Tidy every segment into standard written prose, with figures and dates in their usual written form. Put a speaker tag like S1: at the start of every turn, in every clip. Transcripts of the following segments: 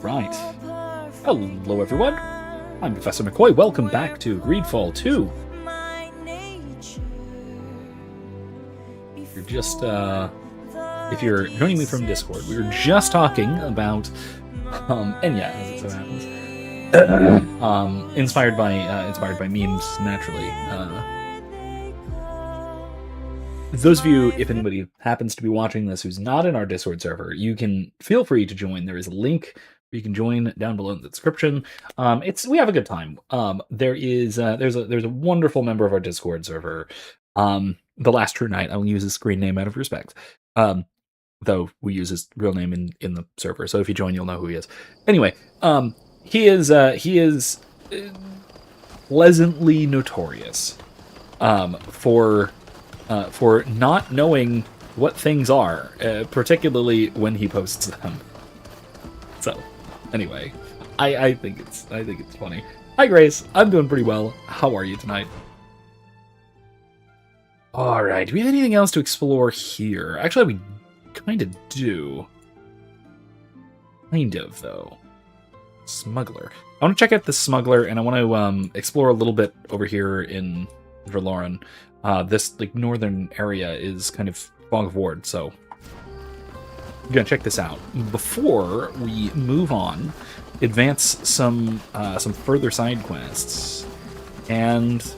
S1: Right. Hello, everyone. I'm Professor McCoy. Welcome back to Greedfall II. You're just, if you're joining me from Discord, we were just talking about Enya, as it so happens. Inspired by memes, naturally. Those of you, if anybody happens to be watching this who's not in our Discord server, you can feel free to join. There is a link where you can join down below in the description. We have a good time. There's a wonderful member of our Discord server. The Last True Knight. I will use his screen name out of respect. Though we use his real name in the server, so if you join, you'll know who he is. Anyway, he is pleasantly notorious for not knowing what things are, particularly when he posts them. So, anyway, I think it's funny. Hi, Grace. I'm doing pretty well. How are you tonight? All right. Do we have anything else to explore here? Actually, we kind of do. Kind of, though. Smuggler. I want to check out the smuggler, and I want to explore a little bit over here in Verloren. This northern area is kind of fog of war, so I'm gonna check this out. Before we move on, advance some further side quests, and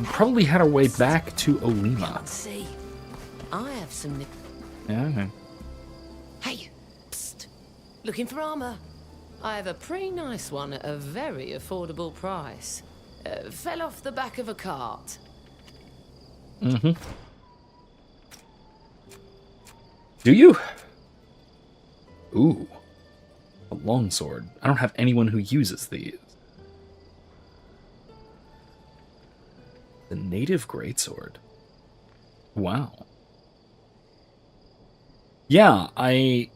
S1: probably head our way back to Olima.
S2: Let's see. I have some.
S1: Yeah. Okay.
S2: Hey, psst. Looking for armor? I have a pretty nice one at a very affordable price. Fell off the back of a cart.
S1: Mm-hmm. Do you? Ooh. A longsword. I don't have anyone who uses these. The native greatsword. Wow. Yeah, I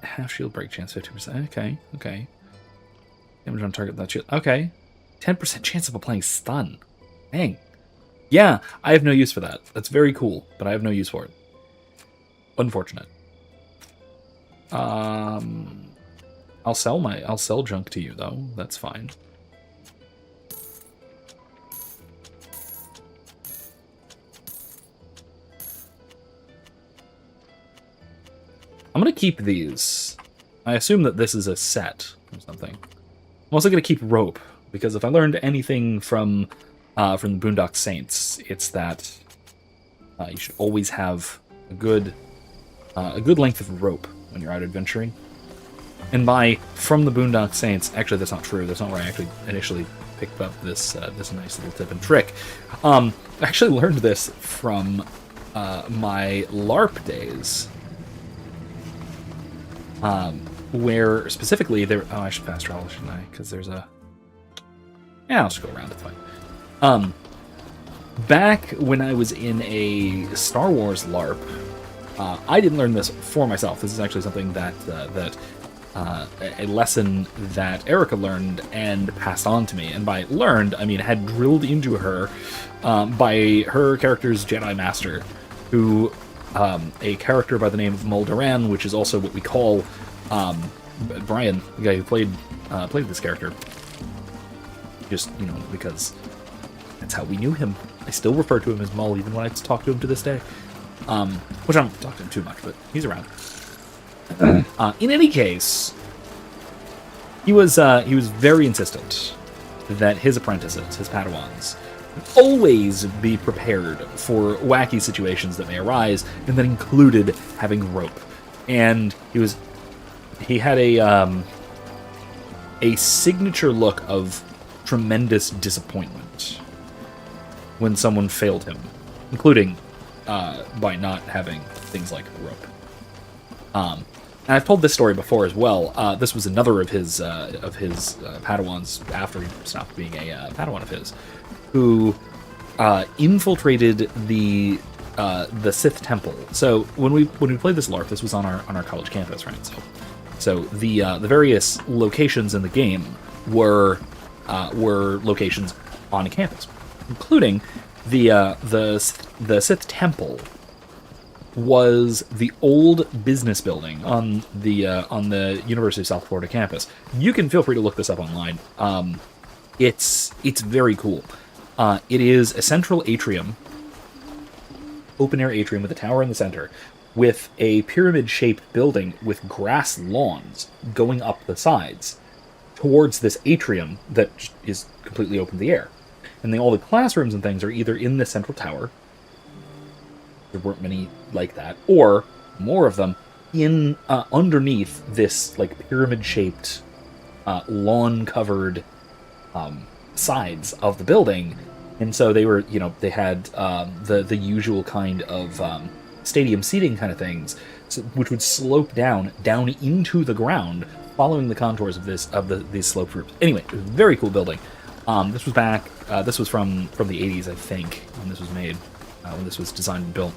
S1: have shield break chance 50%. Okay. Damage on target that shield. Okay. 10% chance of applying stun. Dang. Yeah, I have no use for that. That's very cool, but I have no use for it. Unfortunate. I'll sell junk to you though. That's fine. I'm gonna keep these. I assume that this is a set or something. I'm also gonna keep rope, because if I learned anything from the Boondock Saints, it's that you should always have a good length of rope when you're out adventuring. And by from the Boondock Saints, actually that's not true. That's not where I actually initially picked up this nice little tip and trick. I actually learned this from my LARP days, where specifically there. Oh, I should fast travel, shouldn't I? Because there's a. Yeah, I'll just go around, it's fine. Back when I was in a Star Wars LARP, I didn't learn this for myself. This is actually something that a lesson that Erica learned and passed on to me. And by learned, I mean had drilled into her by her character's Jedi Master, who, a character by the name of Mulderan, which is also what we call Brian, the guy who played this character. Just, because that's how we knew him. I still refer to him as Mull, even when I talk to him to this day. Which I don't talk to him too much, but he's around. In any case, he was very insistent that his apprentices, his Padawans, always be prepared for wacky situations that may arise, and that included having rope. And he had a signature look of tremendous disappointment when someone failed him, including by not having things like rope. And I've told this story before as well. This was another of his Padawans after he stopped being a Padawan of his, who infiltrated the Sith temple. So when we played this LARP, this was on our college campus, right? So the various locations in the game were locations on campus, including the Sith temple was the old business building on the University of South Florida campus. You can feel free to look this up online. It's very cool. It is a central atrium, open air atrium with a tower in the center, with a pyramid-shaped building with grass lawns going up the sides towards this atrium that is completely open to the air. And then all the classrooms and things are either in this central tower, there weren't many like that, or more of them in underneath this like pyramid-shaped, lawn-covered sides of the building. And so they were, they had the usual kind of stadium seating kind of things, which would slope down into the ground, following the contours of these slope roofs. Anyway, it was a very cool building. This was back. This was from the 80s, I think, when this was made, when this was designed and built.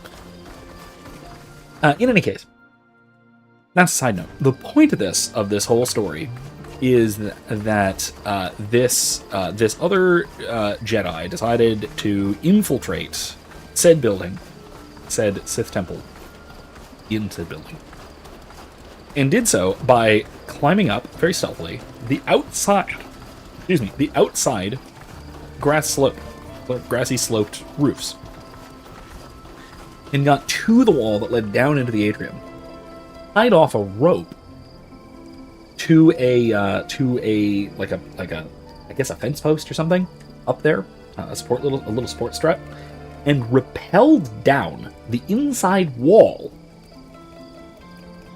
S1: In any case, that's a side note. The point of this whole story is that this other Jedi decided to infiltrate said building, said Sith temple, into the building, and did so by climbing up very stealthily the outside grassy sloped roofs, and got to the wall that led down into the atrium, tied off a rope to a I guess a fence post or something up there, a little support strut, and rappelled down the inside wall,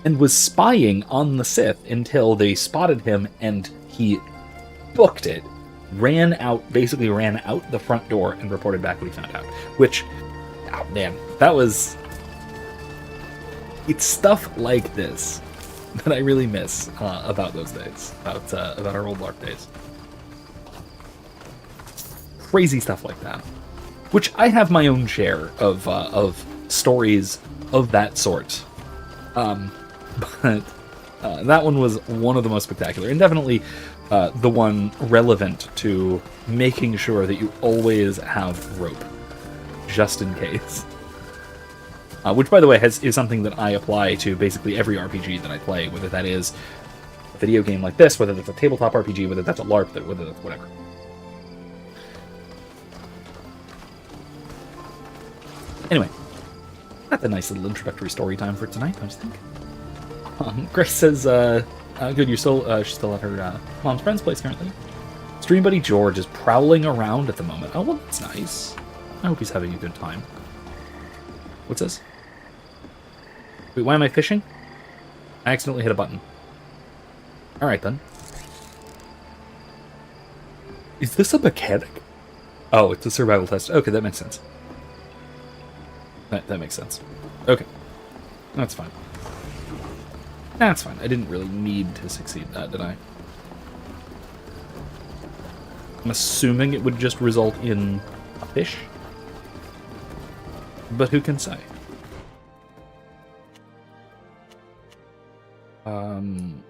S1: and was spying on the Sith until they spotted him, and he booked it, basically ran out the front door and reported back what he found out. Which, oh man, it's stuff like this that I really miss about those days, about our old LARP days. Crazy stuff like that. Which I have my own share of stories of that sort. But that one was one of the most spectacular, and definitely the one relevant to making sure that you always have rope, just in case. Which, by the way, is something that I apply to basically every RPG that I play, whether that is a video game like this, whether that's a tabletop RPG, whether that's a LARP, whether that's whatever. Anyway, that's a nice little introductory story time for tonight, I just think. Grace says, good, she's still at her mom's friend's place currently. Stream buddy George is prowling around at the moment. Oh, well, that's nice. I hope he's having a good time. What's this? Wait, why am I fishing? I accidentally hit a button. Alright, then. Is this a mechanic? Oh, it's a survival test. Okay, that makes sense. That makes sense. Okay. That's fine. That's fine. I didn't really need to succeed that, did I? I'm assuming it would just result in a fish. But who can say?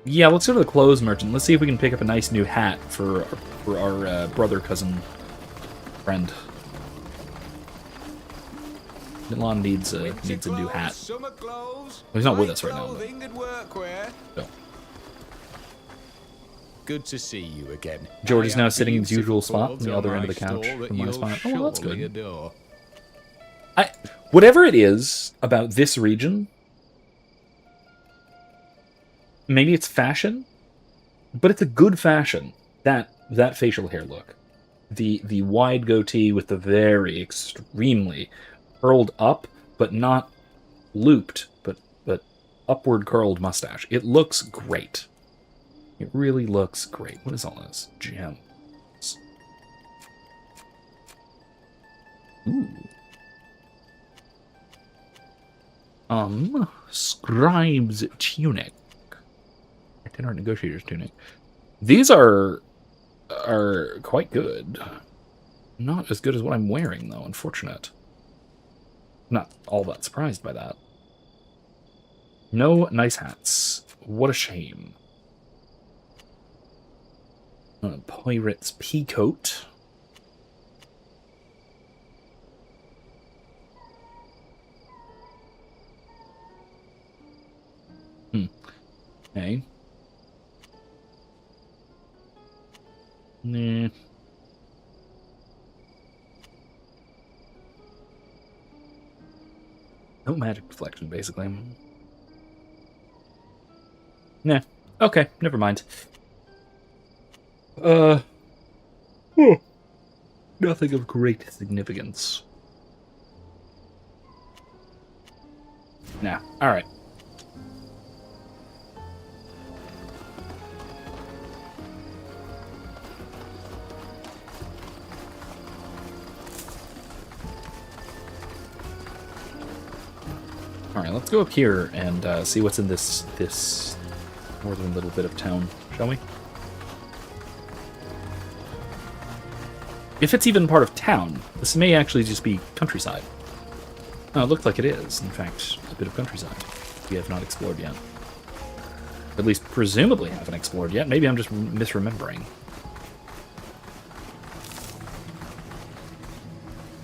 S1: Yeah, let's go to the clothes merchant. Let's see if we can pick up a nice new hat for our brother, cousin, friend. Milan needs a new hat. Well, he's not with us right now. No.
S3: Good to see you again.
S1: George is now sitting in his usual spot on the other end of the couch from my spot. Oh, well, that's good. Whatever it is about this region, maybe it's fashion, but it's a good fashion. That facial hair look, the wide goatee with the very extremely curled up, but not looped, but upward curled mustache. It looks great. It really looks great. What is all this? Gems. Ooh. Scribe's tunic. Itinerant negotiator's tunic. These are quite good. Not as good as what I'm wearing, though, unfortunate. Not all that surprised by that. No nice hats. What a shame. Pirate's peacoat. Okay. Nah. No magic deflection, basically. Nah. Okay, never mind. Uh. Nothing of great significance. Nah. Alright. Alright, let's go up here and see what's in this northern little bit of town, shall we? If it's even part of town, this may actually just be countryside. Oh, it looks like it is, in fact, a bit of countryside we have not explored yet. At least, presumably haven't explored yet. Maybe I'm just misremembering.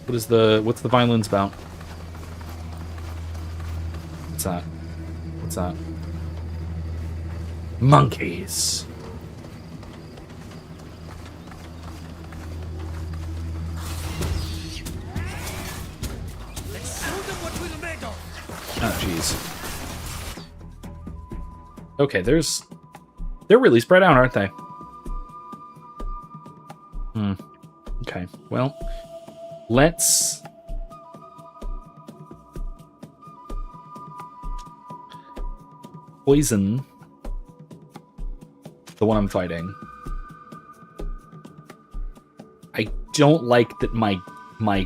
S1: What's the violence about? What's that? What's that? Monkeys! Oh, jeez. Okay, they're really spread out, aren't they? Okay, well, let's... poison the one I'm fighting. I don't like that my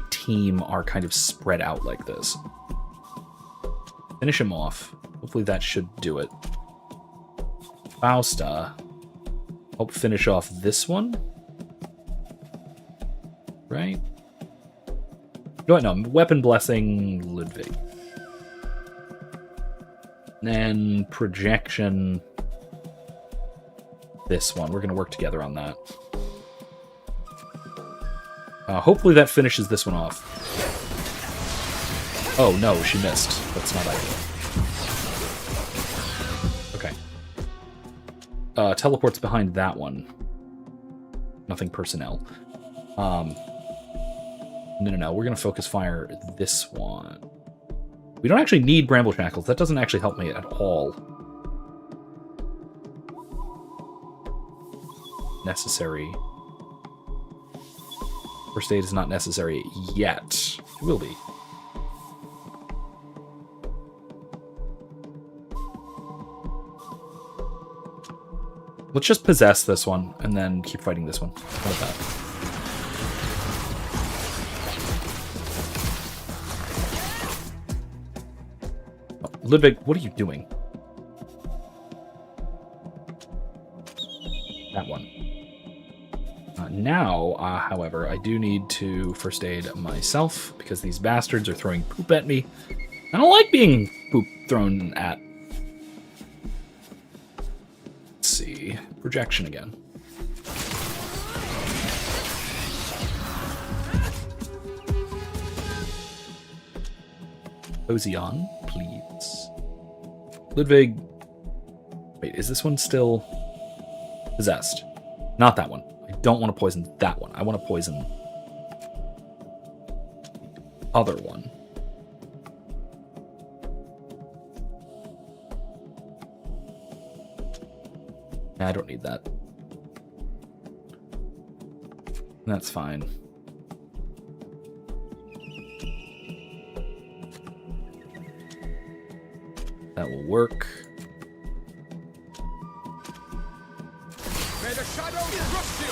S1: team are kind of spread out like this. Finish him off. Hopefully that should do it. Fausta. Help finish off this one. Right? No, Weapon Blessing Ludwig. And Projection this one. We're going to work together on that. Hopefully that finishes this one off. Oh, no, she missed. That's not ideal. Okay. Teleports behind that one. Nothing personnel. No. We're going to focus fire this one. We don't actually need Bramble Shackles. That doesn't actually help me at all. Necessary. First aid is not necessary yet. It will be. Let's just possess this one, and then keep fighting this one. How about that? Oh, Ludwig, what are you doing? That one. Now, however, I do need to first aid myself, because these bastards are throwing poop at me. I don't like being poop thrown at. See, projection again. Cozy on, please. Ludwig. Wait, is this one still possessed? Not that one. I don't want to poison that one. I want to poison the other one. I don't need that. That's fine. That will work.
S3: May the shadows crush you!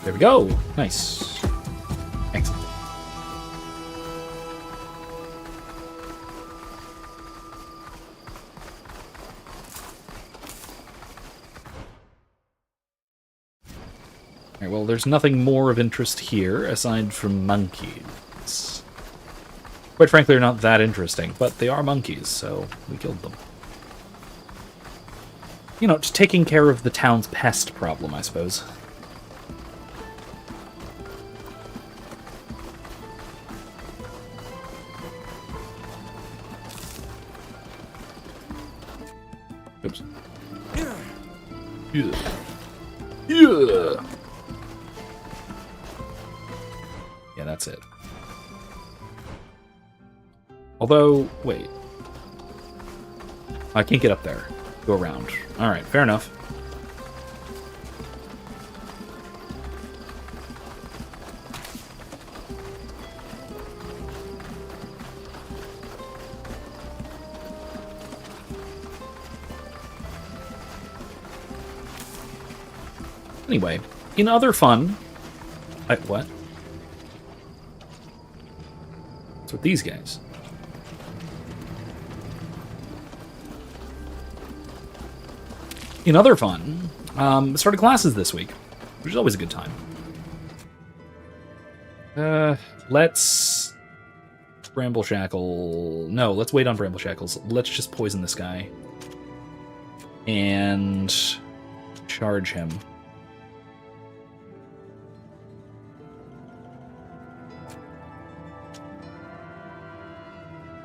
S1: There we go. Nice. Excellent. Alright, well, there's nothing more of interest here aside from monkeys. Quite frankly, they're not that interesting, but they are monkeys, so we killed them. You know, just taking care of the town's pest problem, I suppose. Oops. Yeah. Yeah. Yeah, that's it. Although, wait. I can't get up there. Go around. Alright, fair enough. Anyway, in other fun... what? What's with these guys? In other fun, started classes this week, which is always a good time. Let's... Bramble Shackle... No, let's wait on Bramble Shackles. Let's just poison this guy. And... charge him.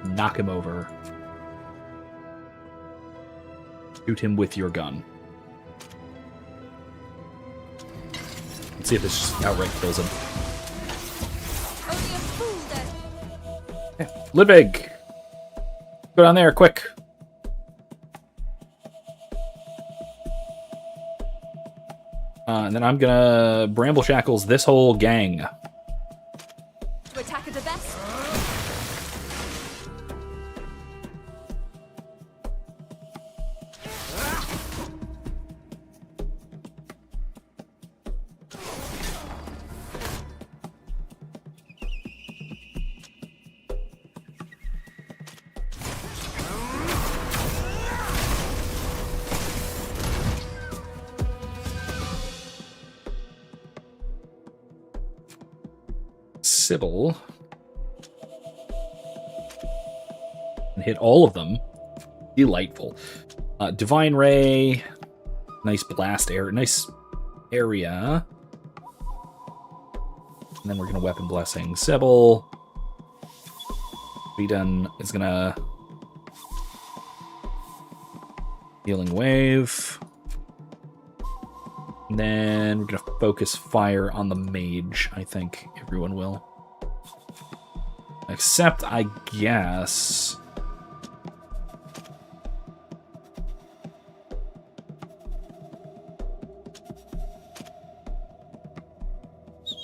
S1: Knock him over. Shoot him with your gun. Let's see if this just outright kills him.
S4: Only a fool does.
S1: Yeah. Ludwig! Go down there, quick! And then I'm gonna Bramble Shackles this whole gang.
S4: To attack at the best.
S1: Sybil. And hit all of them. Delightful. Divine Ray. Nice blast area. Nice area. And then we're going to Weapon Blessing Sybil. Vedun is going to... Healing Wave. And then we're going to focus fire on the mage, I think everyone will. Except, I guess...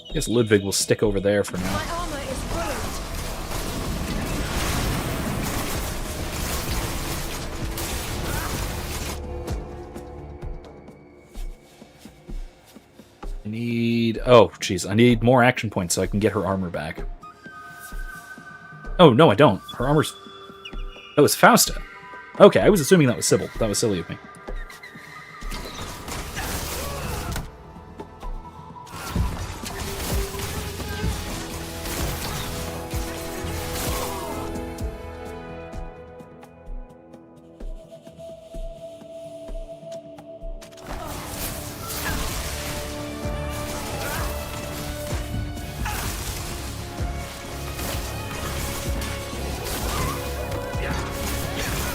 S1: I guess Ludwig will stick over there for now.
S4: My armor is ruined.
S1: I need... Oh, jeez. I need more action points so I can get her armor back. Oh, no, I don't. Her armor's... That was Fausta. Okay, I was assuming that was Sybil. That was silly of me.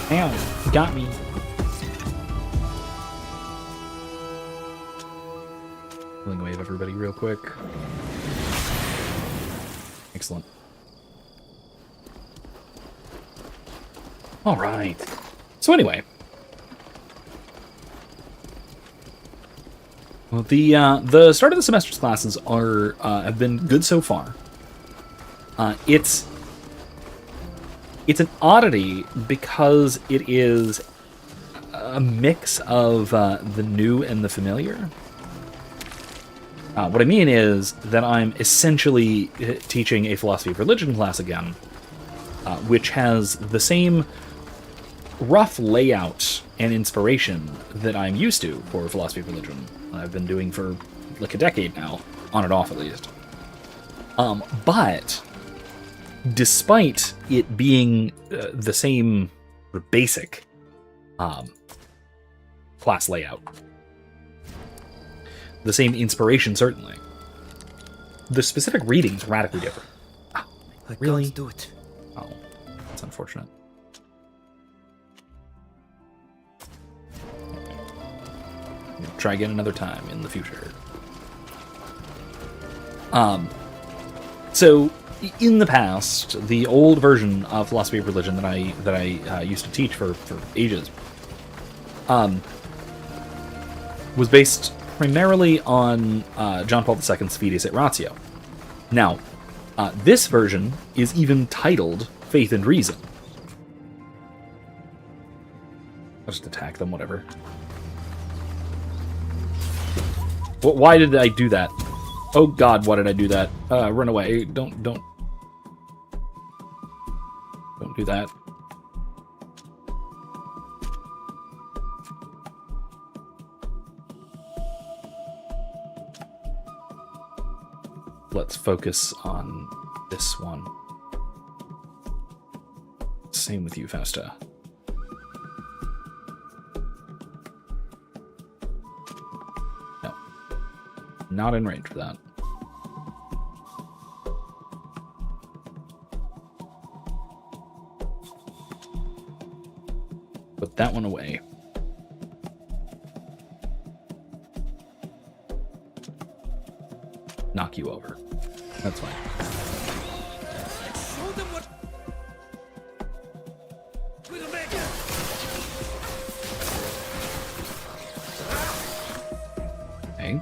S1: Damn, you got me. Healing Wave everybody real quick. Excellent. All right. So anyway, well, the start of the semester's classes are have been good so far. It's an oddity because it is a mix of the new and the familiar. What I mean is that I'm essentially teaching a philosophy of religion class again, which has the same rough layout and inspiration that I'm used to for philosophy of religion. I've been doing for like a decade now, on and off at least. But despite it being the same basic class layout, the same inspiration certainly, the specific readings are radically different. Oh, really?
S5: Can't do it.
S1: Oh, that's unfortunate. try again another time in the future. So in the past, the old version of philosophy of religion that I used to teach for ages, was based primarily on John Paul II's Fides et Ratio. Now, this version is even titled Faith and Reason. I'll just attack them, whatever. Why did I do that? Oh god, why did I do that? Run away. Don't do that. Let's focus on this one. Same with you, Fausta. No. Not in range for that. Put that one away. Knock you over. That's fine.
S3: Show them what we'll make.
S1: Okay.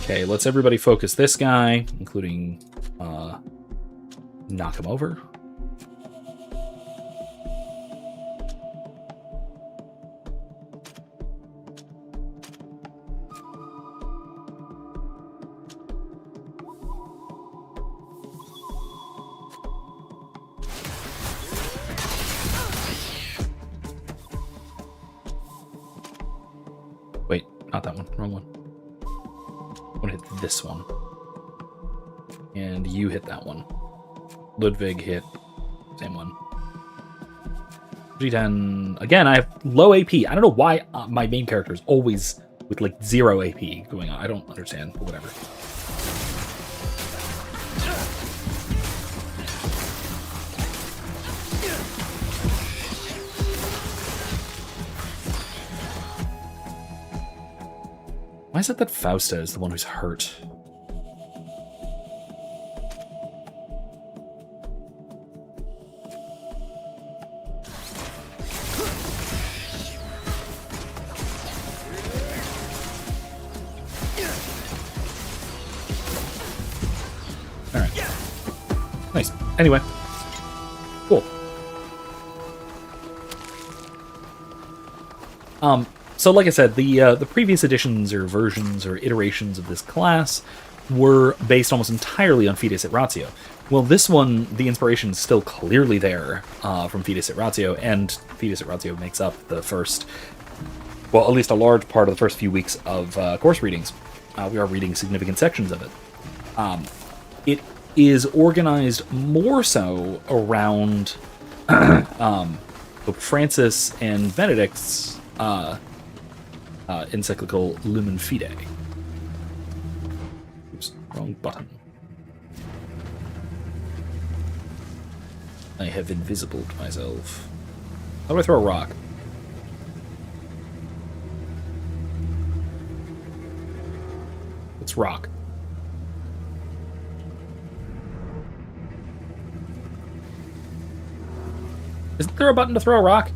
S1: Okay, let's everybody focus this guy, including knock him over. Wait, not that one. Wrong one. I'm gonna hit this one. And you hit that one. Ludwig hit. Same one. G10. Again, I have low AP. I don't know why my main character is always with like 0 AP going on. I don't understand, but whatever. Why is it that Fausta is the one who's hurt? Alright. Nice. Anyway. Cool. So like I said, the previous editions or versions or iterations of this class were based almost entirely on Fides et Ratio. Well, this one, the inspiration is still clearly there from Fides et Ratio, and Fides et Ratio makes up the first, well, at least a large part of the first few weeks of course readings. We are reading significant sections of it. It is organized more so around Pope Francis and Benedict's encyclical Lumen Fide. Oops, wrong button. I have invisibled myself. How do I throw a rock? It's rock. Isn't there a button to throw a rock?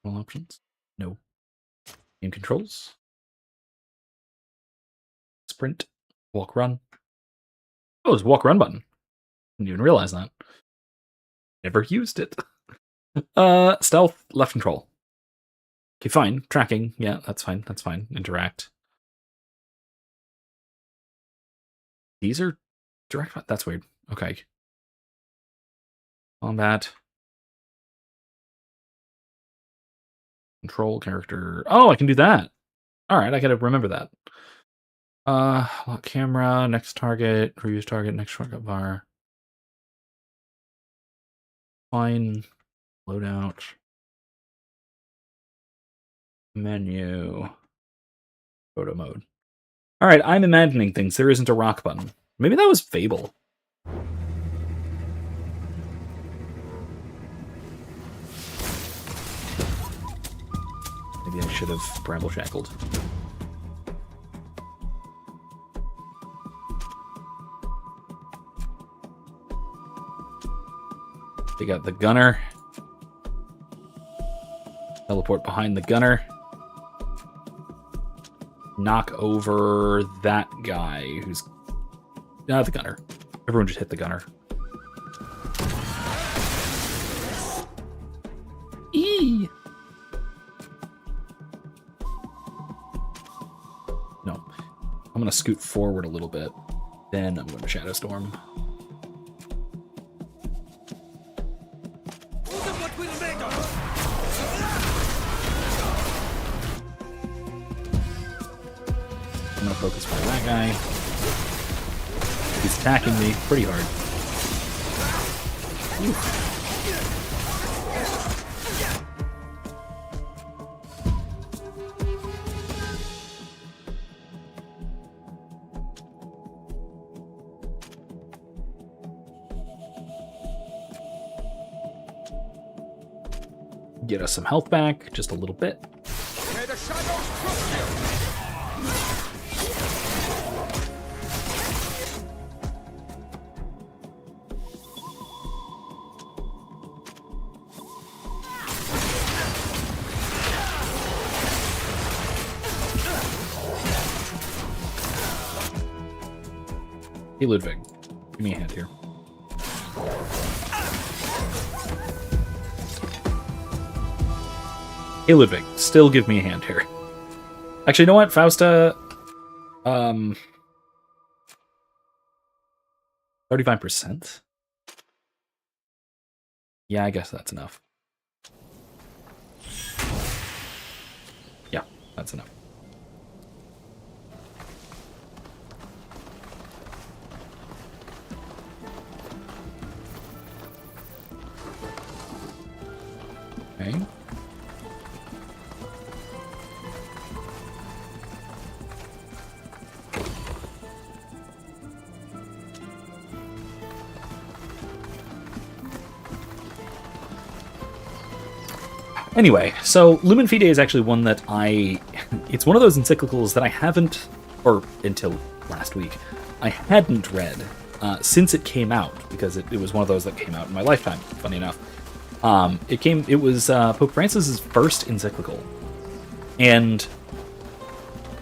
S1: All options? No. Game controls? Sprint? Walk, run? Oh, there's a walk, run button. Didn't even realize that. Never used it. Stealth, left control. Okay, fine. Tracking. Yeah, that's fine. That's fine. Interact. These are direct. That's weird. Okay. Combat. Control character. Oh, I can do that. All right, I gotta remember that. Lock camera, next target, previous target, next shortcut bar. Fine. Loadout. Menu. Photo mode. Alright, I'm imagining things. There isn't a rock button. Maybe that was Fable. Maybe I should have bramble shackled. They got the gunner. Teleport behind the gunner. Knock over that guy who's... the gunner. Everyone just hit the gunner. Eee! No. I'm going to scoot forward a little bit. Then I'm going to Shadow Storm. I'm going to focus on that guy. He's attacking me pretty hard. Ooh. Get us some health back, just a little bit.
S3: May the shadows crush you.
S1: Hey, Ludwig, give me a hand here. Hey, Ludwig, still give me a hand here. Actually, you know what, Fausta? 35%? Yeah, I guess that's enough. Yeah, that's enough. Okay. Anyway, so Lumen Fide is actually one that it's one of those encyclicals that I haven't, or until last week, I hadn't read since it came out, because it was one of those that came out in my lifetime, funny enough. It was Pope Francis's first encyclical, and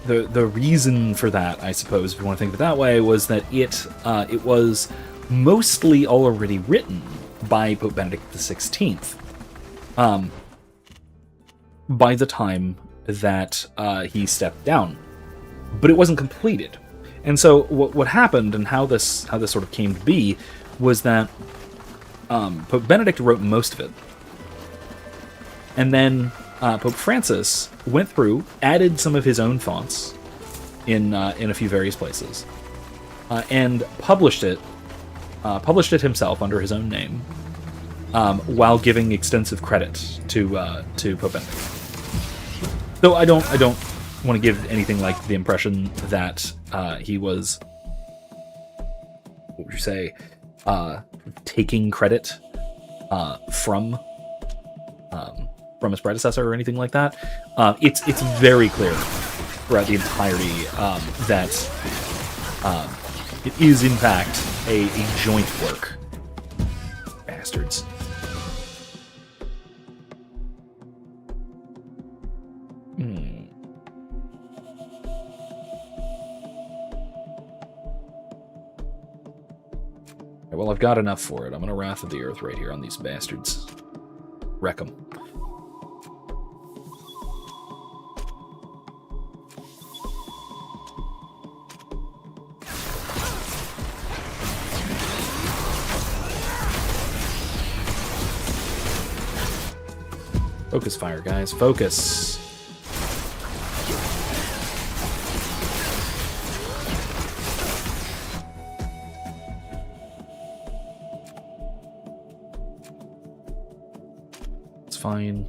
S1: the reason for that, I suppose, if you want to think of it that way, was that it was mostly already written by Pope Benedict XVI. By the time that he stepped down, but it wasn't completed. And so what happened, and how this sort of came to be, was that Pope Benedict wrote most of it, and then Pope Francis went through, added some of his own fonts in a few various places, and published it himself under his own name, while giving extensive credit to Pope Benedict. Though I don't want to give anything like the impression that he was, what would you say, taking credit from his predecessor or anything like that. It's very clear throughout the entirety that it is in fact a joint work. Bastards. Well, I've got enough for it. I'm gonna Wrath of the Earth right here on these bastards. Wreck them. Focus fire, guys. Focus. Fine.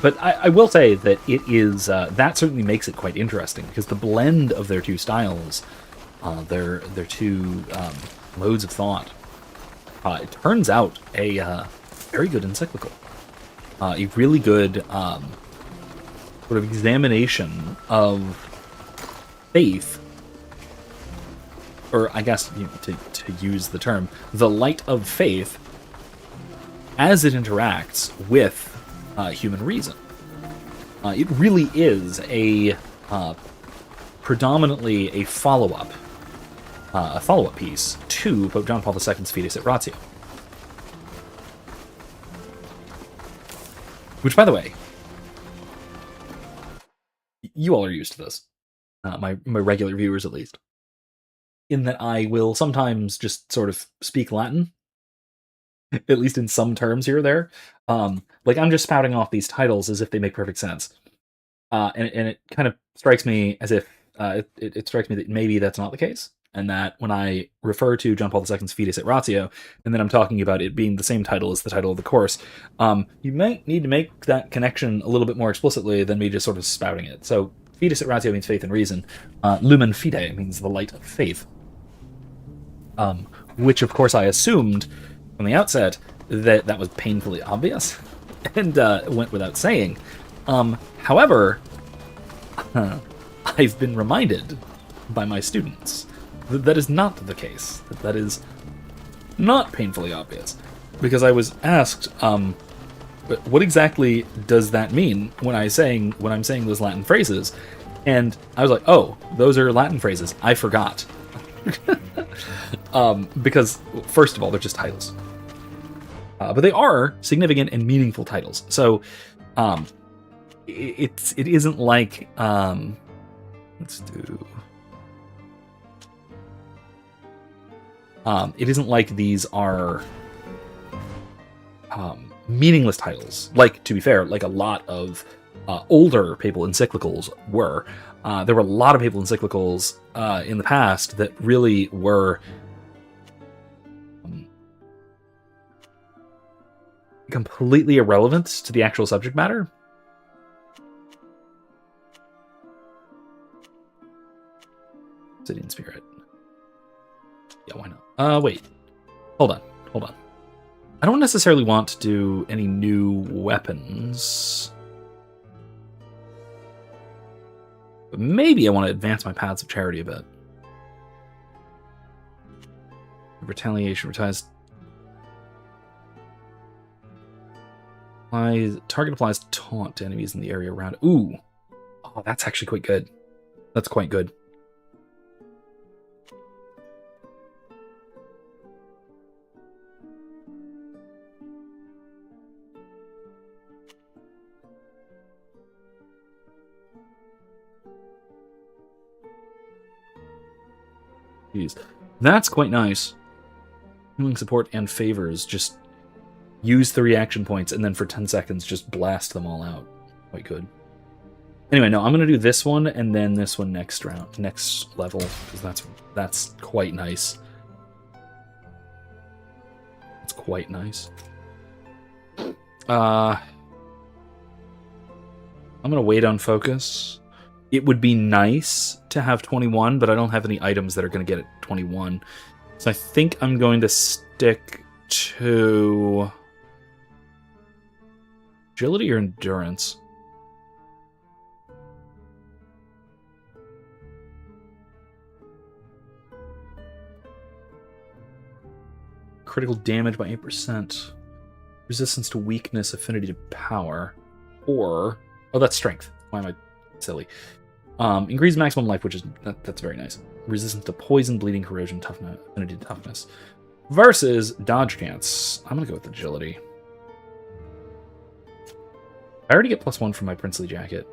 S1: But I will say that it is that certainly makes it quite interesting because the blend of their two styles, their two modes of thought, it turns out a very good encyclical, a really good sort of examination of faith, or I guess to use the term, the light of faith as it interacts with human reason. It really is a predominantly a follow-up piece to Pope John Paul II's Fides et Ratio. Which, by the way, you all are used to this, my regular viewers at least, in that I will sometimes just sort of speak Latin, at least in some terms here or there. Like, I'm just spouting off these titles as if they make perfect sense. And it kind of strikes me as if it strikes me that maybe that's not the case, and that when I refer to John Paul II's Fides et Ratio, and then I'm talking about it being the same title as the title of the course, you might need to make that connection a little bit more explicitly than me just sort of spouting it. So, Fides et Ratio means faith and reason. Lumen Fide means the light of faith. Which, of course, I assumed from the outset that was painfully obvious, and went without saying. However, I've been reminded by my students that that is not the case. That is not painfully obvious, because I was asked, what exactly does that mean when I'm saying those Latin phrases? And I was like, oh, those are Latin phrases. I forgot. Because, first of all, they're just titles. But they are significant and meaningful titles. So, it isn't like, let's do... it isn't like these are meaningless titles. Like, to be fair, like a lot of older papal encyclicals were. There were a lot of papal encyclicals in the past that really were completely irrelevant to the actual subject matter. Obsidian Spirit. Yeah, why not? Wait. Hold on. I don't necessarily want to do any new weapons. But maybe I want to advance my paths of charity a bit. Retaliation retires. Target applies taunt to enemies in the area around it. Ooh. Oh, that's actually quite good. That's quite good. Jeez. That's quite nice. Healing support and favors. Just use the reaction points and then for 10 seconds just blast them all out. Quite good. Anyway, no, I'm going to do this one and then this one next round, next level, because that's quite nice. It's quite nice. I'm going to wait on focus. It would be nice to have 21, but I don't have any items that are going to get it 21. So I think I'm going to stick to agility or endurance. Critical damage by 8%. Resistance to weakness, affinity to power. Or... oh, that's strength. Why am I silly? Increase maximum life, which is... that's very nice. Resistance to poison, bleeding, corrosion, toughness, affinity to toughness. Versus dodge chance. I'm going to go with agility. I already get +1 from my princely jacket.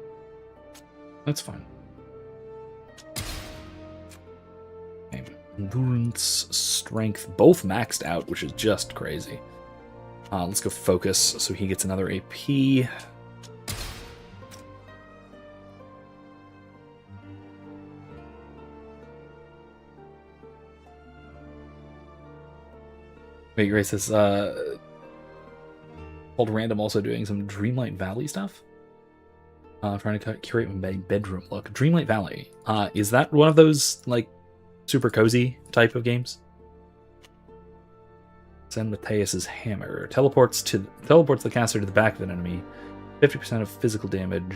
S1: That's fine. Okay. Endurance, strength, both maxed out, which is just crazy. Let's go focus, so he gets another AP. Wait, Grace says, Called Random, also doing some Dreamlight Valley stuff. Trying to curate my bedroom look. Dreamlight Valley. Is that one of those, like, super cozy type of games? Send Matthias's hammer. Teleports the caster to the back of an enemy. 50% of physical damage.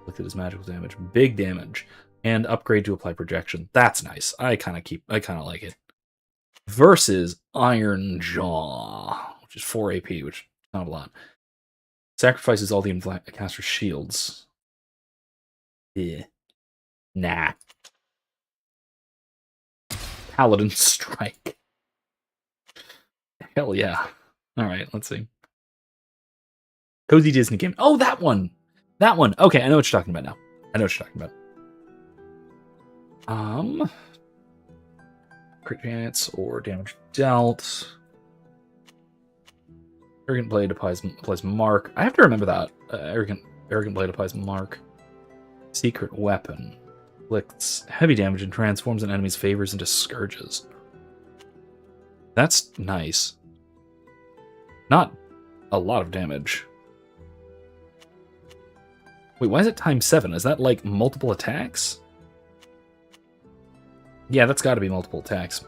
S1: Look at his magical damage. Big damage. And upgrade to apply projection. That's nice. I kind of like it. Versus Iron Jaw, which is 4 AP, which is not a lot. Sacrifices all the caster's shields. Yeah. Nah. Paladin Strike. Hell yeah. Alright, let's see. Cozy Disney game. Oh, that one! That one! Okay, I know what you're talking about now. I know what you're talking about. Crit chance or damage dealt. Arrogant Blade applies Mark. I have to remember that. Arrogant Blade applies Mark. Secret Weapon. Inflicts heavy damage and transforms an enemy's favors into scourges. That's nice. Not a lot of damage. Wait, why is it times 7? Is that like multiple attacks? Yeah, that's got to be multiple attacks.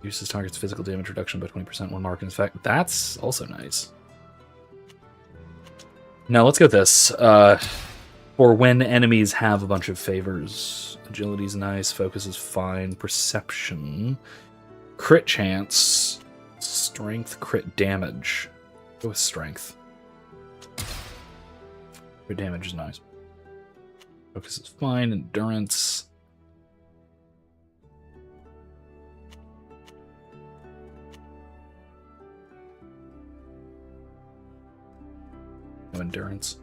S1: Uses target's physical damage reduction by 20% when marking his effect. That's also nice. Now let's go with this. For when enemies have a bunch of favors. Agility's nice, focus is fine, perception, crit chance, strength, crit damage. Go with strength. Crit damage is nice. Focus is fine, endurance. No endurance.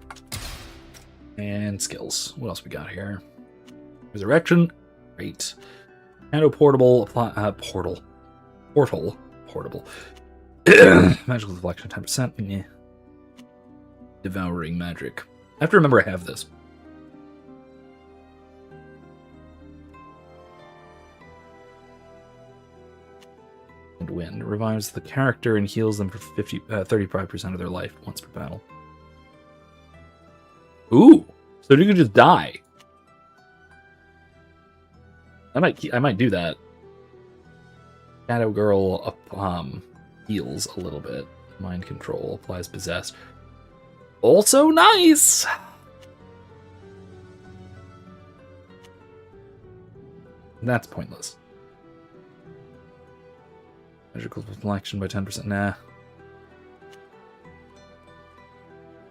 S1: And skills. What else we got here? Resurrection. Great. Nano portable. Portal. Portable. Magical deflection 10%. Yeah. Devouring magic. I have to remember I have this. And wind. Revives the character and heals them for 35% of their life once per battle. Ooh, so you could just die. I might do that. Shadow Girl heals a little bit. Mind control applies possessed. Also nice. That's pointless. Magical deflection by 10%. Nah.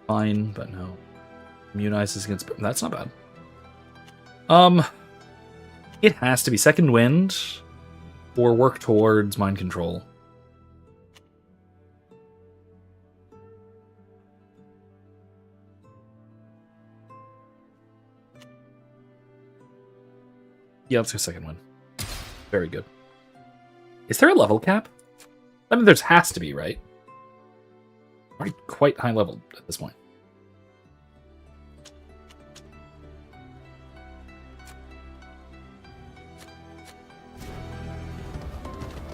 S1: Fine, but no. Immunizes against... That's not bad. It has to be second wind or work towards mind control. Yeah, let's go second wind. Very good. Is there a level cap? I mean, there has to be, right? Already quite high level at this point.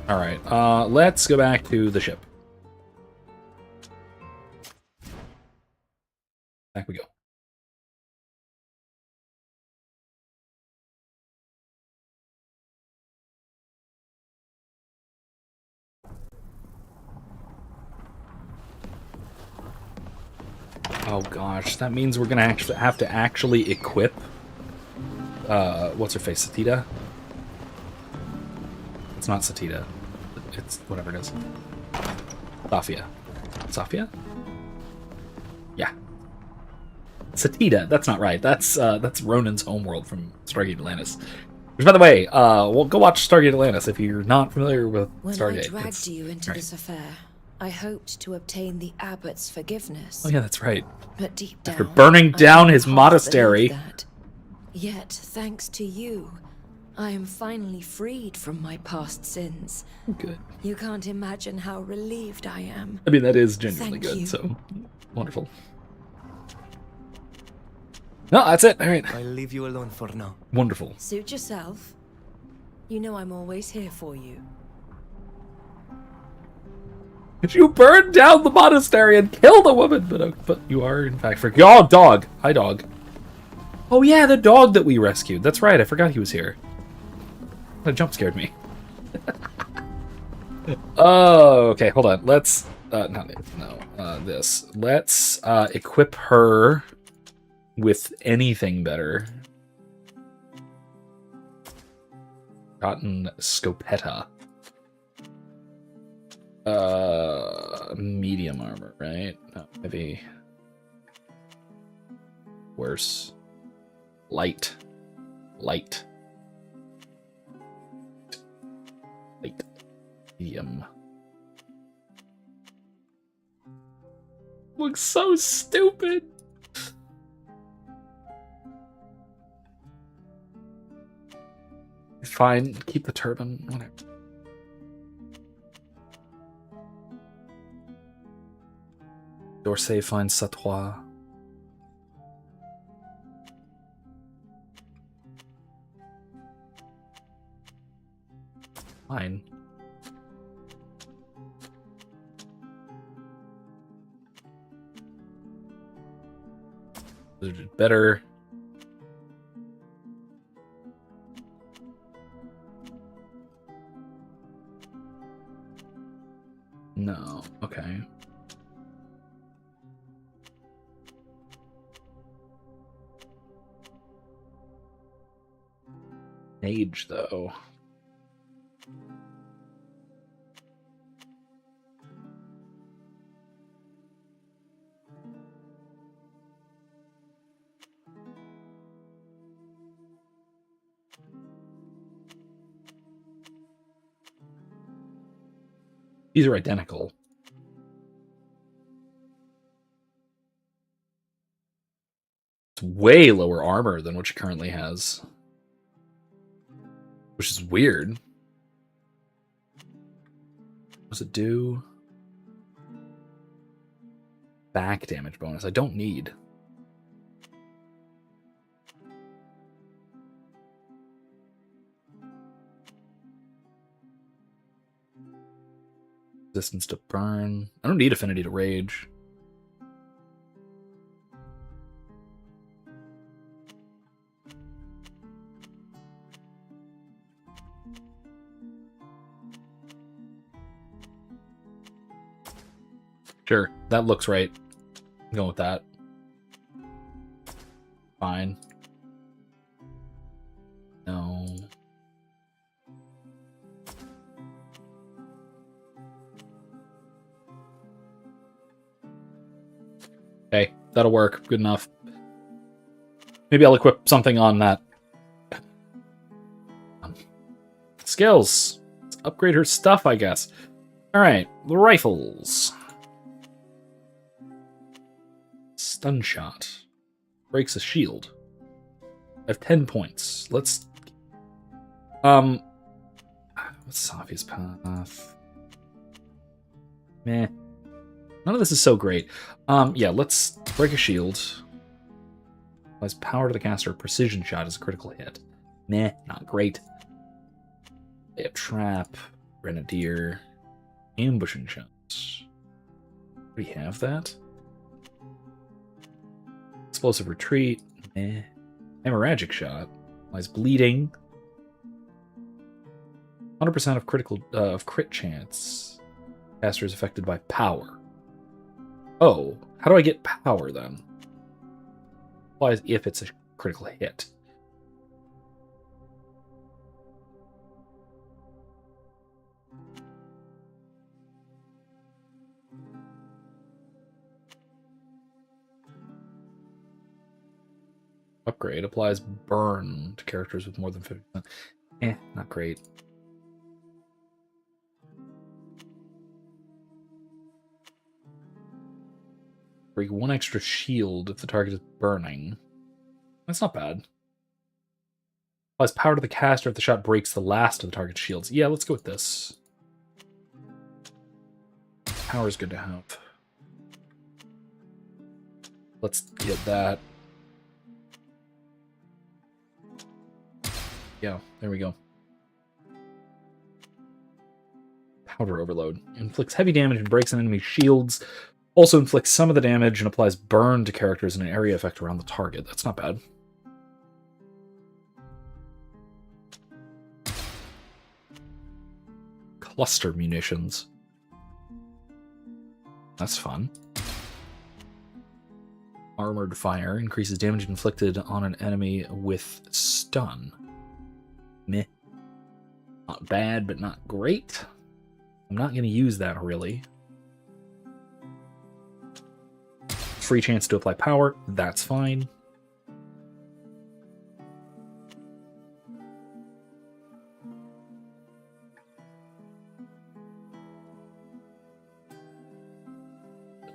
S1: Alright, let's go back to the ship. Back we go. Oh gosh, that means we're gonna have to actually equip what's her face, Satita? It's not Satita. It's whatever it is. Safia. Safia? Yeah. Satita, that's not right. That's Ronan's homeworld from Stargate Atlantis. Which, by the way, well, go watch Stargate Atlantis if you're not familiar with Stargate.
S5: When I dragged you into this affair, I hoped to obtain the abbot's forgiveness.
S1: Oh yeah, that's right.
S5: But deep down,
S1: after burning down his
S5: I
S1: monastery.
S5: that. Yet, thanks to you, I am finally freed from my past sins.
S1: Good.
S5: You can't imagine how relieved I am.
S1: I mean, that is genuinely
S5: Thank
S1: good,
S5: you.
S1: so wonderful. No, that's it. All right.
S6: I'll leave you alone for now.
S1: Wonderful.
S5: Suit yourself. You know I'm always here for you.
S1: Did you burn down the monastery and kill the woman? But you are, in fact, for oh, dog. Hi, dog. Oh, yeah, the dog that we rescued. That's right. I forgot he was here. That jump scared me. Oh, okay. Hold on. Let's... this. Let's equip her with anything better. Gotten Scopetta. Medium armor, right? No, maybe worse. Light. Medium. Looks so stupid. Fine, keep the turban, whatever. D'Orsay finds Satois. Fine. Better. No. Okay. Mage, though. These are identical. It's way lower armor than what she currently has. Which is weird. What does it do? Back damage bonus. I don't need. Resistance to burn. I don't need affinity to rage. Sure, that looks right. I'm going with that. Fine. No. Okay, that'll work. Good enough. Maybe I'll equip something on that. Skills. Let's upgrade her stuff, I guess. Alright, the rifles. Stun shot. Breaks a shield. I have 10 points. Let's... What's Safi's path? Meh. None of this is so great. Yeah, let's break a shield. Applies power to the caster. Precision shot is a critical hit. Meh, not great. They have trap, grenadier, ambushing shots. Do we have that? Explosive retreat. Meh. Hemorrhagic shot. Applies bleeding. 100% of crit chance. Caster is affected by power. Oh, how do I get power then? Applies if it's a critical hit. Upgrade applies burn to characters with more than 50%. Not great. Break one extra shield if the target is burning. That's not bad. Applies power to the caster if the shot breaks the last of the target's shields. Yeah, let's go with this. Power is good to have. Let's get that. Yeah, there we go. powder overload. Inflicts heavy damage and breaks an enemy's shields. Also inflicts some of the damage and applies burn to characters in an area effect around the target. That's not bad. Cluster munitions. That's fun. Armored fire increases damage inflicted on an enemy with stun. Meh. Not bad, but not great. I'm not going to use that, really. Free chance to apply power. That's fine.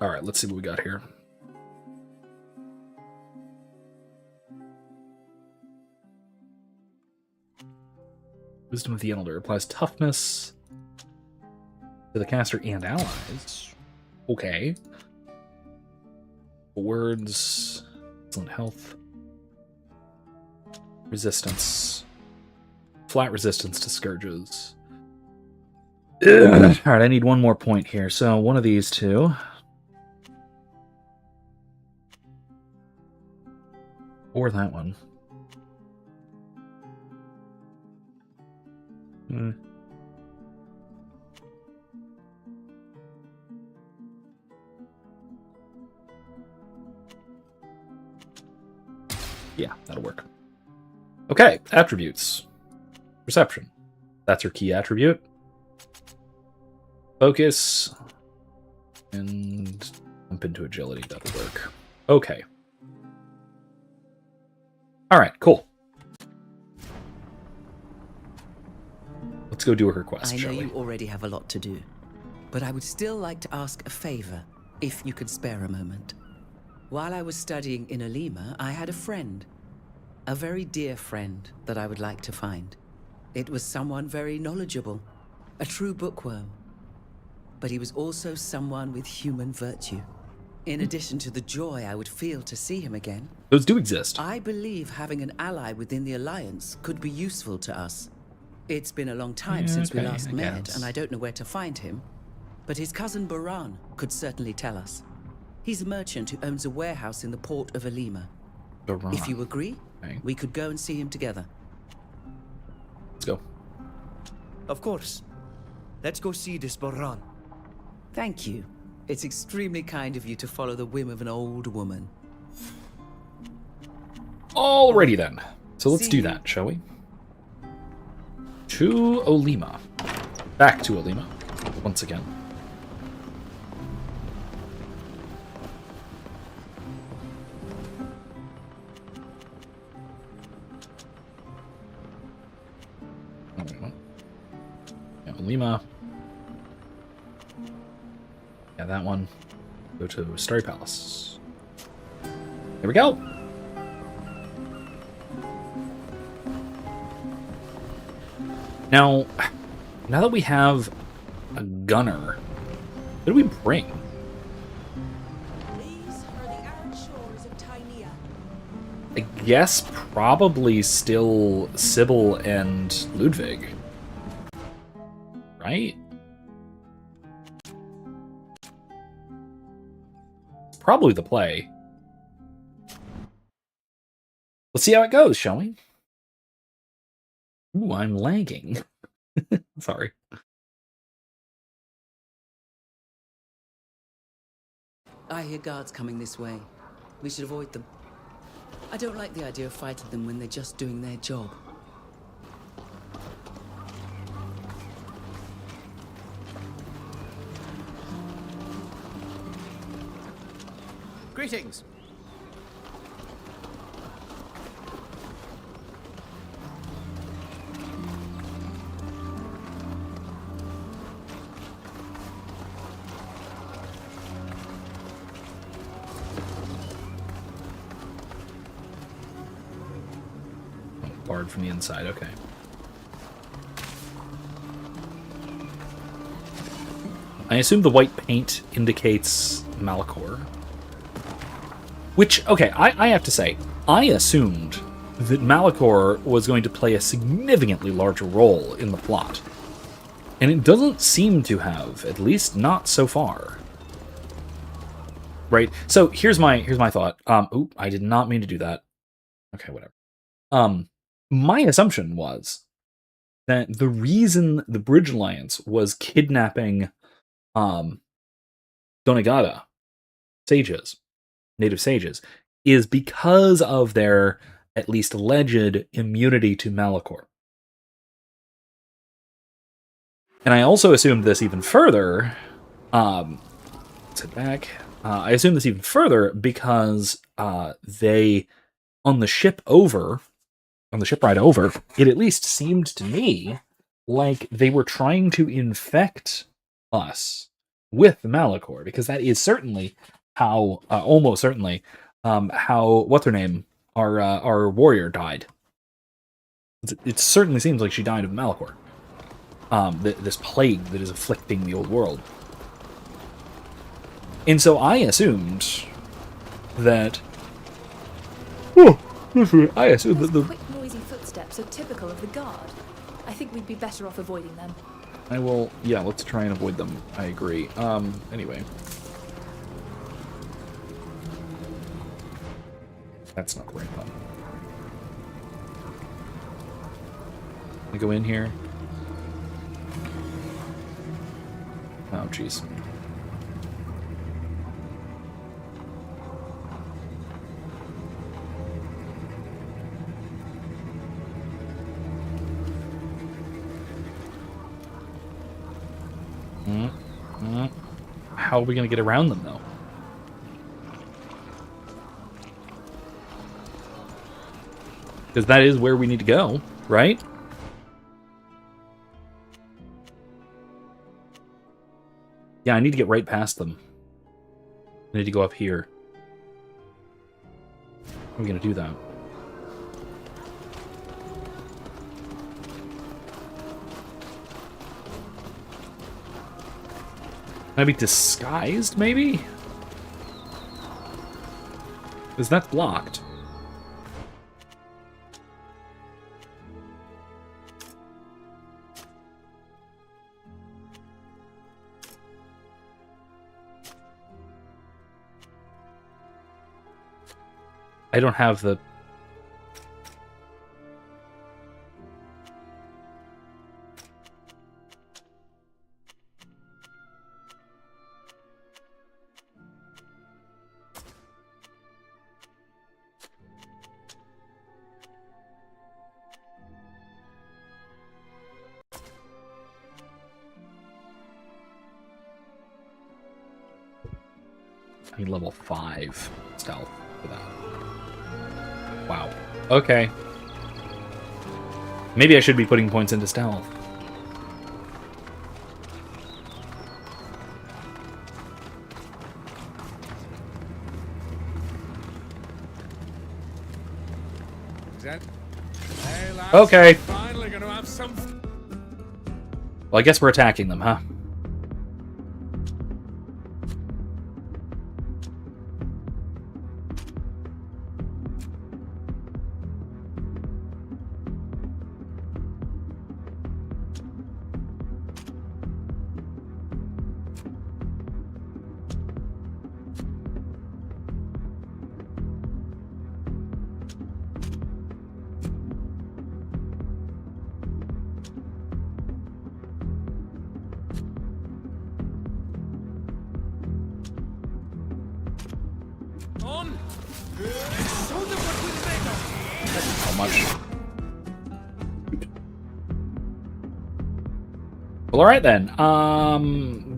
S1: Alright, let's see what we got here. Wisdom of the Elder applies toughness to the caster and allies. Okay. Words. Excellent health. Resistance. Flat resistance to scourges. Alright, I need one more point here. So one of these two. Or that one. Yeah, that'll work. Okay, attributes. Perception. That's your key attribute. Focus. And jump into agility. That'll work. Okay. Alright, cool. Let's go do her quest,
S6: I know
S1: shall we?
S6: you already have a lot to do, but I would still like to ask a favor, if you could spare a moment. While I was studying in Alima, I had a friend. A very dear friend that I would like to find. It was someone very knowledgeable, a true bookworm. But he was also someone with human virtue. In addition to the joy I would feel to see him again,
S1: Those do exist.
S6: I believe having an ally within the Alliance could be useful to us. It's been a long time since we
S1: okay,
S6: last
S1: I
S6: met,
S1: guess.
S6: and I don't know where to find him. But his cousin Baran could certainly tell us. He's a merchant who owns a warehouse in the port of Alima.
S1: Baran.
S6: If you agree,
S1: Okay.
S6: we could go and see him together.
S1: Let's go.
S7: Of course. Let's go see this Baran.
S6: Thank you. It's extremely kind of you to follow the whim of an old woman.
S1: Alrighty then. So let's
S6: See
S1: do
S6: you.
S1: that, shall we? To Olima. Back to Olima. Once again. Yeah, Olima. Yeah, that one. Go to Starry Palace. Here we go. Now that we have a gunner, what do we bring?
S4: These are the arid shores of Tynea.
S1: I guess probably still Sybil and Ludwig. Right? Probably the play. Let's see how it goes, shall we? Ooh, I'm lagging. Sorry.
S6: I hear guards coming this way. We should avoid them. I don't like the idea of fighting them when they're just doing their job.
S7: Greetings.
S1: Barred from the inside, okay. I assume the white paint indicates Malachor. Which, okay, I have to say, I assumed that Malachor was going to play a significantly larger role in the plot. And it doesn't seem to have, at least not so far. Right? So here's my thought. Oop, I did not mean to do that. Okay, whatever. My assumption was that the reason the Bridge Alliance was kidnapping Donegada sages, native sages, is because of their at least alleged immunity to Malachor. And I also assumed this even further. Sit back. I assumed this even further because they, on the ship ride over, it at least seemed to me like they were trying to infect us with Malachor, because that is certainly how, almost certainly, how, what's her name, our warrior died. It certainly seems like she died of Malachor. This plague that is afflicting the old world. And so I assumed that... I assumed that the...
S8: Quick, noisy footsteps are typical of the guard. I think we'd be better off avoiding them.
S1: I will... Yeah, let's try and avoid them. I agree. Anyway. That's not the right button. Can I go in here? Oh, jeez. How are we going to get around them, though? Because that is where we need to go, right? Yeah, I need to get right past them. I need to go up here. How are we going to do that? Can I be disguised, maybe? Because that's blocked. I don't have the... I need level 5 stealth for that. Wow. Okay. Maybe I should be putting points into stealth.
S3: Hey, lads,
S1: Okay.
S3: finally gonna have some...
S1: Well, I guess we're attacking them, huh?
S3: On! Show them what we're made of!
S1: How much? Well, all right then.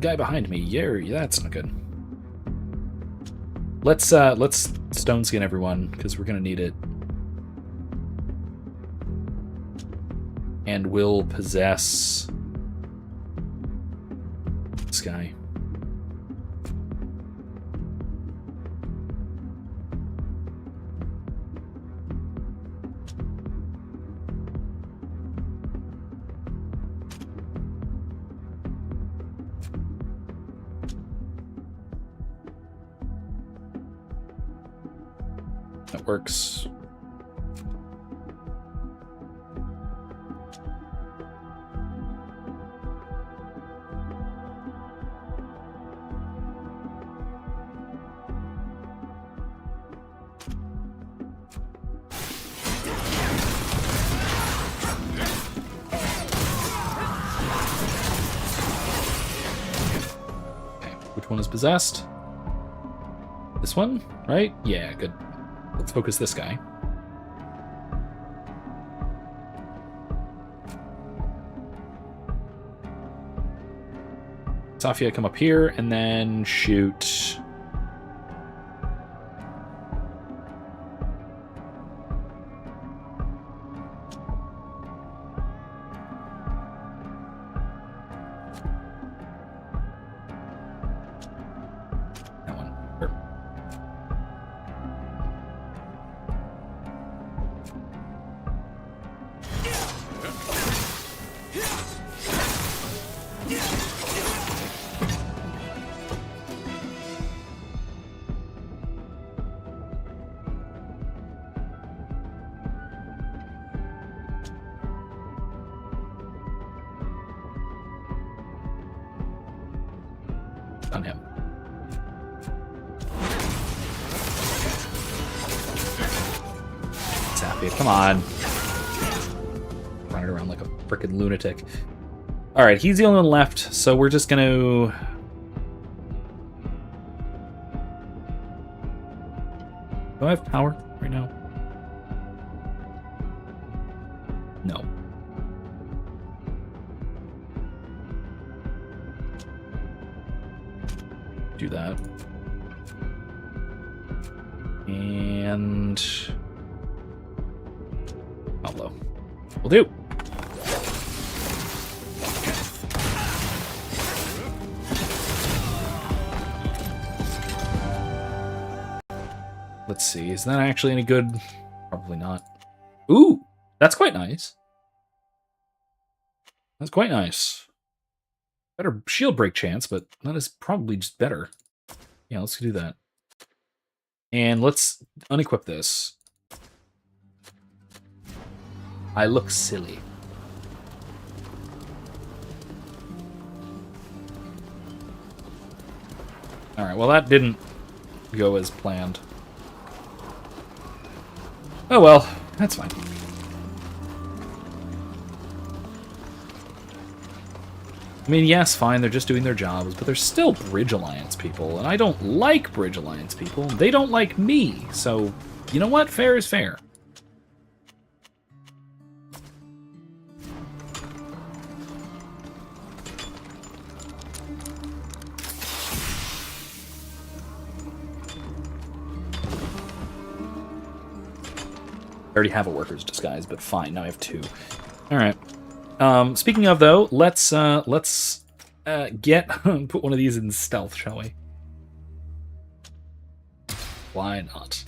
S1: Guy behind me. Yeah, that's not good. Let's stone skin everyone because we're gonna need it, and we'll possess this guy. That works. one is possessed. This one, right? Yeah, good. Let's focus this guy. Safia, come up here and then shoot. That one. Sure. On him. Sappy, come on. Running around like a frickin' lunatic. Alright, he's the only one left, so we're just gonna... Do I have power right now? No. Do that. And... Pablo. Will do. Let's see, is that actually any good? Probably not. Ooh, that's quite nice. That's quite nice. Better shield break chance, but that is probably just better. Yeah, let's do that. And let's unequip this. I look silly. Alright, well that didn't go as planned. Oh well, that's fine. I mean, yes, fine, they're just doing their jobs, but they're still Bridge Alliance people, and I don't like Bridge Alliance people, and they don't like me, so, you know what? Fair is fair. I already have a worker's disguise, but fine, now I have two. Alright. Speaking of, though, let's get put one of these in stealth, shall we? Why not?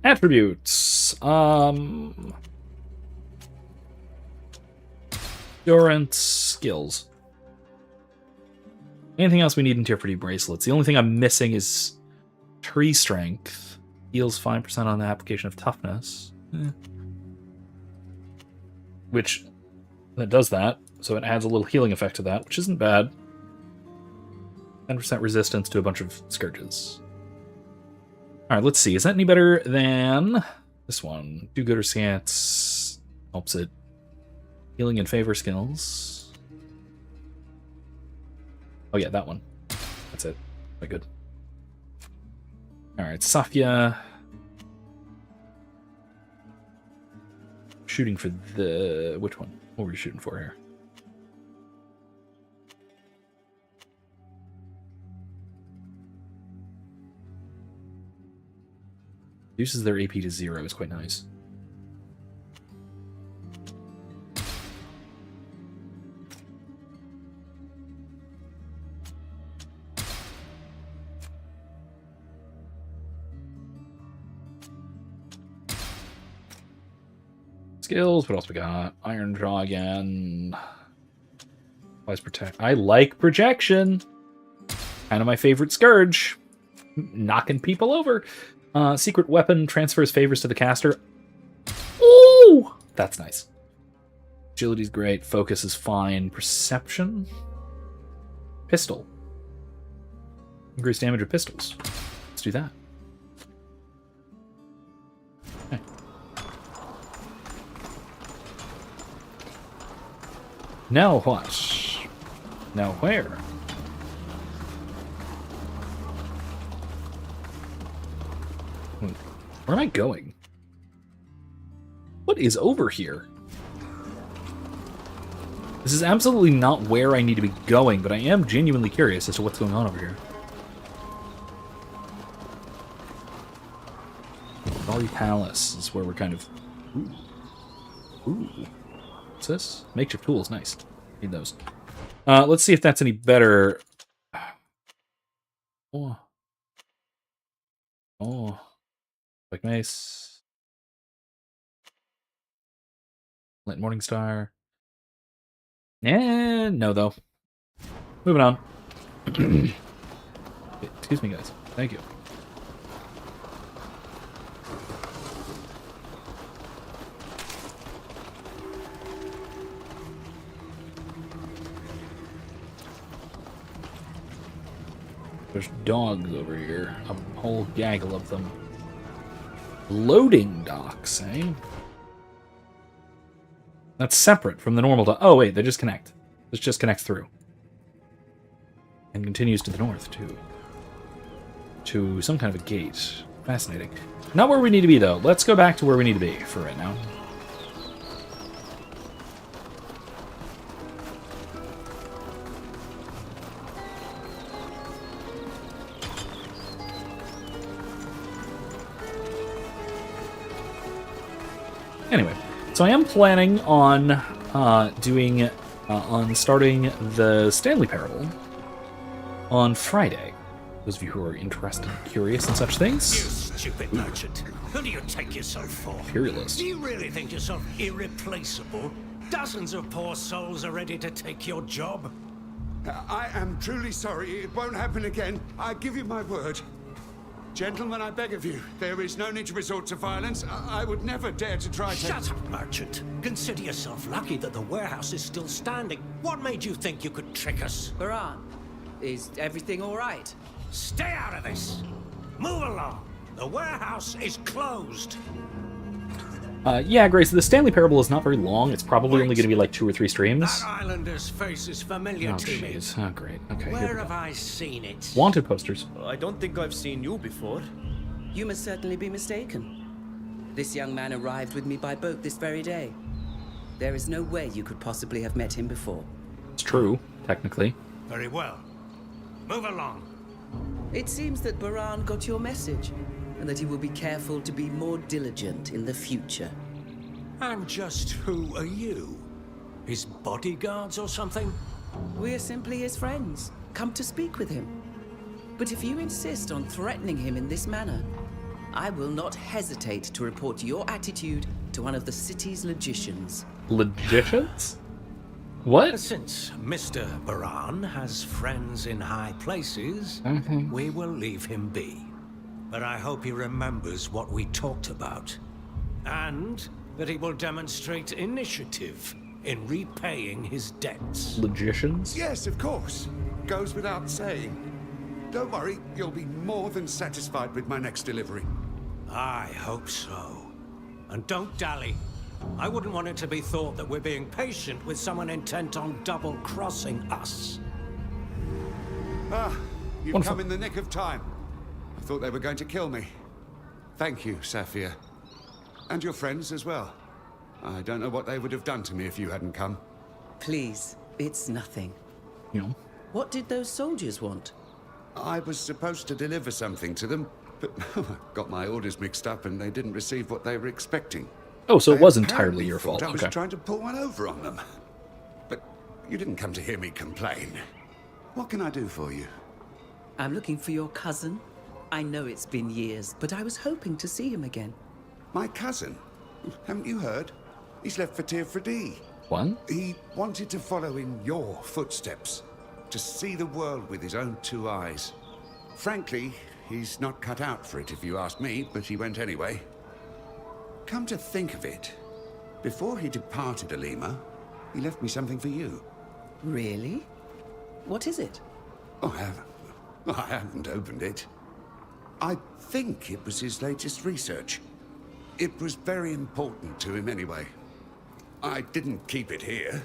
S1: Attributes. Endurance, skills. Anything else we need in Tier 3 bracelets? The only thing I'm missing is tree strength. Heals 5% on the application of toughness. Which... that does that, so it adds a little healing effect to that, which isn't bad. 10% resistance to a bunch of scourges. Alright, let's see. Is that any better than this one? Do good or scants. Helps it. Healing in favor skills. Oh yeah, that one. That's it. Quite good. Alright, Safia. Shooting for the... which one? What were you shooting for here? Reduces their AP to 0 is quite nice. Skills, what else we got? Iron Jaw again. Wise Protect. I like projection. Kind of my favorite scourge. Knocking people over. Secret weapon transfers favors to the caster. Ooh! That's nice. Agility's great. Focus is fine. Perception. Pistol. Increased damage of pistols. Let's do that. Okay. Now what? Now where? Where am I going? What is over here? This is absolutely not where I need to be going, but I am genuinely curious as to what's going on over here. Valley Palace is where we're kind of... Ooh. Ooh. What's this? Makeshift tools. Nice. Need those. Let's see if that's any better. Oh. Oh. Like mace. Light Morningstar. And no, though. Moving on. Excuse me, guys. Thank you. There's dogs over here. A whole gaggle of them. Loading docks, eh? That's separate from the normal dock. Oh, wait, they just connect. This just connects through. And continues to the north, too. To some kind of a gate. Fascinating. Not where we need to be, though. Let's go back to where we need to be for right now. Anyway, so I am planning on starting the Stanley Parable on Friday. Those of you who are interested, curious, and such things.
S9: You stupid merchant. Who do you take yourself for?
S1: Imperialist.
S9: Do you really think yourself irreplaceable? Dozens of poor souls are ready to take your job.
S3: I am truly sorry. It won't happen again. I give you my word. Gentlemen, I beg of you, there is no need to resort to violence. I would never dare to try to...
S9: Shut up, merchant. Consider yourself lucky that the warehouse is still standing. What made you think you could trick us?
S6: Baran, is everything all right?
S9: Stay out of this. Move along. The warehouse is closed.
S1: Yeah, Grace, the Stanley Parable is not very long. It's probably only going to be like 2 or 3 streams.
S9: That islander's face is familiar to me.
S1: Jeez. Oh, great. Okay, here
S9: Where
S1: we go.
S9: have I seen it?
S1: Wanted posters.
S7: I don't think I've seen you before.
S6: You must certainly be mistaken. This young man arrived with me by boat this very day. There is no way you could possibly have met him before.
S1: It's true, technically.
S9: Very well. Move along.
S6: It seems that Baran got your message, and that he will be careful to be more diligent in the future.
S9: And just who are you? His bodyguards or something?
S6: We're simply his friends, come to speak with him. But if you insist on threatening him in this manner, I will not hesitate to report your attitude to one of the city's logicians.
S1: Logicians? What?
S9: Since Mr. Baran has friends in high places, we will leave him be. But I hope he remembers what we talked about. And that he will demonstrate initiative in repaying his debts.
S1: Logicians?
S3: Yes, of course. Goes without saying. Don't worry, you'll be more than satisfied with my next delivery.
S9: I hope so. And don't dally. I wouldn't want it to be thought that we're being patient with someone intent on double-crossing us.
S3: Ah, you've
S1: Wonderful.
S3: come in the nick of time. I thought they were going to kill me. Thank you, Saphir. And your friends as well. I don't know what they would have done to me if you hadn't come.
S6: Please, it's nothing.
S1: You know.
S6: What did those soldiers want?
S3: I was supposed to deliver something to them, but got my orders mixed up and they didn't receive what they were expecting.
S1: Oh, so it
S3: They
S1: was
S3: apparently
S1: entirely your
S3: thought
S1: fault.
S3: I was
S1: Okay.
S3: trying to pull one over on them. But you didn't come to hear me complain. What can I do for you?
S6: I'm looking for your cousin. I know it's been years, but I was hoping to see him again.
S3: My cousin? Haven't you heard? He's left for Tir-Fradee.
S1: What?
S3: He wanted to follow in your footsteps. To see the world with his own 2 eyes. Frankly, he's not cut out for it if you ask me, but he went anyway. Come to think of it, before he departed Alima, he left me something for you.
S6: Really? What is it?
S3: Oh, I haven't opened it. I think it was his latest research. It was very important to him anyway. I didn't keep it here.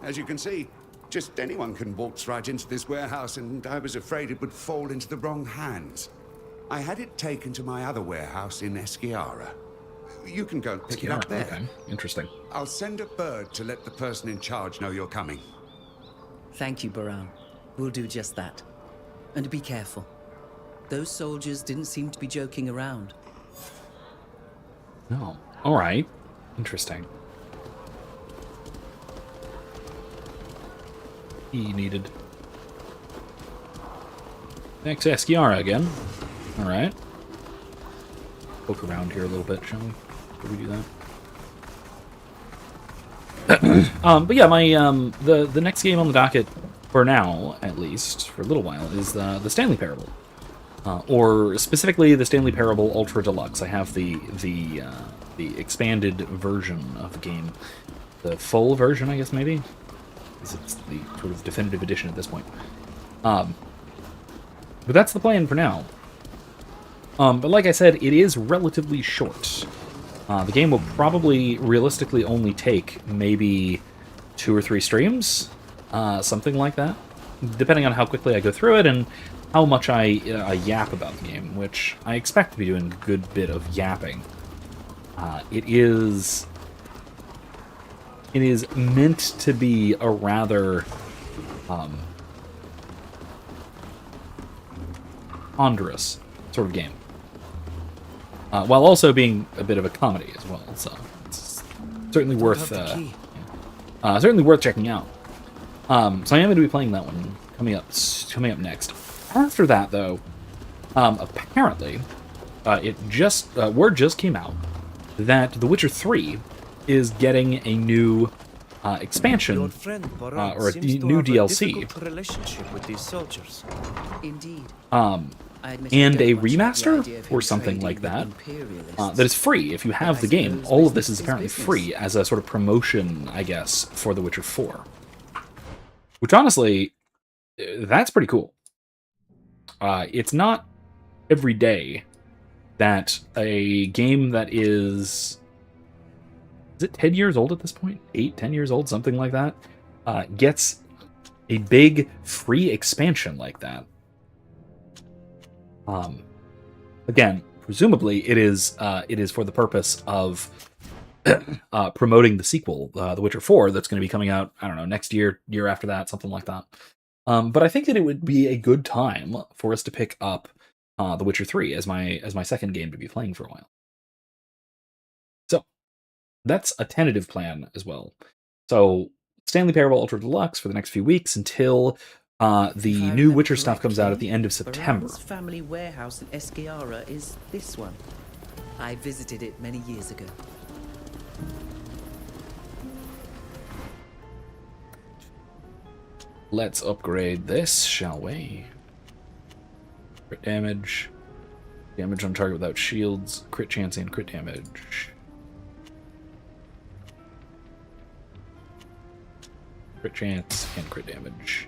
S3: As you can see, just anyone can waltz right into this warehouse, and I was afraid it would fall into the wrong hands. I had it taken to my other warehouse in Esquiara. You can go and pick it up there.
S1: Okay, interesting.
S3: I'll send a bird to let the person in charge know you're coming.
S6: Thank you, Baran. We'll do just that. And be careful. Those soldiers didn't seem to be joking around.
S1: No. All right. Interesting. He needed. Next Esquiara again. All right. Poke around here a little bit, shall we? Before we do that. But yeah, my the next game on the docket for now, at least for a little while, is the Stanley Parable, or specifically the Stanley Parable Ultra Deluxe. I have the expanded version of the game, the full version, I guess maybe. It's the sort of definitive edition at this point. But that's the plan for now. But like I said, it is relatively short. The game will probably realistically only take maybe 2 or 3 streams, something like that, depending on how quickly I go through it and how much I yap about the game, which I expect to be doing a good bit of yapping. It is meant to be a rather ponderous sort of game. While also being a bit of a comedy as well, so it's certainly worth checking out. So I am going to be playing that one coming up next. After that, though, apparently, word just came out that The Witcher 3 is getting a new expansion or a new DLC.
S7: With these soldiers.
S6: Indeed.
S1: And a remaster or something like that that is free if you have the game. All of this is apparently free as a sort of promotion, I guess, for The Witcher 4. Which honestly, that's pretty cool. It's not every day that a game that is it 10 years old at this point? 8, 10 years old, something like that, gets a big free expansion like that. Again, presumably it is for the purpose of promoting the sequel, The Witcher 4, that's going to be coming out, I don't know, next year, year after that, something like that. But I think that it would be a good time for us to pick up The Witcher 3 as my second game to be playing for a while. So that's a tentative plan as well. So Stanley Parable Ultra Deluxe for the next few weeks until the new Witcher stuff comes out at the end of September.
S6: Baran's family warehouse in Esquiara is this one. I visited it many years ago.
S1: Let's upgrade this, shall we? Crit damage. Damage on target without shields. Crit chance and crit damage. Crit chance and crit damage.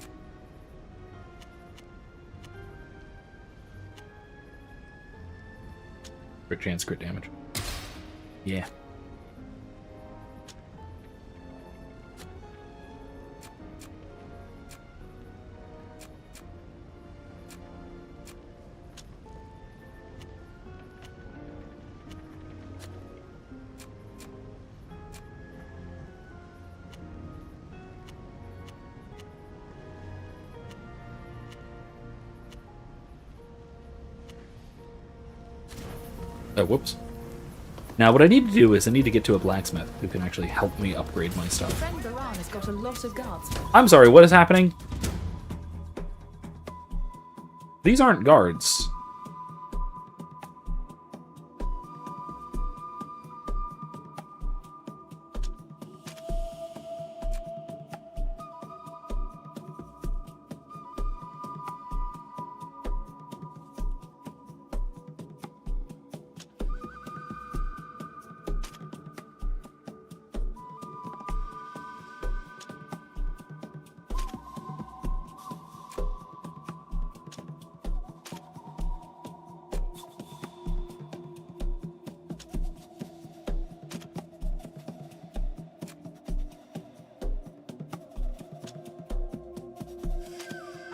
S1: Crit chance, crit damage. Yeah. Oh, whoops. Now, what I need to do is I need to get to a blacksmith who can actually help me upgrade my stuff.
S8: Friend Baran has got a lot of guards.
S1: I'm sorry, what is happening? These aren't guards.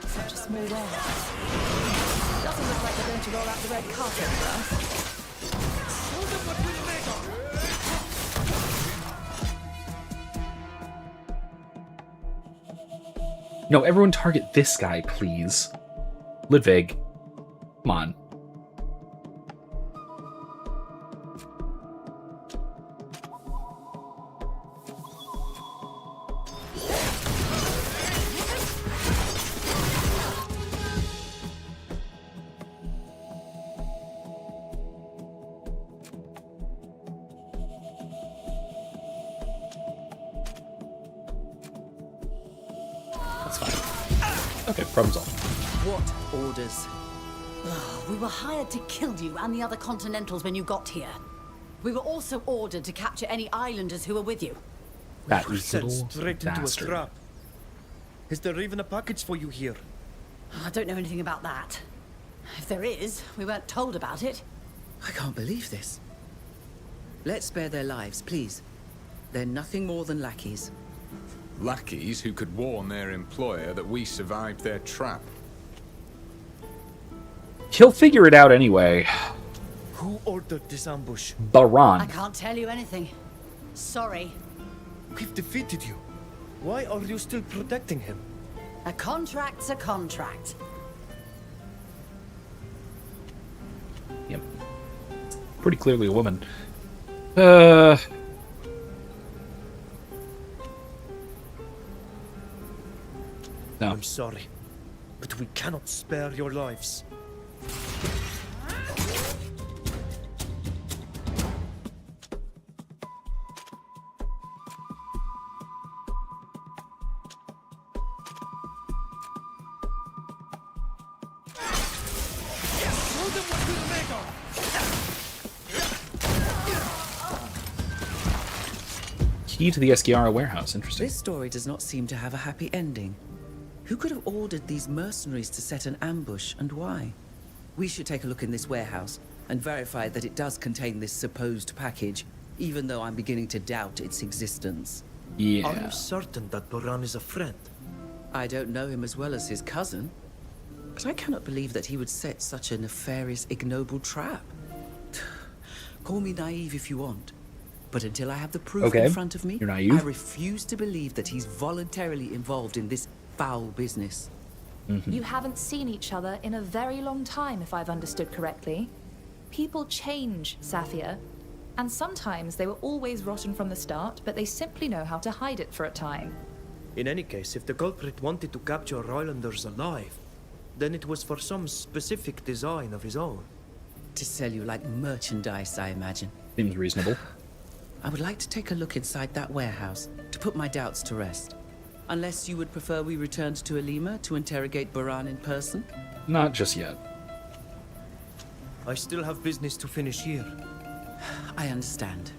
S8: Such a small warehouse. Doesn't look like the going to roll out the red carpet for us?
S1: No, everyone target this guy, please. Ludwig. Come on. That's fine. Okay, problem solved.
S6: What orders?
S10: We were hired to kill you and the other Continentals when you got here. We were also ordered to capture any islanders who were with you.
S1: That
S7: Sent
S1: little
S7: straight into a
S1: bastard.
S7: trap. Is there even a package for you here?
S10: I don't know anything about that. If there is, we weren't told about it.
S6: I can't believe this. Let's spare their lives, please. They're nothing more than lackeys.
S11: Lackeys who could warn their employer that we survived their trap.
S1: He'll figure it out anyway.
S7: Who ordered this ambush?
S10: I
S1: Baran.
S10: can't tell you anything. Sorry.
S7: We've defeated you. Why are you still protecting him?
S10: A contract's a contract.
S1: Yep. Pretty clearly a woman. No.
S7: I'm sorry, but we cannot spare your lives.
S1: Key to the Esquiara warehouse. Interesting.
S6: This story does not seem to have a happy ending. Who could have ordered these mercenaries to set an ambush, and why? We should take a look in this warehouse and verify that it does contain this supposed package, even though I'm beginning to doubt its existence.
S7: Are
S1: Yeah.
S7: you certain that Baran is a friend?
S6: I don't know him as well as his cousin, but I cannot believe that he would set such a nefarious, ignoble trap. Call me naive if you want, but until I have the proof
S1: Okay,
S6: in front of me,
S1: you're naive.
S6: I refuse to believe that he's voluntarily involved in this foul business.
S8: You haven't seen each other in a very long time, if I've understood correctly. People change, Safia. And sometimes they were always rotten from the start, but they simply know how to hide it for a time.
S7: In any case, if the culprit wanted to capture islanders alive, then it was for some specific design of his own.
S6: To sell you like merchandise, I imagine.
S1: Seems reasonable.
S6: I would like to take a look inside that warehouse to put my doubts to rest. Unless you would prefer we returned to Alima to interrogate Baran in person?
S1: Not just yet.
S7: I still have business to finish here.
S6: I understand.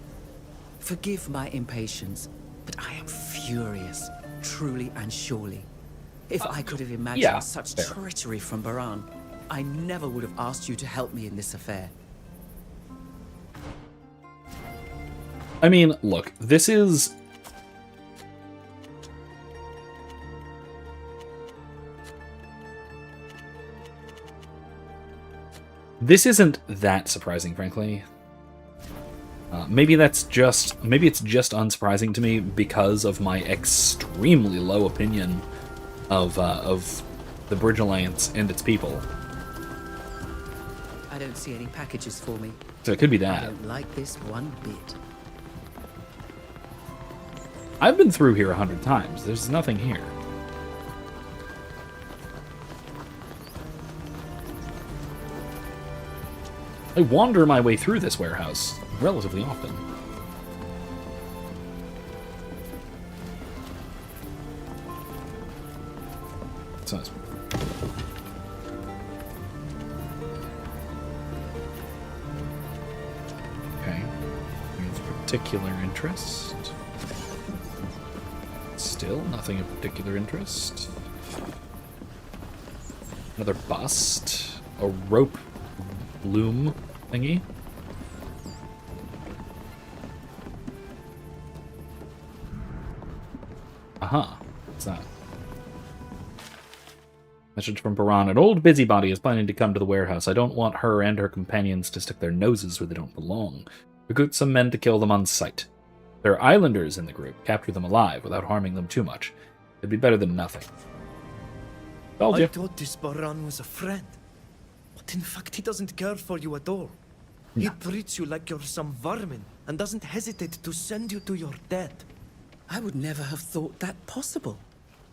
S6: Forgive my impatience, but I am furious, truly and surely. If I could have imagined
S1: yeah,
S6: such
S1: fair.
S6: treachery from Baran, I never would have asked you to help me in this affair.
S1: I mean, look, this is... This isn't that surprising, frankly. Maybe it's just unsurprising to me because of my extremely low opinion of the Bridge Alliance and its people.
S6: I don't see any packages for me.
S1: So it could be
S6: I
S1: that.
S6: don't like this one bit.
S1: I've been through here 100 times. There's nothing here. I wander my way through this warehouse relatively often. So it's... Okay. Here's particular interest. Still nothing of particular interest. Another bust. A rope loom thingy. What's that? Message from Baran. An old busybody is planning to come to the warehouse. I don't want her and her companions to stick their noses where they don't belong. Recruit some men to kill them on sight. There are islanders in the group. Capture them alive without harming them too much. It'd be better than nothing. Told you.
S7: I thought this Baran was a friend. But in fact, he doesn't care for you at all.
S1: No.
S7: He treats you like you're some vermin and doesn't hesitate to send you to your death.
S6: I would never have thought that possible.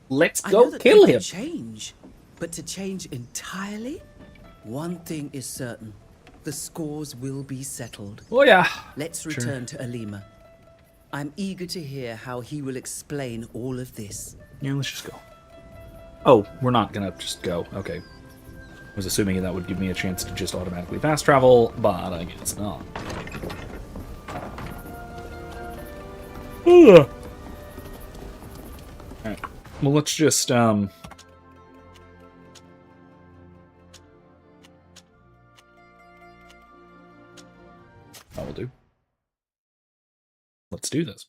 S1: Let's
S6: I
S1: go
S6: know that
S1: kill
S6: people
S1: him.
S6: change, but to change entirely? One thing is certain. The scores will be settled.
S1: Oh, yeah.
S6: Let's
S1: Sure.
S6: return to Alima. I'm eager to hear how he will explain all of this.
S1: Yeah, let's just go. Oh, we're not gonna just go. Okay. I was assuming that would give me a chance to just automatically fast travel, but I guess not. Ugh. Alright. Well, let's just, that will do. Let's do this.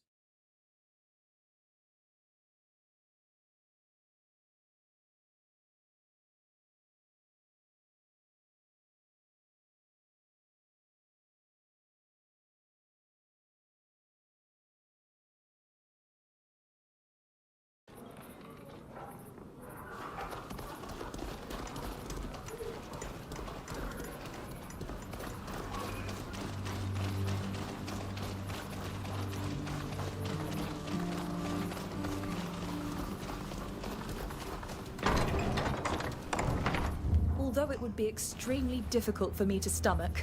S8: Although it would be extremely difficult for me to stomach,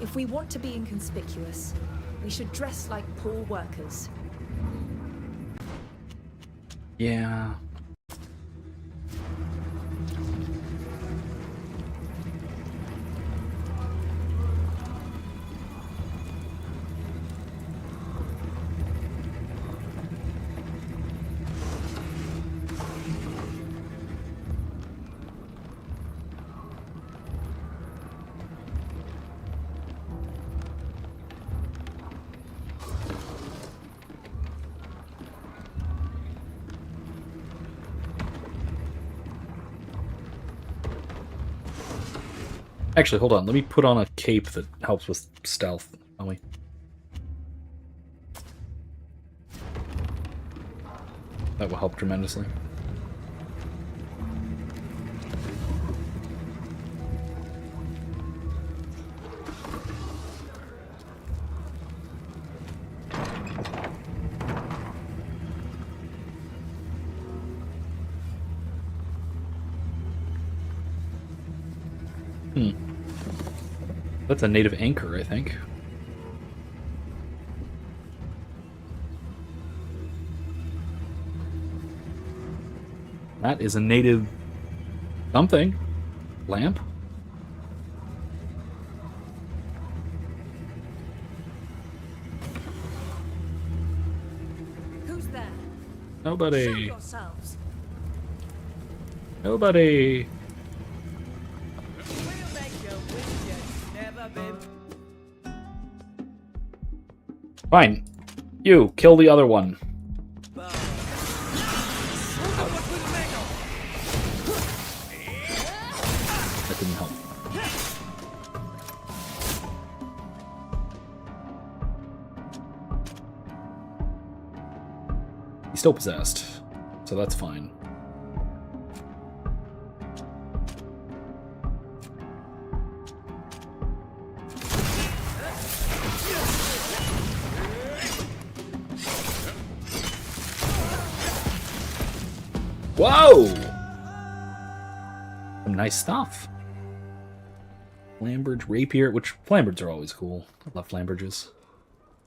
S8: if we want to be inconspicuous, we should dress like poor workers.
S1: Yeah. Actually, hold on. Let me put on a cape that helps with stealth, shall we? That will help tremendously. That's a native anchor, I think. That is a native something. Lamp?
S4: Who's there?
S1: Nobody.
S4: Show yourselves.
S1: Nobody.
S4: We'll make you wish you'd never been.
S1: Fine. You, kill the other one. That didn't help. He's still possessed, so that's fine. Whoa! Some nice stuff. Flamberge Rapier, which Flamberges are always cool. I love Flamberges.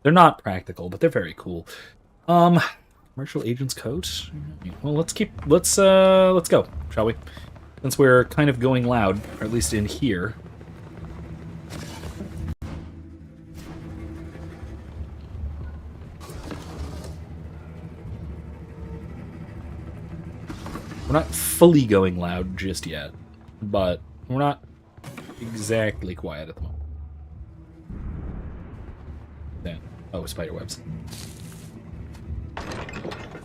S1: They're not practical, but they're very cool. Commercial agent's coat. Well, let's go, shall we? Since we're kind of going loud, or at least in here. We're not fully going loud just yet, but we're not exactly quiet at the moment. Then, oh, spider webs.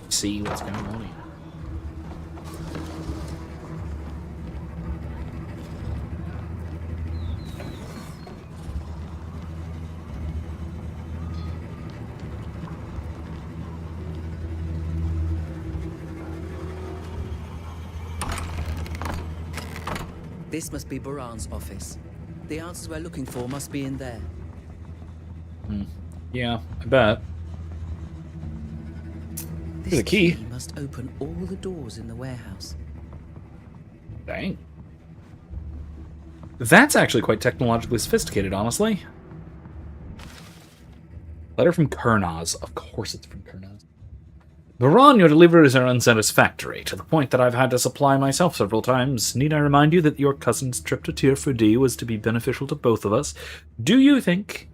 S1: See what's going on here.
S6: This must be Baran's office. The answers we're looking for must be in there.
S1: Yeah, I bet. Here's a key.
S6: Must open all the doors in the warehouse.
S1: Dang. That's actually quite technologically sophisticated, honestly. Letter from Kurnaz. Of course it's from Kurnaz. Baran, your deliveries are unsatisfactory, to the point that I've had to supply myself several times. Need I remind you that your cousin's trip to Tier 4D was to be beneficial to both of us? Do you think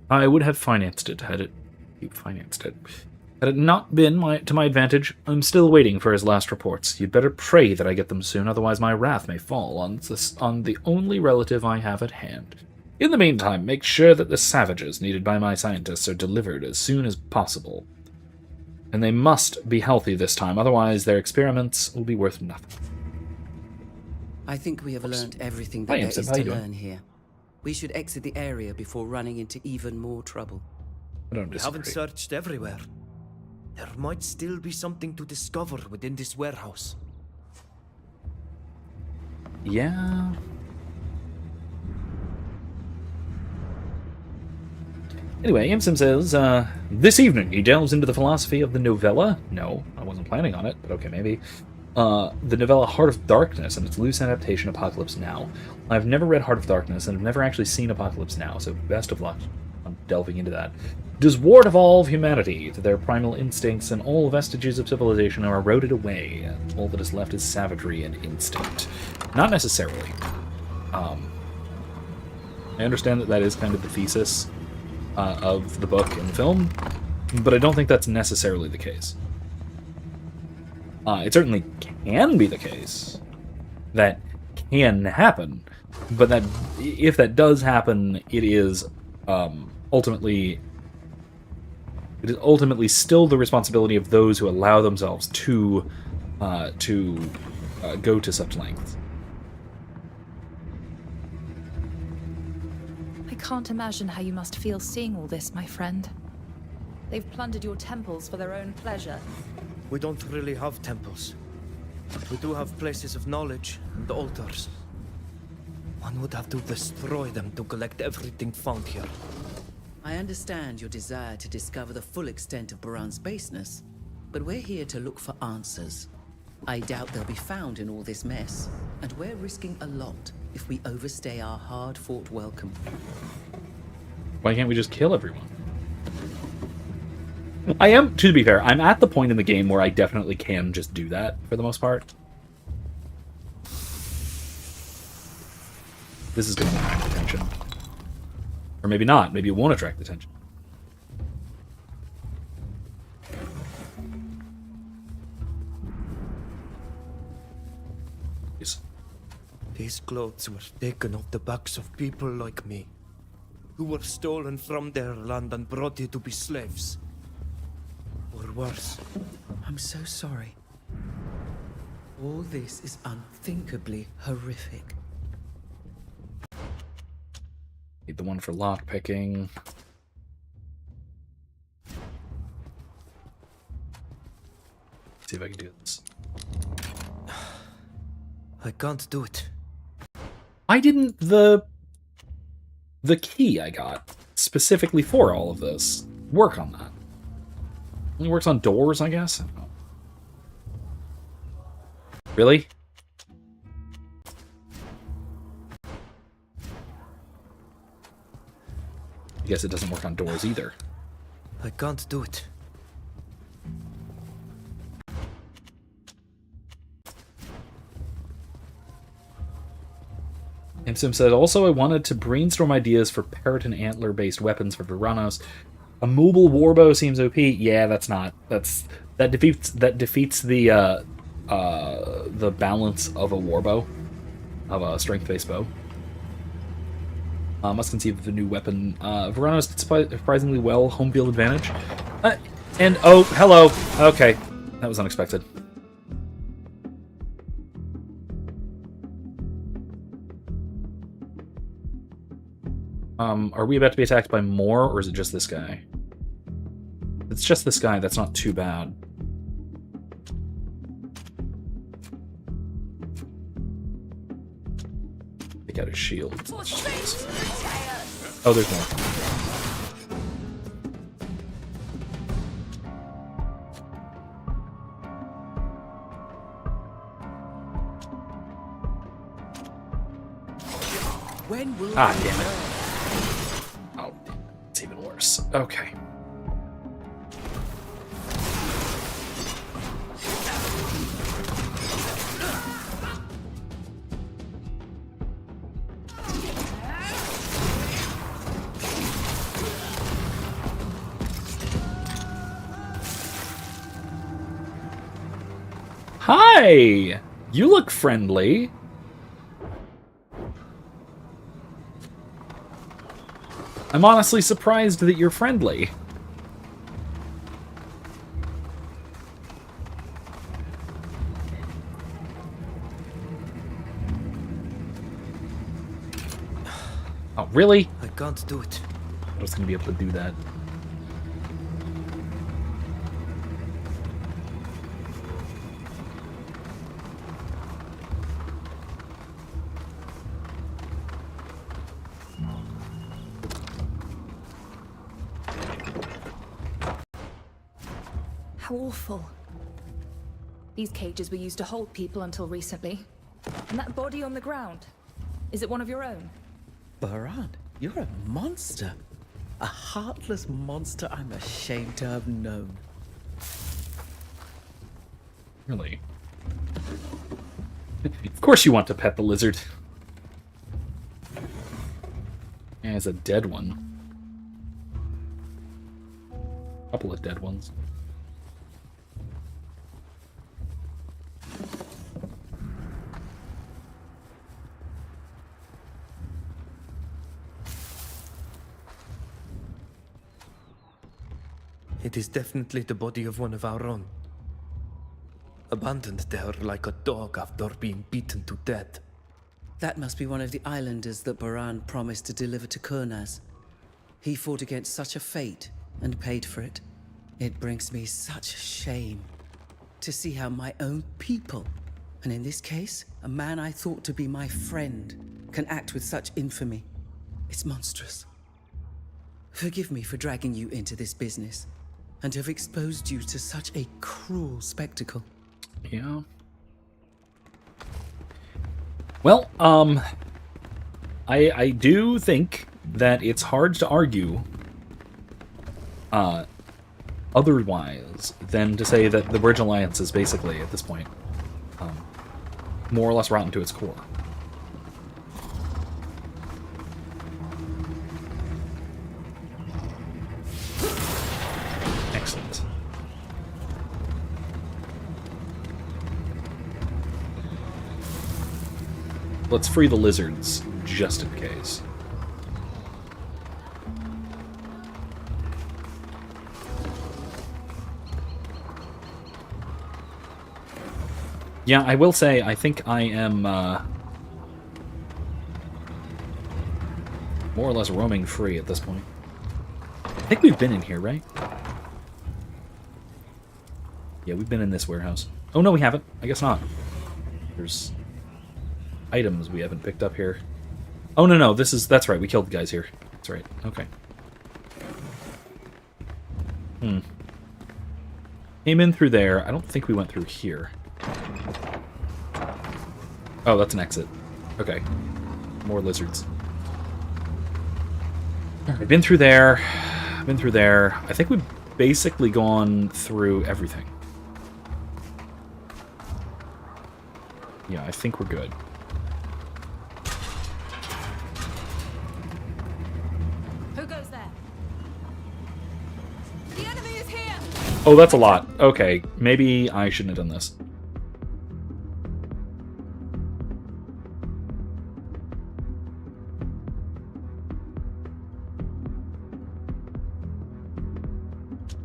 S1: I would have financed it had it not been to my advantage? I'm still waiting for his last reports. You'd better pray that I get them soon, otherwise my wrath may fall on the only relative I have at hand. In the meantime, make sure that the savages needed by my scientists are delivered as soon as possible. And they must be healthy this time, otherwise their experiments will be worth nothing.
S6: I think we have learned everything that there is to learn here. We should exit the area before running into even more trouble.
S1: I don't
S7: We
S1: disagree.
S7: haven't searched everywhere. There might still be something to discover within this warehouse.
S1: Yeah. Anyway, Imsim says, this evening he delves into the philosophy of the novella. No, I wasn't planning on it, but okay, maybe. The novella Heart of Darkness and its loose adaptation Apocalypse Now. I've never read Heart of Darkness and I've never actually seen Apocalypse Now, so best of luck on delving into that. Does war devolve humanity to their primal instincts, and all vestiges of civilization are eroded away, and all that is left is savagery and instinct? Not necessarily. I understand that is kind of the thesis of the book and the film, but I don't think that's necessarily the case. It certainly can be the case. That can happen, but that if that does happen, it is ultimately still the responsibility of those who allow themselves to go to such lengths.
S8: I can't imagine how you must feel seeing all this, my friend. They've plundered your temples for their own pleasure.
S7: We don't really have temples. We do have places of knowledge and altars. One would have to destroy them to collect everything found here.
S6: I understand your desire to discover the full extent of Baran's baseness, but we're here to look for answers. I doubt they'll be found in all this mess, and we're risking a lot if we overstay our hard-fought welcome.
S1: Why can't we just kill everyone? I am, to be fair, I'm at the point in the game where I definitely can just do that, for the most part. This is going to attract attention. Or maybe not. Maybe it won't attract attention. Yes.
S7: These clothes were taken off the backs of people like me, who were stolen from their land and brought here to be slaves. Or worse.
S6: I'm so sorry. All this is unthinkably horrific.
S1: Need the one for lockpicking. See if I can do this.
S7: I can't do it.
S1: Why didn't the key I got specifically for all of this work on that? Only works on doors, I guess? I don't know. Really? I guess it doesn't work on doors either.
S7: I can't do it.
S1: Imsim said, also I wanted to brainstorm ideas for parrot and antler-based weapons for Veranos. A mobile warbow seems OP. Yeah, that defeats the balance of a warbow, of a strength-based bow. Must conceive of a new weapon. Veranos did surprisingly well. Home field advantage. And oh, hello. Okay, that was unexpected. Are we about to be attacked by more, or is it just this guy? If it's just this guy, that's not too bad. take out his shield. Oh, there's more.
S6: When will
S1: Ah, damn it. Oh, it's even worse. Okay. Hi! You look friendly. I'm honestly surprised that you're friendly. Oh, really?
S7: I can't do it.
S1: I was gonna be able to do that.
S8: How awful. These cages were used to hold people until recently. And that body on the ground, is it one of your own?
S6: Baran, you're a monster. A heartless monster I'm ashamed to have known.
S1: Really? Of course you want to pet the lizard. Yeah, it's a dead one. Couple of dead ones.
S7: It is definitely the body of one of our own. Abandoned there like a dog after being beaten to death.
S6: That must be one of the islanders that Baran promised to deliver to Kurnaz. He fought against such a fate and paid for it. It brings me such shame to see how my own people, and in this case, a man I thought to be my friend, can act with such infamy. It's monstrous. Forgive me for dragging you into this business and have exposed you to such a cruel spectacle.
S1: Yeah. Well, I do think that it's hard to argue otherwise than to say that the Bridge Alliance is basically, at this point, more or less rotten to its core. Excellent. Let's free the lizards, just in case. Yeah, I will say, I think I am more or less roaming free at this point. I think we've been in here, right? Yeah, we've been in this warehouse. Oh, no, we haven't. I guess not. There's items we haven't picked up here. Oh, no, that's right. We killed the guys here. That's right. Okay. Came in through there. I don't think we went through here. Oh, that's an exit. Okay. More lizards. Alright, been through there. Been through there. I think we've basically gone through everything. Yeah, I think we're good.
S10: Who goes there? The enemy is here!
S1: Oh, that's a lot. Okay, maybe I shouldn't have done this.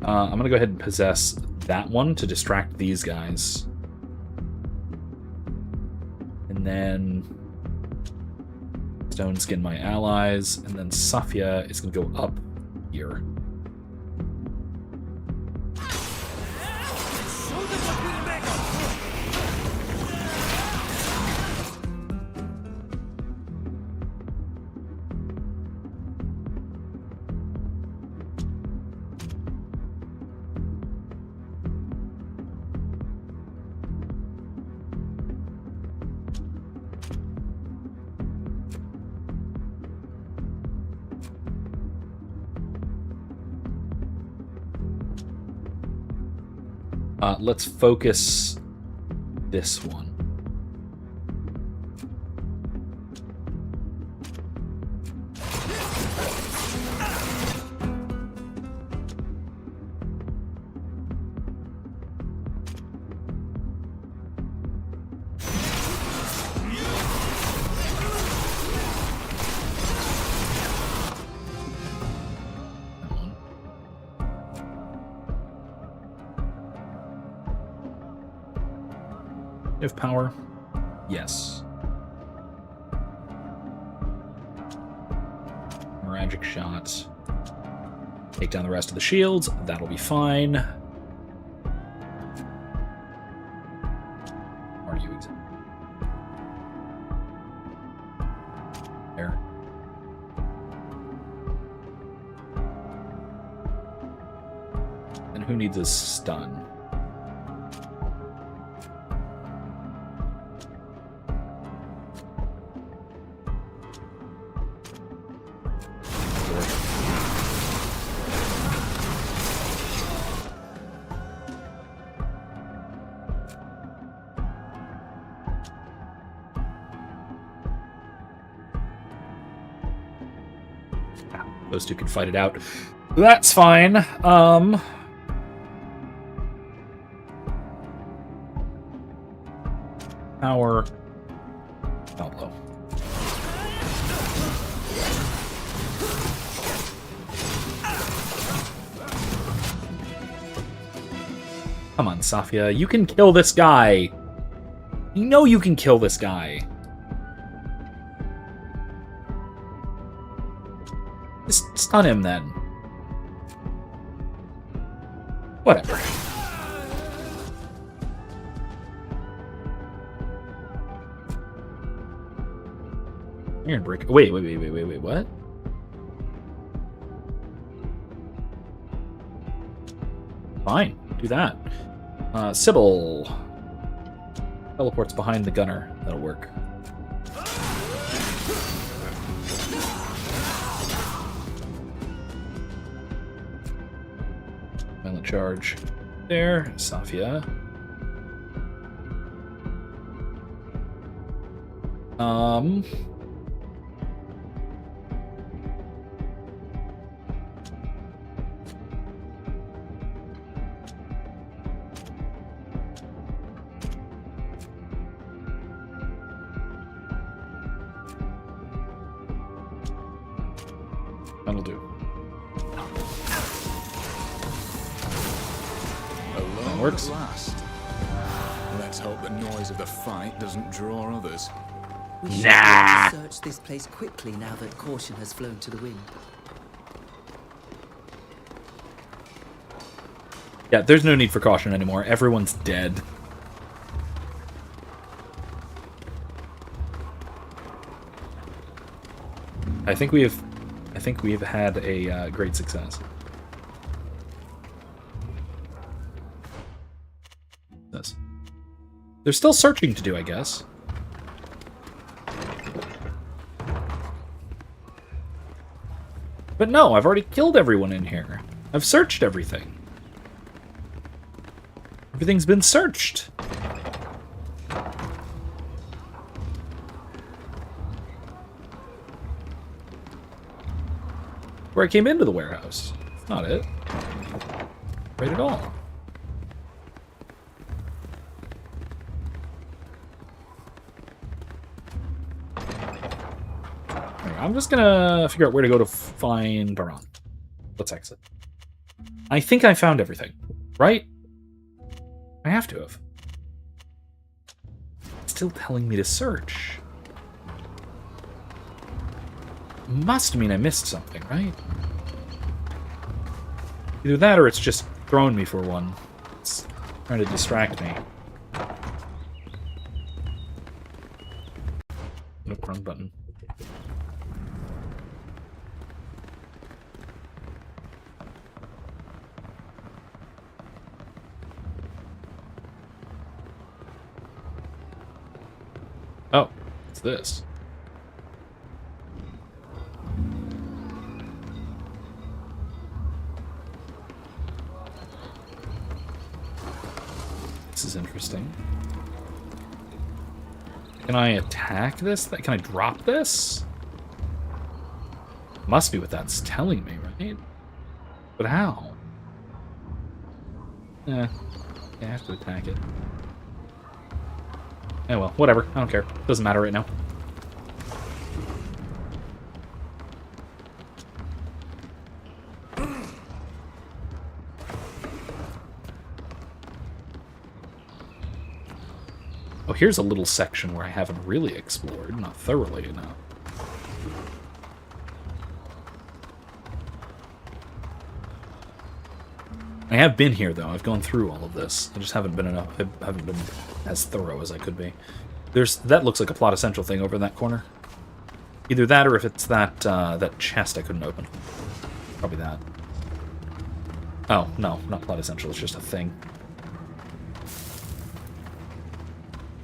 S1: I'm gonna go ahead and possess that one to distract these guys. And then stone skin my allies, and then Safia is gonna go up here. Let's focus this one. You have power? Yes. Magic shots. Take down the rest of the shields. That'll be fine. Are you there? And who needs a stun? Those two can fight it out. That's fine. Power. Elbow. Come on, Safia. You can kill this guy. You know you can kill this guy. Just stun him then. Whatever. You're gonna break. Wait, what? Fine, do that. Sybil teleports behind the gunner. That'll work. Violent charge. There, Safia. That'll do.
S11: Alone
S1: Works.
S11: at last. Let's hope the noise of the fight doesn't draw others.
S6: We should be able to search this place quickly now that caution has flown to the wind.
S1: Yeah, there's no need for caution anymore. Everyone's dead. I think we have had a great success. This. There's still searching to do, I guess. But no, I've already killed everyone in here. I've searched everything. Everything's been searched. Where I came into the warehouse. That's not it. Right at all. I'm just gonna figure out where to go to find Baran. Let's exit. I think I found everything, right? I have to have. It's still telling me to search. Must mean I missed something, right? Either that or it's just throwing me for one. It's trying to distract me. Nope, wrong button. Oh, it's this. This is interesting. Can I attack this? Can I drop this? Must be what that's telling me, right? But how? I have to attack it. Oh well, whatever. I don't care. Doesn't matter right now. Oh, here's a little section where I haven't really explored, not thoroughly enough. I have been here, though. I've gone through all of this. I just haven't been enough. I haven't been as thorough as I could be. That looks like a plot essential thing over in that corner. Either that, or if it's that that chest I couldn't open. Probably that. Oh no, not plot essential. It's just a thing.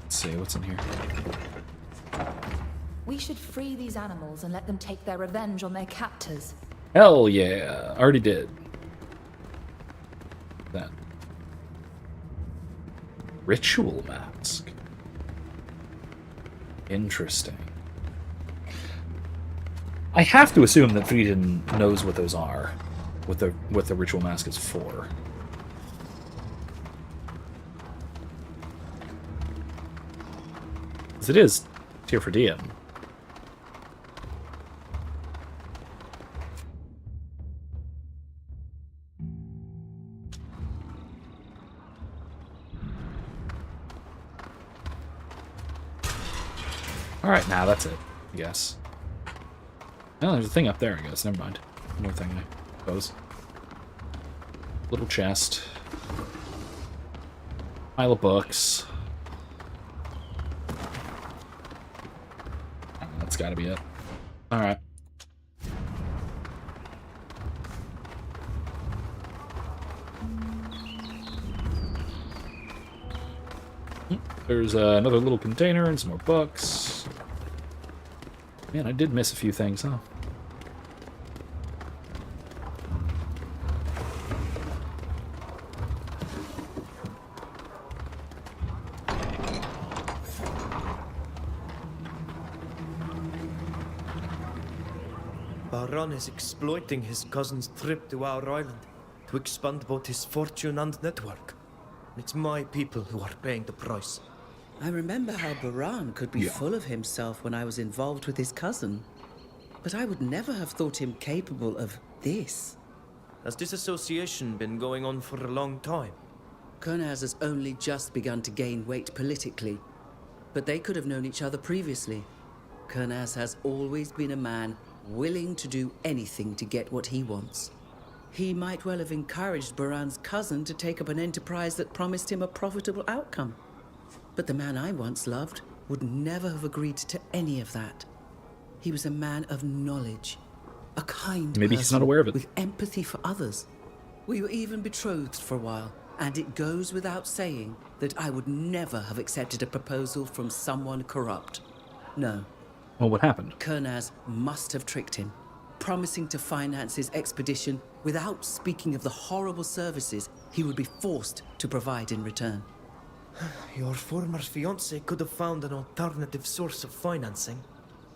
S1: Let's see what's in here.
S8: We should free these animals and let them take their revenge on their captors.
S1: Hell yeah! Already did. That ritual mask. Interesting. I have to assume that Frieden knows what those are, what the ritual mask is for. Because it is Tear for Diem. Alright, now that's it, I guess. Oh, there's a thing up there, I guess. Never mind. More thing, I suppose. Little chest. Pile of books. Oh, that's gotta be it. Alright. There's another little container and some more books. Man, I did miss a few things, huh?
S7: Baron is exploiting his cousin's trip to our island to expand both his fortune and network. It's my people who are paying the price.
S6: I remember how Baran could be full of himself when I was involved with his cousin. But I would never have thought him capable of this.
S7: Has this association been going on for a long time?
S6: Kernaz has only just begun to gain weight politically. But they could have known each other previously. Kernaz has always been a man willing to do anything to get what he wants. He might well have encouraged Baran's cousin to take up an enterprise that promised him a profitable outcome. But the man I once loved would never have agreed to any of that. He was a man of knowledge, a kind
S1: Maybe he's not aware of it.
S6: with empathy for others. We were even betrothed for a while, and it goes without saying that I would never have accepted a proposal from someone corrupt. No.
S1: Well, what happened?
S6: Kernaz must have tricked him, promising to finance his expedition without speaking of the horrible services he would be forced to provide in return.
S7: Your former fiancé could have found an alternative source of financing.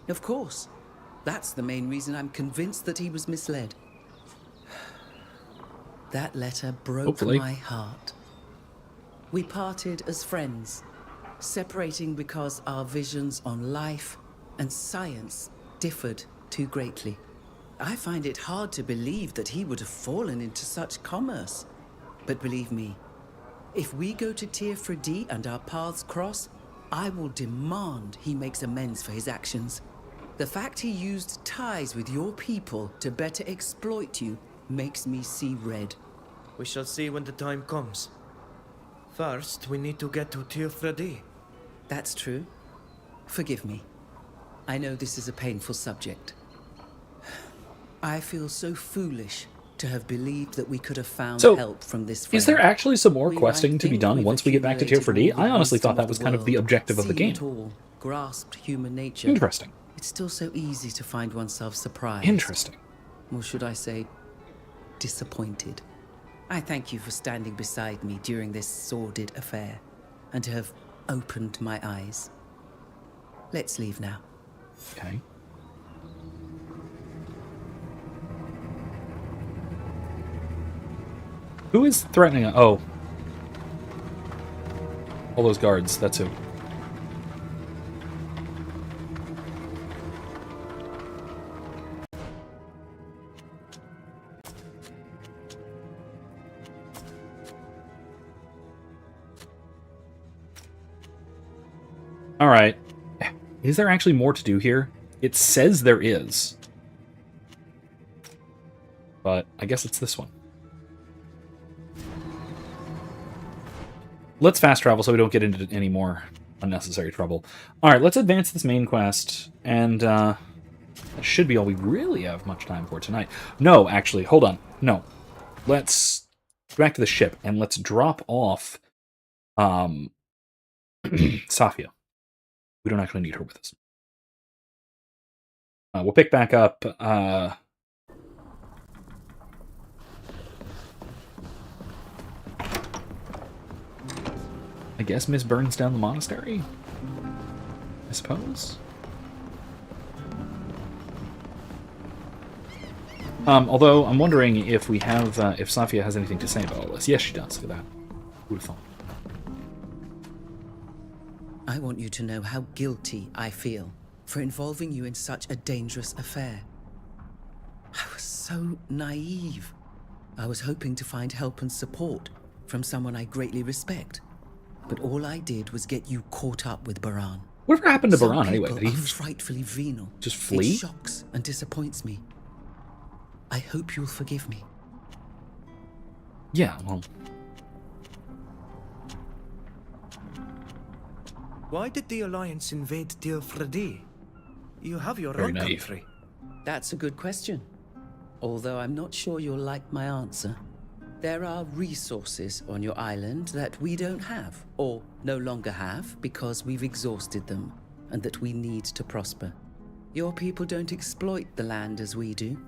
S6: Of course. That's the main reason I'm convinced that he was misled. That letter broke my heart. We parted as friends, separating because our visions on life and science differed too greatly. I find it hard to believe that he would have fallen into such commerce. But believe me, if we go to Tear for D and our paths cross, I will demand he makes amends for his actions. The fact he used ties with your people to better exploit you makes me see red.
S7: We shall see when the time comes. First, we need to get to Tear for D.
S6: That's true. Forgive me. I know this is a painful subject. I feel so foolish to have believed that we could have found help from this friend.
S1: Is there actually some more questing to be done once we get back to Tear for D? I honestly thought that was kind of the objective of the game.
S6: Grasped human nature.
S1: Interesting.
S6: It's still so easy to find oneself surprised.
S1: Interesting.
S6: Or should I say, disappointed. I thank you for standing beside me during this sordid affair. and have opened my eyes. Let's leave now.
S1: Okay. Who is threatening? Oh. All those guards, that's who. Alright. Is there actually more to do here? It says there is. But I guess it's this one. Let's fast travel so we don't get into any more unnecessary trouble. Alright, let's advance this main quest, and that should be all we really have much time for tonight. No, actually, hold on. No. Let's go back to the ship, and let's drop off Safia. We don't actually need her with us. We'll pick back up I guess Miss burns down the monastery? I suppose? Although, I'm wondering if we have, if Safia has anything to say about all this. Yes, she does. Look at that. Who would have thought?
S6: I want you to know how guilty I feel for involving you in such a dangerous affair. I was so naive. I was hoping to find help and support from someone I greatly respect. But all I did was get you caught up with Baran.
S1: Whatever happened to
S6: Some
S1: Baran anyway?
S6: people
S1: Did he
S6: are frightfully venal.
S1: just flee?
S6: It shocks and disappoints me. I hope you'll forgive me.
S1: Yeah, well...
S7: Why did the Alliance invade Dil Fredi? You have your
S1: Very
S7: own
S1: naive.
S7: country.
S6: That's a good question. Although I'm not sure you'll like my answer. There are resources on your island that we don't have, or no longer have, because we've exhausted them, and that we need to prosper. Your people don't exploit the land as we do,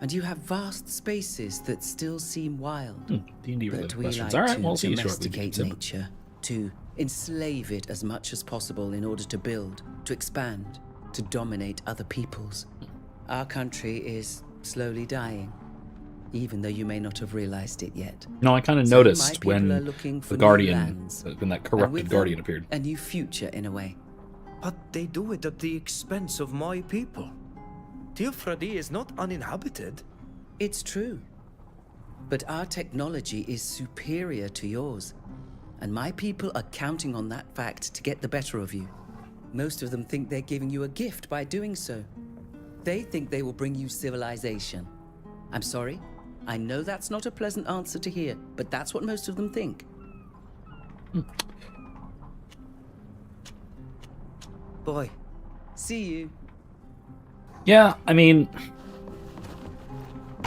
S6: and you have vast spaces that still seem wild.
S1: D&D
S6: But
S1: related
S6: we
S1: questions.
S6: like
S1: Alright,
S6: to
S1: well, I'll see you shortly.
S6: domesticate
S1: Simple.
S6: nature, to enslave it as much as possible in order to build, to expand, to dominate other peoples. Our country is slowly dying, even though you may not have realized it yet.
S1: No, I kind of
S6: So my
S1: noticed
S6: people are
S1: when
S6: looking for
S1: the
S6: new
S1: Guardian,
S6: lands,
S1: when that
S6: and
S1: corrupted
S6: with
S1: Guardian
S6: them,
S1: appeared.
S6: a new future in a way.
S7: But they do it at the expense of my people. Dil Fredi is not uninhabited.
S6: It's true. But our technology is superior to yours, and my people are counting on that fact to get the better of you. Most of them think they're giving you a gift by doing so. They think they will bring you civilization. I'm sorry, I know that's not a pleasant answer to hear, but that's what most of them think.
S7: Boy.
S6: See you.
S1: Yeah, I mean,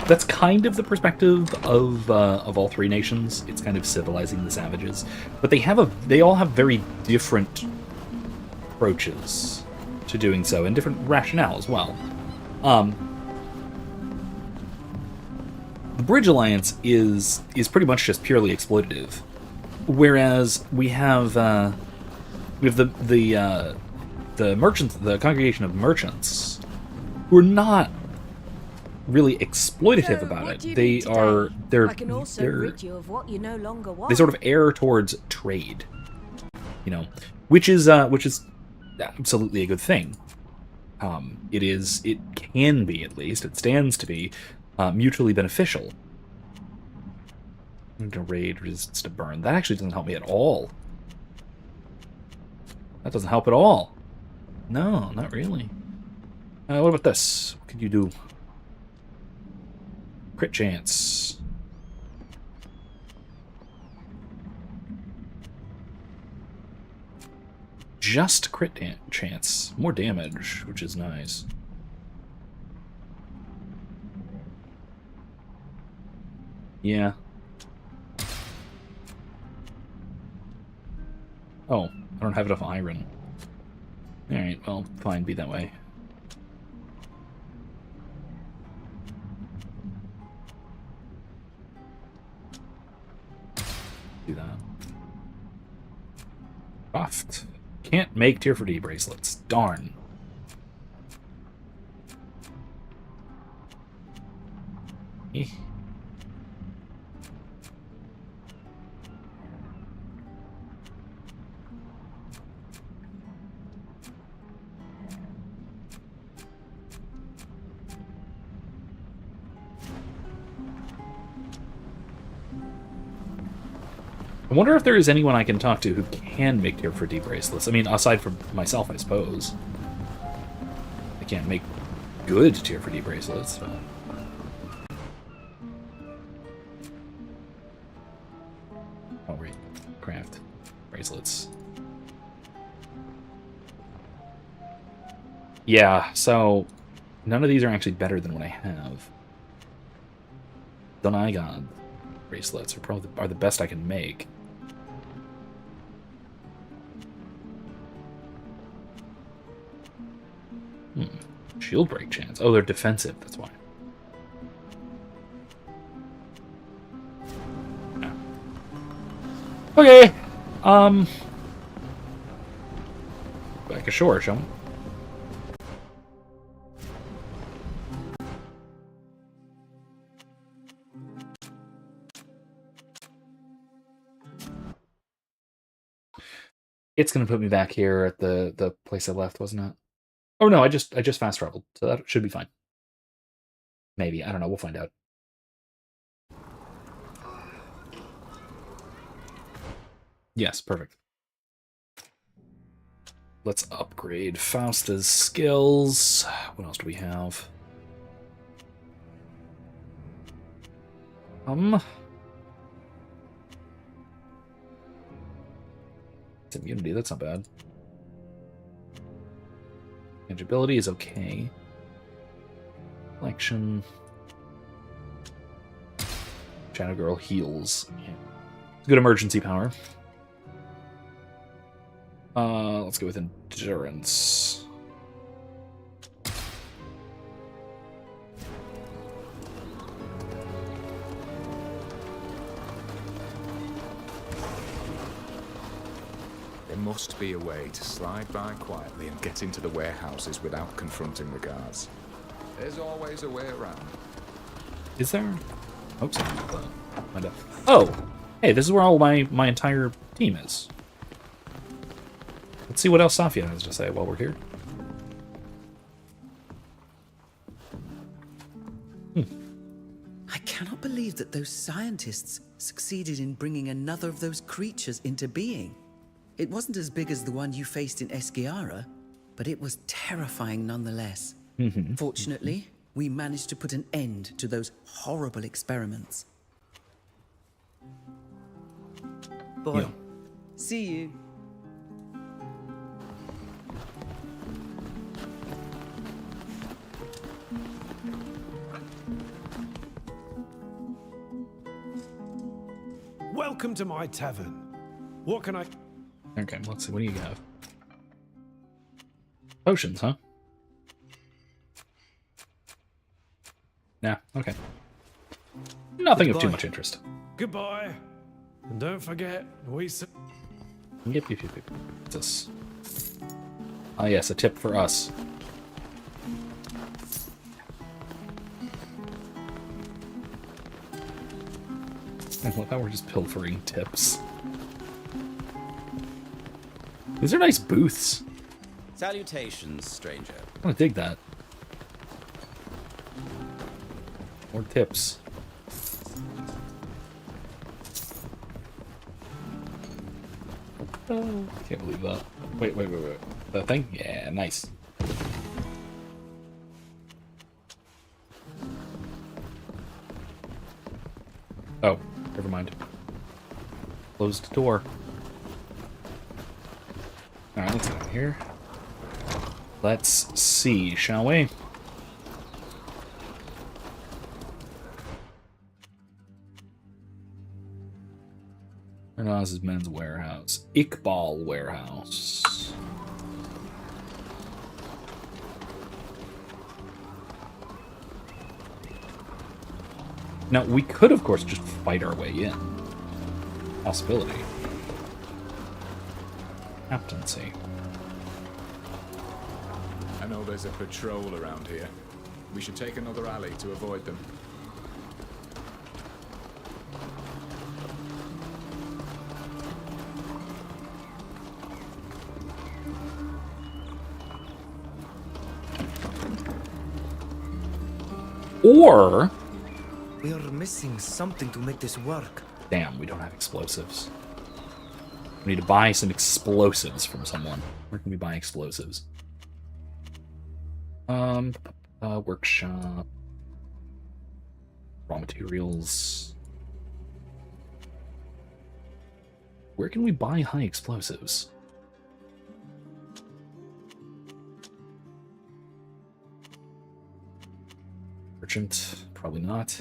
S1: that's kind of the perspective of all three nations. It's kind of civilizing the savages, but they all have very different approaches to doing so, and different rationale as well. The Bridge Alliance is pretty much just purely exploitative, whereas we have the merchants, the congregation of merchants, who are not really exploitative about it. They are
S12: I can also rid you of what you no longer want.
S1: they sort of err towards trade, you know, which is absolutely a good thing. It can be, at least it stands to be mutually beneficial. To raid, resistance to burn. That actually doesn't help me at all. That doesn't help at all. No, not really. What about this? What could you do? Crit chance. Just crit chance. More damage, which is nice. Yeah. Oh, I don't have enough iron. Alright, well, fine, be that way. Do that. Buffed. Can't make Tier 4D bracelets. Darn. Eh. I wonder if there is anyone I can talk to who can make Tier 4D bracelets. I mean, aside from myself, I suppose. I can't make good Tier 4D bracelets. But... oh, right. Craft bracelets. Yeah, so none of these are actually better than what I have. Donaigon bracelets are probably the best I can make. Shield break chance. Oh, they're defensive, that's why. Yeah. Okay. Back ashore, shall we? It's gonna put me back here at the place I left, wasn't it? Oh no, I just fast traveled, so that should be fine. Maybe, I don't know, we'll find out. Yes, perfect. Let's upgrade Fausta's skills. What else do we have? It's immunity, that's not bad. Tangibility is okay. Collection. Shadow Girl heals. Yeah. Good emergency power. Let's go with endurance.
S11: There must be a way to slide by quietly and get into the warehouses without confronting the guards. There's always a way around.
S1: Is there? Hope so. Oh! Hey, this is where all my entire team is. Let's see what else Safia has to say while we're here.
S6: I cannot believe that those scientists succeeded in bringing another of those creatures into being. It wasn't as big as the one you faced in Esquiara, but it was terrifying nonetheless. Fortunately, we managed to put an end to those horrible experiments. Boy,
S1: Yeah.
S6: See you.
S13: Welcome to my tavern. What can I...
S1: Okay, let's see. What do you have? Potions, huh? Nah, okay. Nothing of too much interest.
S13: Goodbye. And don't forget, we...
S1: Yep. What's this? Ah, yes, a tip for us. I love how we're just pilfering tips. These are nice booths.
S14: Salutations, stranger.
S1: I want to dig that. More tips. Oh, can't believe that. Wait. That thing? Yeah, nice. Oh, never mind. Closed door. Alright, let's get out of here. Let's see, shall we? Ernaz's men's warehouse. Iqbal warehouse. Now, we could, of course, just fight our way in. Possibility. Captaincy.
S11: I know there's a patrol around here. We should take another alley to avoid them.
S1: Or...
S7: We are missing something to make this work.
S1: Damn, we don't have explosives. We need to buy some explosives from someone. Where can we buy explosives? Workshop. Raw materials. Where can we buy high explosives? Merchant, probably not.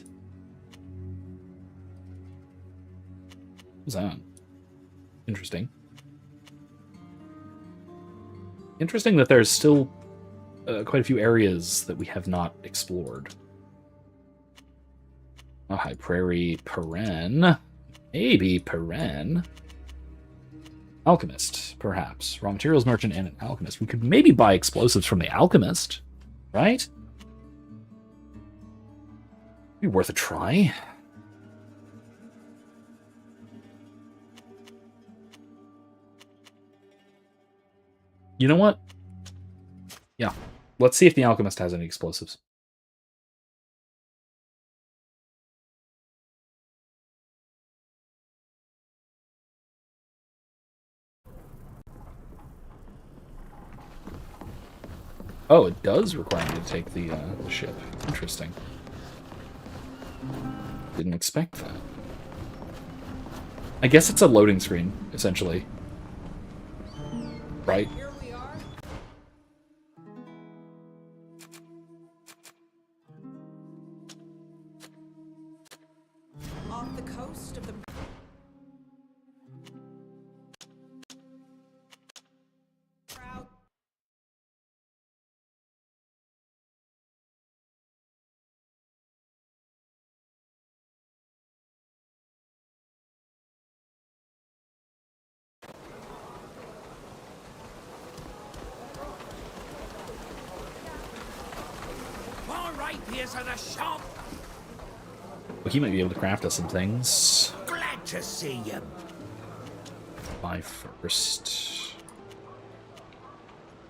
S1: What's that? Interesting. Interesting that there's still quite a few areas that we have not explored. Oh, High Prairie, Paren. Maybe Paren. Alchemist, perhaps. Raw materials merchant and an alchemist. We could maybe buy explosives from the alchemist, right? Be worth a try. You know what? Yeah. Let's see if the alchemist has any explosives. Oh, it does require me to take the ship. Interesting. Didn't expect that. I guess it's a loading screen, essentially. Right?
S15: Here we are. Off the coast of the proud.
S9: All right, here's at the shop.
S1: Well, he might be able to craft us some things.
S9: Glad to see you.
S1: Buy first.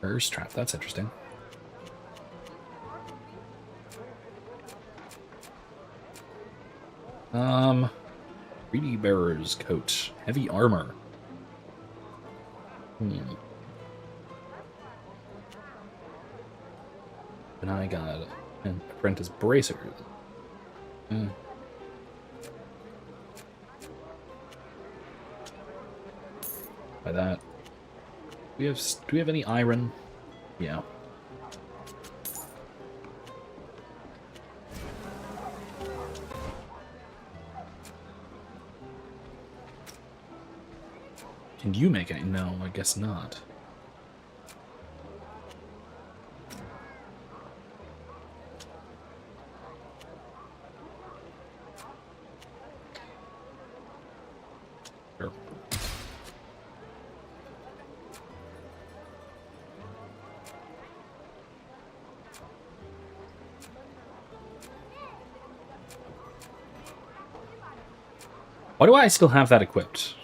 S1: First trap, that's interesting. Greedy Bearer's coat. Heavy armor. And I got an apprentice bracer. By that. Do we have any iron? Yeah. Can you make it? No, I guess not. Sure. Why do I still have that equipped?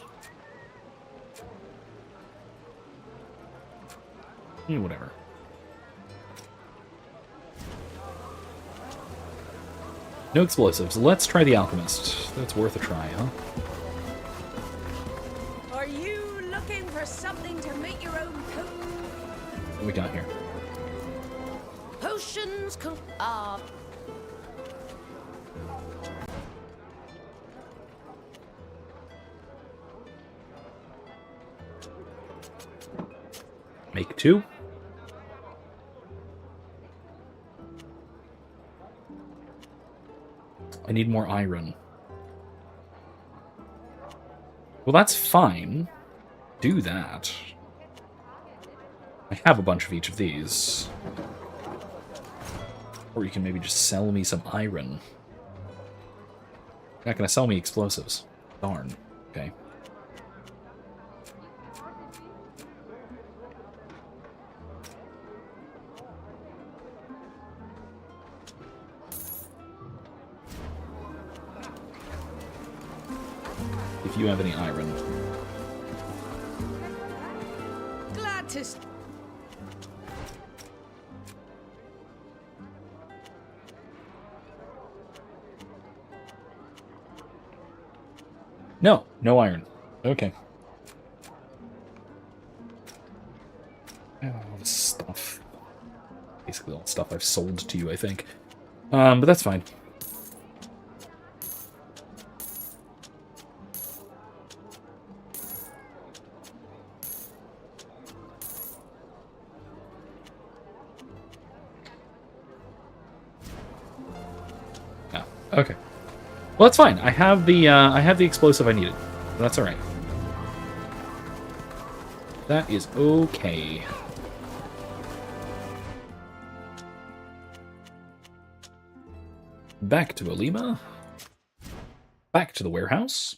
S1: Whatever. No explosives. Let's try the alchemist. That's worth a try, huh?
S12: Are you looking for something to make your own coat?
S1: What we got here?
S2: Potions
S1: Make 2. I need more iron. Well, that's fine. Do that. I have a bunch of each of these. Or you can maybe just sell me some iron. You're not going to sell me explosives. Darn. Okay. if you have any iron.
S12: Glad to.
S1: No, no iron. Okay. All this stuff. Basically all the stuff I've sold to you, I think. But that's fine. Oh, okay. Well, that's fine. I have the explosive I needed. That's all right. That is okay. Back to Olima. Back to the warehouse.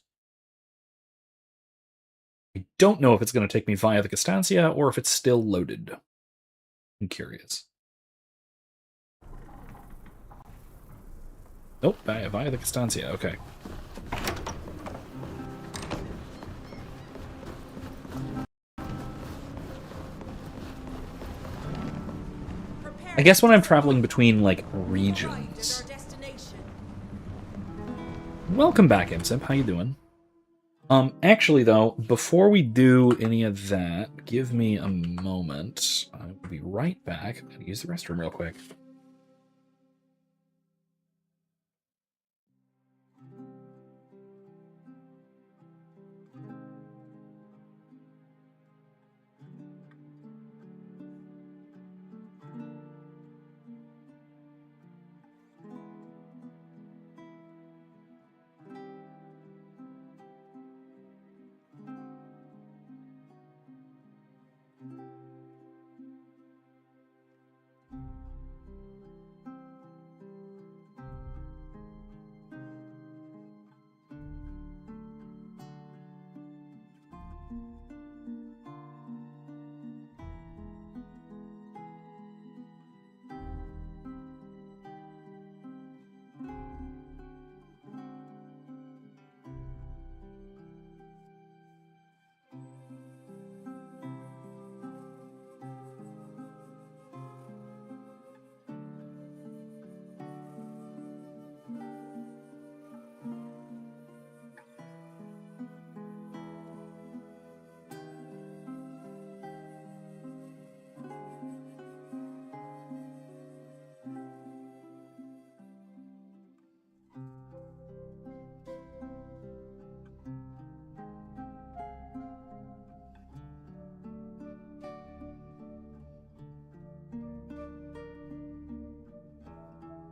S1: I don't know if it's going to take me via the Castancia or if it's still loaded. I'm curious. Nope, via the Castancia. Okay. I guess when I'm traveling between, like, regions. Welcome back, Imsip. How you doing? Actually, though, before we do any of that, give me a moment. I will be right back. I'm gonna use the restroom real quick.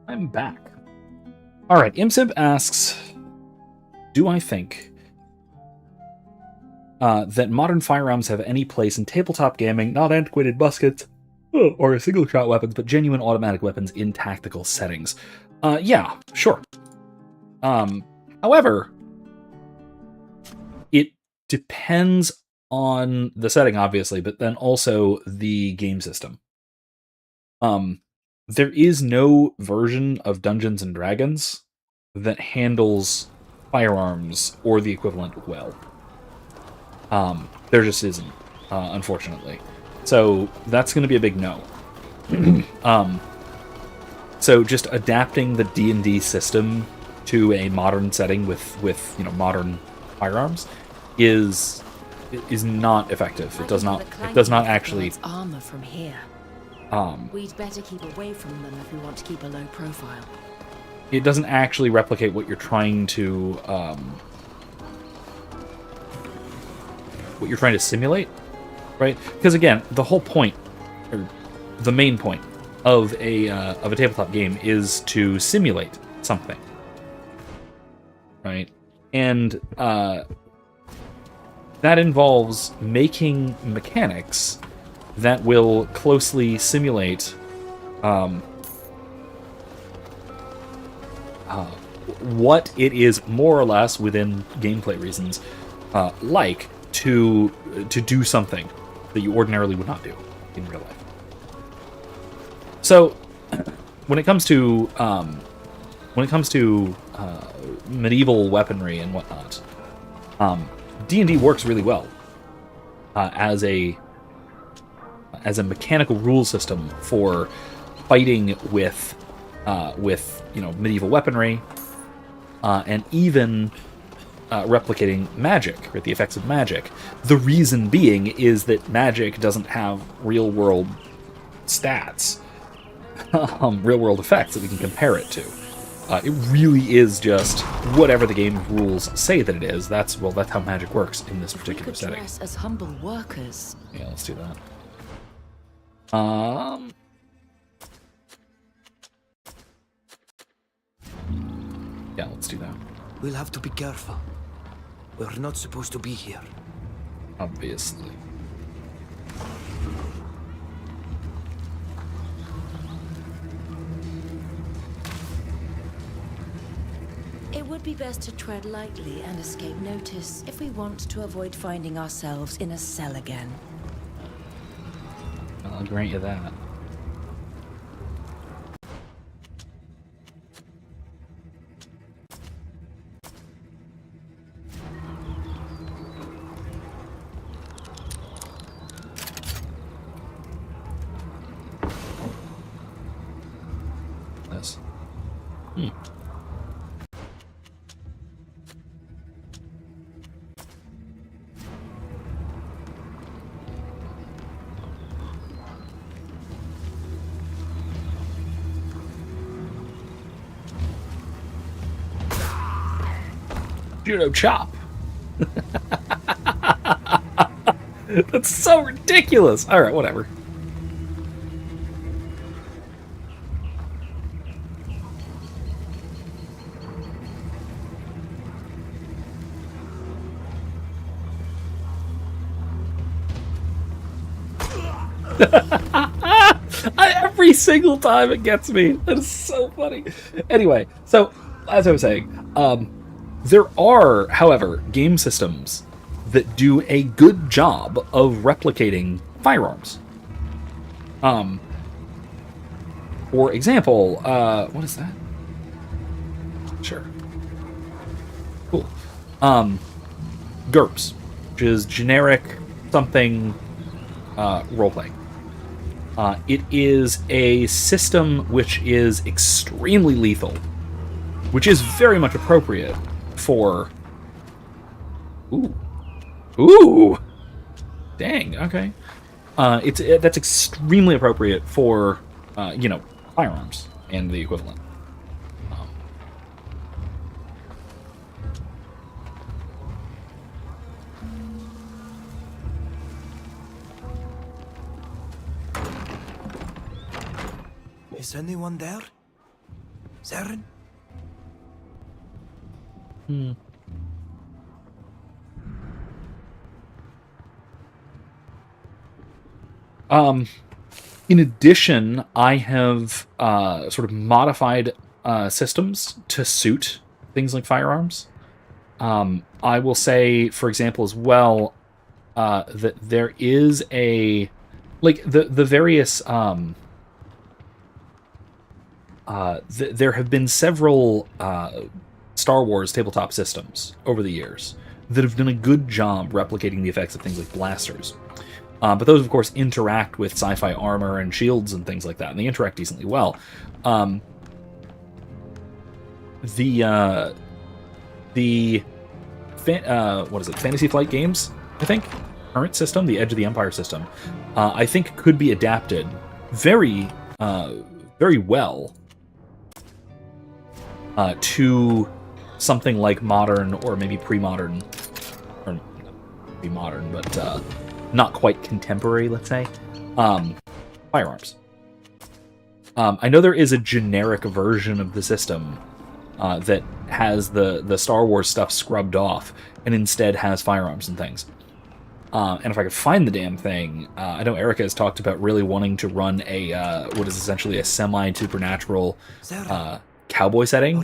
S1: I'm back. Alright, Imsib asks, do I think that modern firearms have any place in tabletop gaming, not antiquated muskets or single-shot weapons, but genuine automatic weapons in tactical settings? Yeah, sure. However, it depends on the setting, obviously, but then also the game system. There is no version of Dungeons and Dragons that handles firearms or the equivalent well. There just isn't, unfortunately. So that's going to be a big no. So just adapting the D&D system to a modern setting with modern firearms is not effective. It does not actually
S5: armor from here. We'd better keep away from them if we want to keep a low profile.
S1: It doesn't actually replicate what you're trying to simulate, right? Because again, the whole point, or the main point of a tabletop game is to simulate something, right? And that involves making mechanics that will closely simulate what it is more or less within gameplay reasons like to do something that you ordinarily would not do in real life. So when it comes to medieval weaponry and whatnot, D&D works really well as a mechanical rule system for fighting with medieval weaponry, and even replicating magic, right, the effects of magic. The reason being is that magic doesn't have real-world stats, real-world effects that we can compare it to. It really is just whatever the game rules say that it is. That's how magic works in this particular setting.
S5: Dress as humble workers.
S1: Yeah, let's do that. Yeah, let's do that.
S7: We'll have to be careful. We're not supposed to be here.
S1: Obviously.
S5: It would be best to tread lightly and escape notice if we want to avoid finding ourselves in a cell again.
S1: I'll grant you that. This. Judo chop. That's so ridiculous. All right, whatever. Every single time it gets me. That is so funny. Anyway, so as I was saying, there are, however, game systems that do a good job of replicating firearms. For example, what is that? Sure. Cool. GURPS, which is generic something roleplaying. It is a system which is extremely lethal, which is very much appropriate for... Ooh! Dang, okay. That's extremely appropriate for, firearms and the equivalent.
S7: Is anyone there? Saren?
S1: In addition, I have sort of modified systems to suit things like firearms. I will say, for example, as well, that there is a... Like, the various... there have been several Star Wars tabletop systems over the years that have done a good job replicating the effects of things like blasters. But those, of course, interact with sci-fi armor and shields and things like that, and they interact decently well. Fantasy Flight Games, I think, current system, the Edge of the Empire system, I think could be adapted very well to something like modern, or maybe pre-modern, or not pre-modern, but not quite contemporary, let's say, firearms. I know there is a generic version of the system that has the Star Wars stuff scrubbed off and instead has firearms and things. And if I could find the damn thing, I know Erica has talked about really wanting to run a what is essentially a semi-supernatural cowboy setting,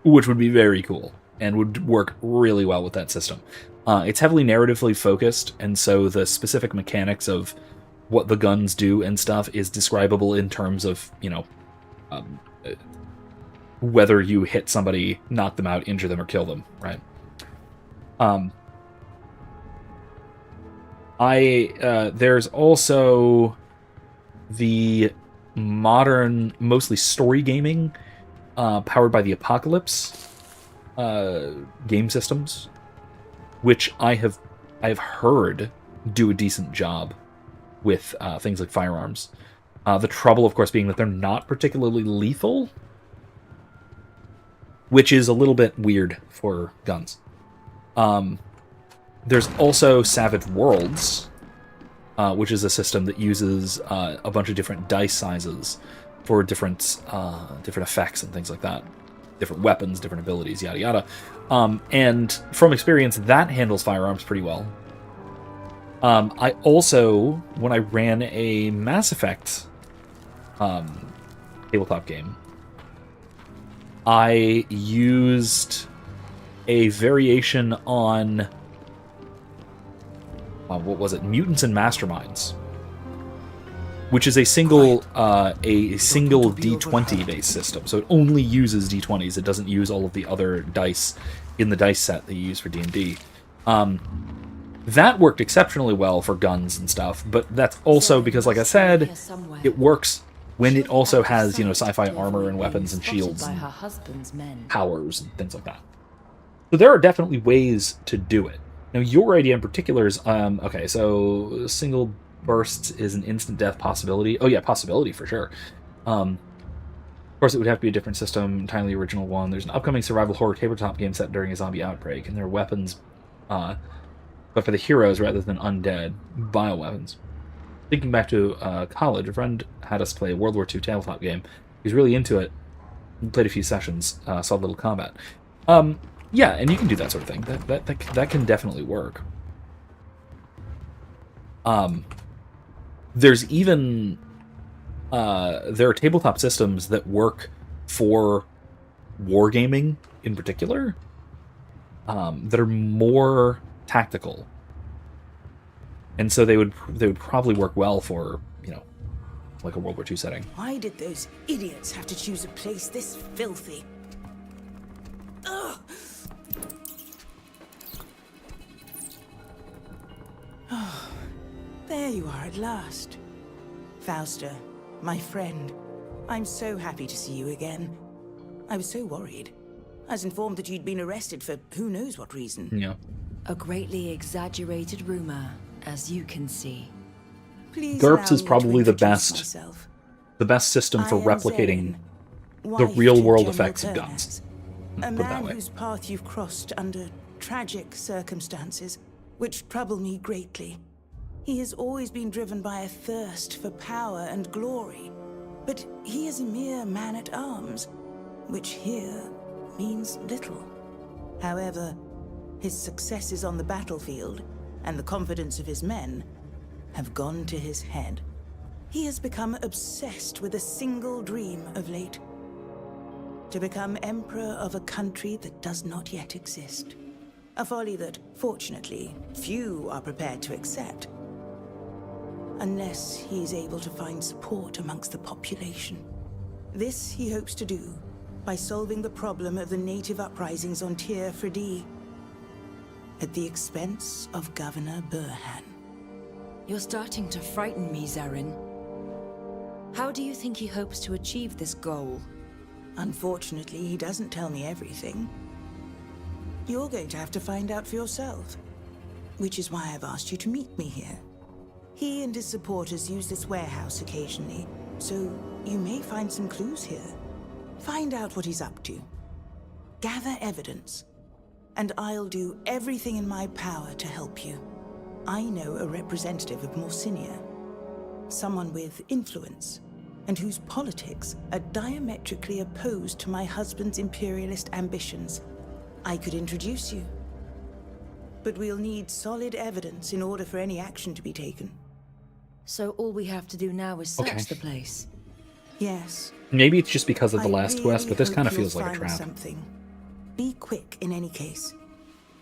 S1: which would be very cool and would work really well with that system. It's heavily narratively focused, and so the specific mechanics of what the guns do and stuff is describable in terms of, whether you hit somebody, knock them out, injure them, or kill them, right? There's also the modern, mostly story gaming, powered by the Apocalypse game systems, which I've heard do a decent job with things like firearms. The trouble, of course, being that they're not particularly lethal, which is a little bit weird for guns. There's also Savage Worlds, which is a system that uses a bunch of different dice sizes for different effects and things like that. Different weapons, different abilities, yada yada. And from experience, that handles firearms pretty well. I also, when I ran a Mass Effect tabletop game, I used a variation on what was it? Mutants and Masterminds, which is a single D20 based system. So it only uses D20s. It doesn't use all of the other dice in the dice set that you use for D&D. That worked exceptionally well for guns and stuff, but that's also because, like I said, it works when it also has, sci-fi armor and weapons and shields and powers and things like that. So there are definitely ways to do it. Now, your idea in particular is, okay, so single bursts is an instant death possibility. Oh yeah, possibility for sure. Of course, it would have to be a different system, entirely original one. There's an upcoming survival horror tabletop game set during a zombie outbreak, and there are weapons, but for the heroes rather than undead, bioweapons. Thinking back to college, a friend had us play a World War II tabletop game. He was really into it. We played a few sessions, saw a little combat. Yeah, and you can do that sort of thing. That can definitely work. There's even there are tabletop systems that work for wargaming in particular, that are more tactical, and so they would probably work well for like a World War II setting.
S15: Why did those idiots have to choose a place this filthy? Ugh. Oh, there you are at last. Fausta, my friend. I'm so happy to see you again. I was so worried. I was informed that you'd been arrested for who knows what reason.
S1: Yeah.
S5: A greatly exaggerated rumor, as you can see.
S15: Please
S1: GURPS is probably the best system for replicating the real-world effects of guns.
S15: A man whose path you've crossed under tragic circumstances, which trouble me greatly. He has always been driven by a thirst for power and glory, but he is a mere man-at-arms, which here means little. However, his successes on the battlefield and the confidence of his men have gone to his head. He has become obsessed with a single dream of late: to become emperor of a country that does not yet exist. A folly that, fortunately, few are prepared to accept, unless he is able to find support amongst the population. This he hopes to do by solving the problem of the native uprisings on Tyr Fredee, at the expense of Governor Burhan.
S5: You're starting to frighten me, Zarin. How do you think he hopes to achieve this goal?
S15: Unfortunately, he doesn't tell me everything. You're going to have to find out for yourself, which is why I've asked you to meet me here. He and his supporters use this warehouse occasionally, so you may find some clues here. Find out what he's up to. Gather evidence, and I'll do everything in my power to help you. I know a representative of Morsinia, someone with influence, and whose politics are diametrically opposed to my husband's imperialist ambitions. I could introduce you, but we'll need solid evidence in order for any action to be taken.
S5: So all we have to do now is search the place?
S15: Yes.
S1: Maybe it's just because of the last
S15: really
S1: quest, but this kind of
S15: hope
S1: feels
S15: you'll
S1: like a
S15: find
S1: trap.
S15: Something. Be quick in any case,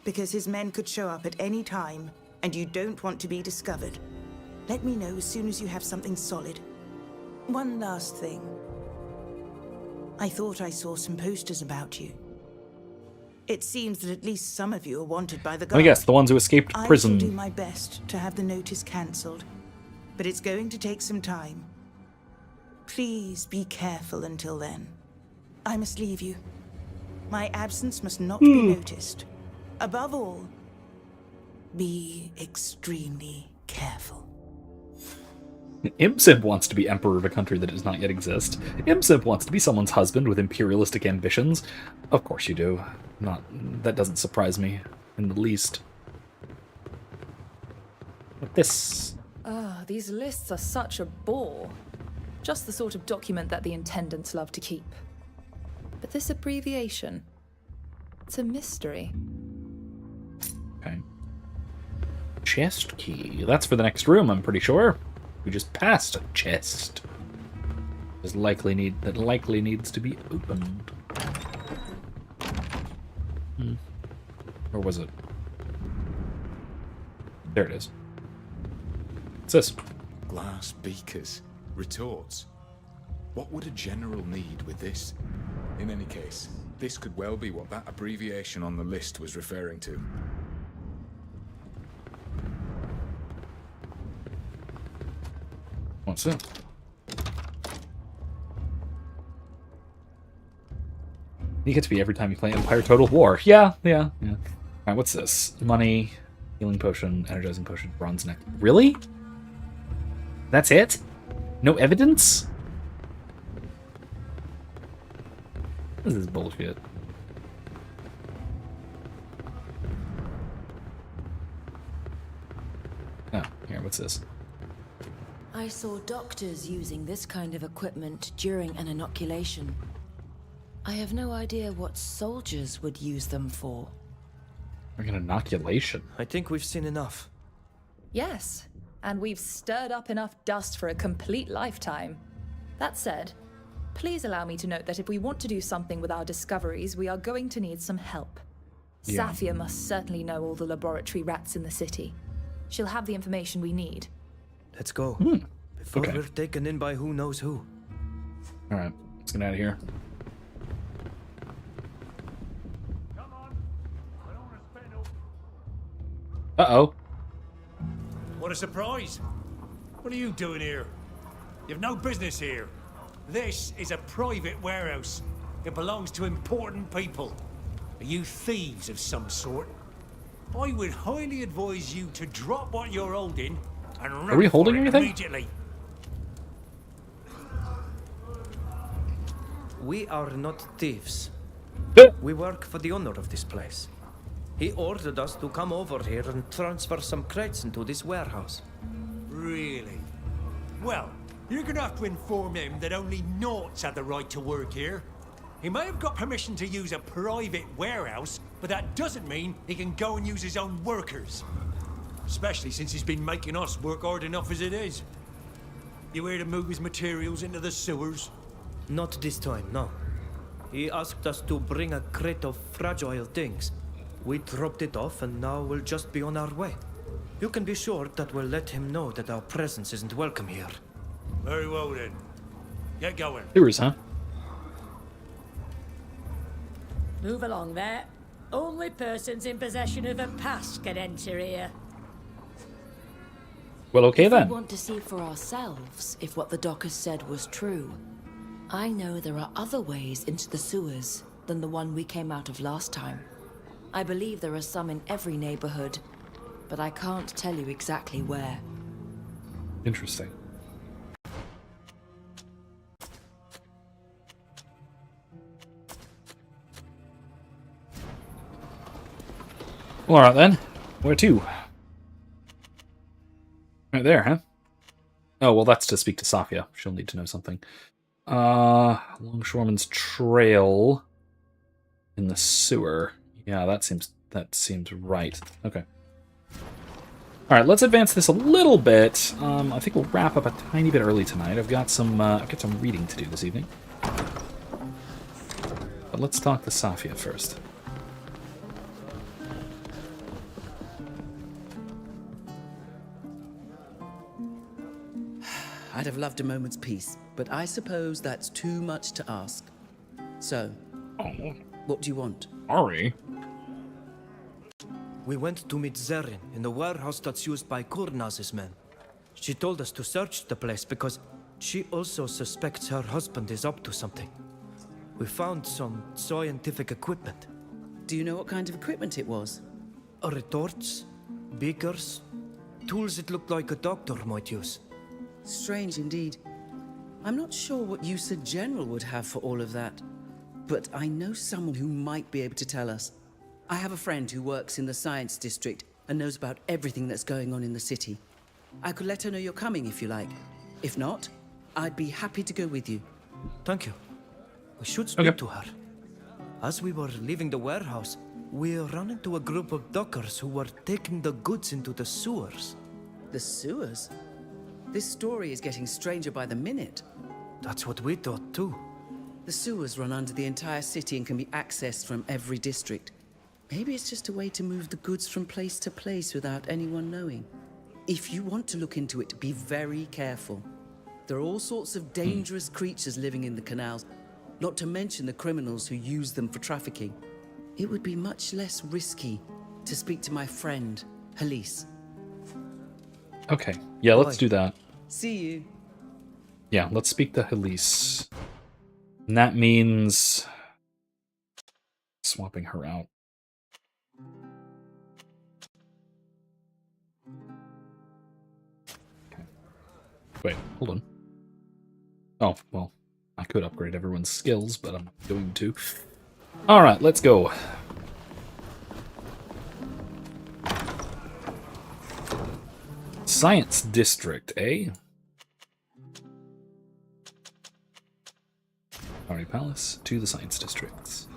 S15: because his men could show up at any time, and you don't want to be discovered. Let me know as soon as you have something solid. One last thing. I thought I saw some posters about you. It seems that at least some of you are wanted by the
S1: Let
S15: guard.
S1: me guess, the ones who escaped
S15: I
S1: prison.
S15: shall do my best to have the notice cancelled, but it's going to take some time. Please be careful until then. I must leave you. My absence must not be noticed. Above all, be extremely careful.
S1: Imsib wants to be emperor of a country that does not yet exist. Imsib wants to be someone's husband with imperialistic ambitions. Of course you do. That doesn't surprise me in the least. But this...
S8: These lists are such a bore. Just the sort of document that the intendants love to keep. But this abbreviation, it's a mystery.
S1: Okay. Chest key. That's for the next room, I'm pretty sure. We just passed a chest. That likely needs to be opened. Or was it? There it is. What's this?
S11: Glass beakers. Retorts. What would a general need with this? In any case, this could well be what that abbreviation on the list was referring to.
S1: What's it? You get to be every time you play Empire Total War. Yeah. Alright, what's this? Money, healing potion, energizing potion, bronze neck. Really? That's it? No evidence? This is bullshit. Oh, here, what's this?
S5: I saw doctors using this kind of equipment during an inoculation. I have no idea what soldiers would use them for.
S1: Like an inoculation?
S7: I think we've seen enough.
S8: Yes, and we've stirred up enough dust for a complete lifetime. That said, please allow me to note that if we want to do something with our discoveries, we are going to need some help.
S1: Yeah.
S8: Safia must certainly know all the laboratory rats in the city. She'll have the information we need.
S7: Let's go. Before
S1: Okay.
S7: we're taken in by who knows who.
S1: Alright, let's get out of here. Uh-oh.
S16: What a surprise. What are you doing here? You've no business here. This is a private warehouse. It belongs to important people. Are you thieves of some sort? I would highly advise you to drop what you're holding and run
S1: Are we holding
S16: for it
S1: anything?
S16: immediately.
S7: We are not thieves. We work for the owner of this place. He ordered us to come over here and transfer some crates into this warehouse.
S16: Really? Well, you're gonna have to inform him that only Naughts have the right to work here. He may have got permission to use a private warehouse, but that doesn't mean he can go and use his own workers. Especially since he's been making us work hard enough as it is. You here to move his materials into the sewers?
S7: Not this time, no. He asked us to bring a crate of fragile things. We dropped it off and now we'll just be on our way. You can be sure that we'll let him know that our presence isn't welcome here.
S16: Very well then. Get going.
S1: Sewers, huh?
S12: Move along there. Only persons in possession of a pass can enter here.
S1: Well, okay
S5: If
S1: then.
S5: we want to see for ourselves if what the docker said was true, I know there are other ways into the sewers than the one we came out of last time. I believe there are some in every neighborhood, but I can't tell you exactly where.
S1: Interesting. Well, alright then. Where to? Right there, huh? Oh, well, that's to speak to Safia. She'll need to know something. Longshoreman's Trail in the sewer. Yeah, that seems right. Okay. All right, let's advance this a little bit. I think we'll wrap up a tiny bit early tonight. I've got some reading to do this evening. But let's talk to Safia first.
S6: I'd have loved a moment's peace, but I suppose that's too much to ask. So, what do you want?
S1: Sorry.
S7: we went to meet Zerin in the warehouse that's used by Kurnaz's men. She told us to search the place because she also suspects her husband is up to something. We found some scientific equipment.
S6: Do you know what kind of equipment it was?
S7: Retorts, beakers, tools it looked like a doctor might use.
S6: Strange indeed. I'm not sure what use a general would have for all of that, but I know someone who might be able to tell us. I have a friend who works in the science district and knows about everything that's going on in the city. I could let her know you're coming if you like. If not, I'd be happy to go with you.
S7: Thank you. We should speak to her. As we were leaving the warehouse, we ran into a group of dockers who were taking the goods into the sewers.
S6: The sewers? This story is getting stranger by the minute.
S7: That's what we thought too.
S6: The sewers run under the entire city and can be accessed from every district. Maybe it's just a way to move the goods from place to place without anyone knowing. If you want to look into it, be very careful. There are all sorts of dangerous creatures living in the canals, not to mention the criminals who use them for trafficking. It would be much less risky to speak to my friend, Halise.
S1: Okay, yeah, let's do that.
S6: See you.
S1: Yeah, let's speak to Halise. And that means swapping her out. Okay. Wait, hold on. Oh, well, I could upgrade everyone's skills, but I'm not going to. Alright, let's go. Science District, eh? Party Palace to the Science Districts.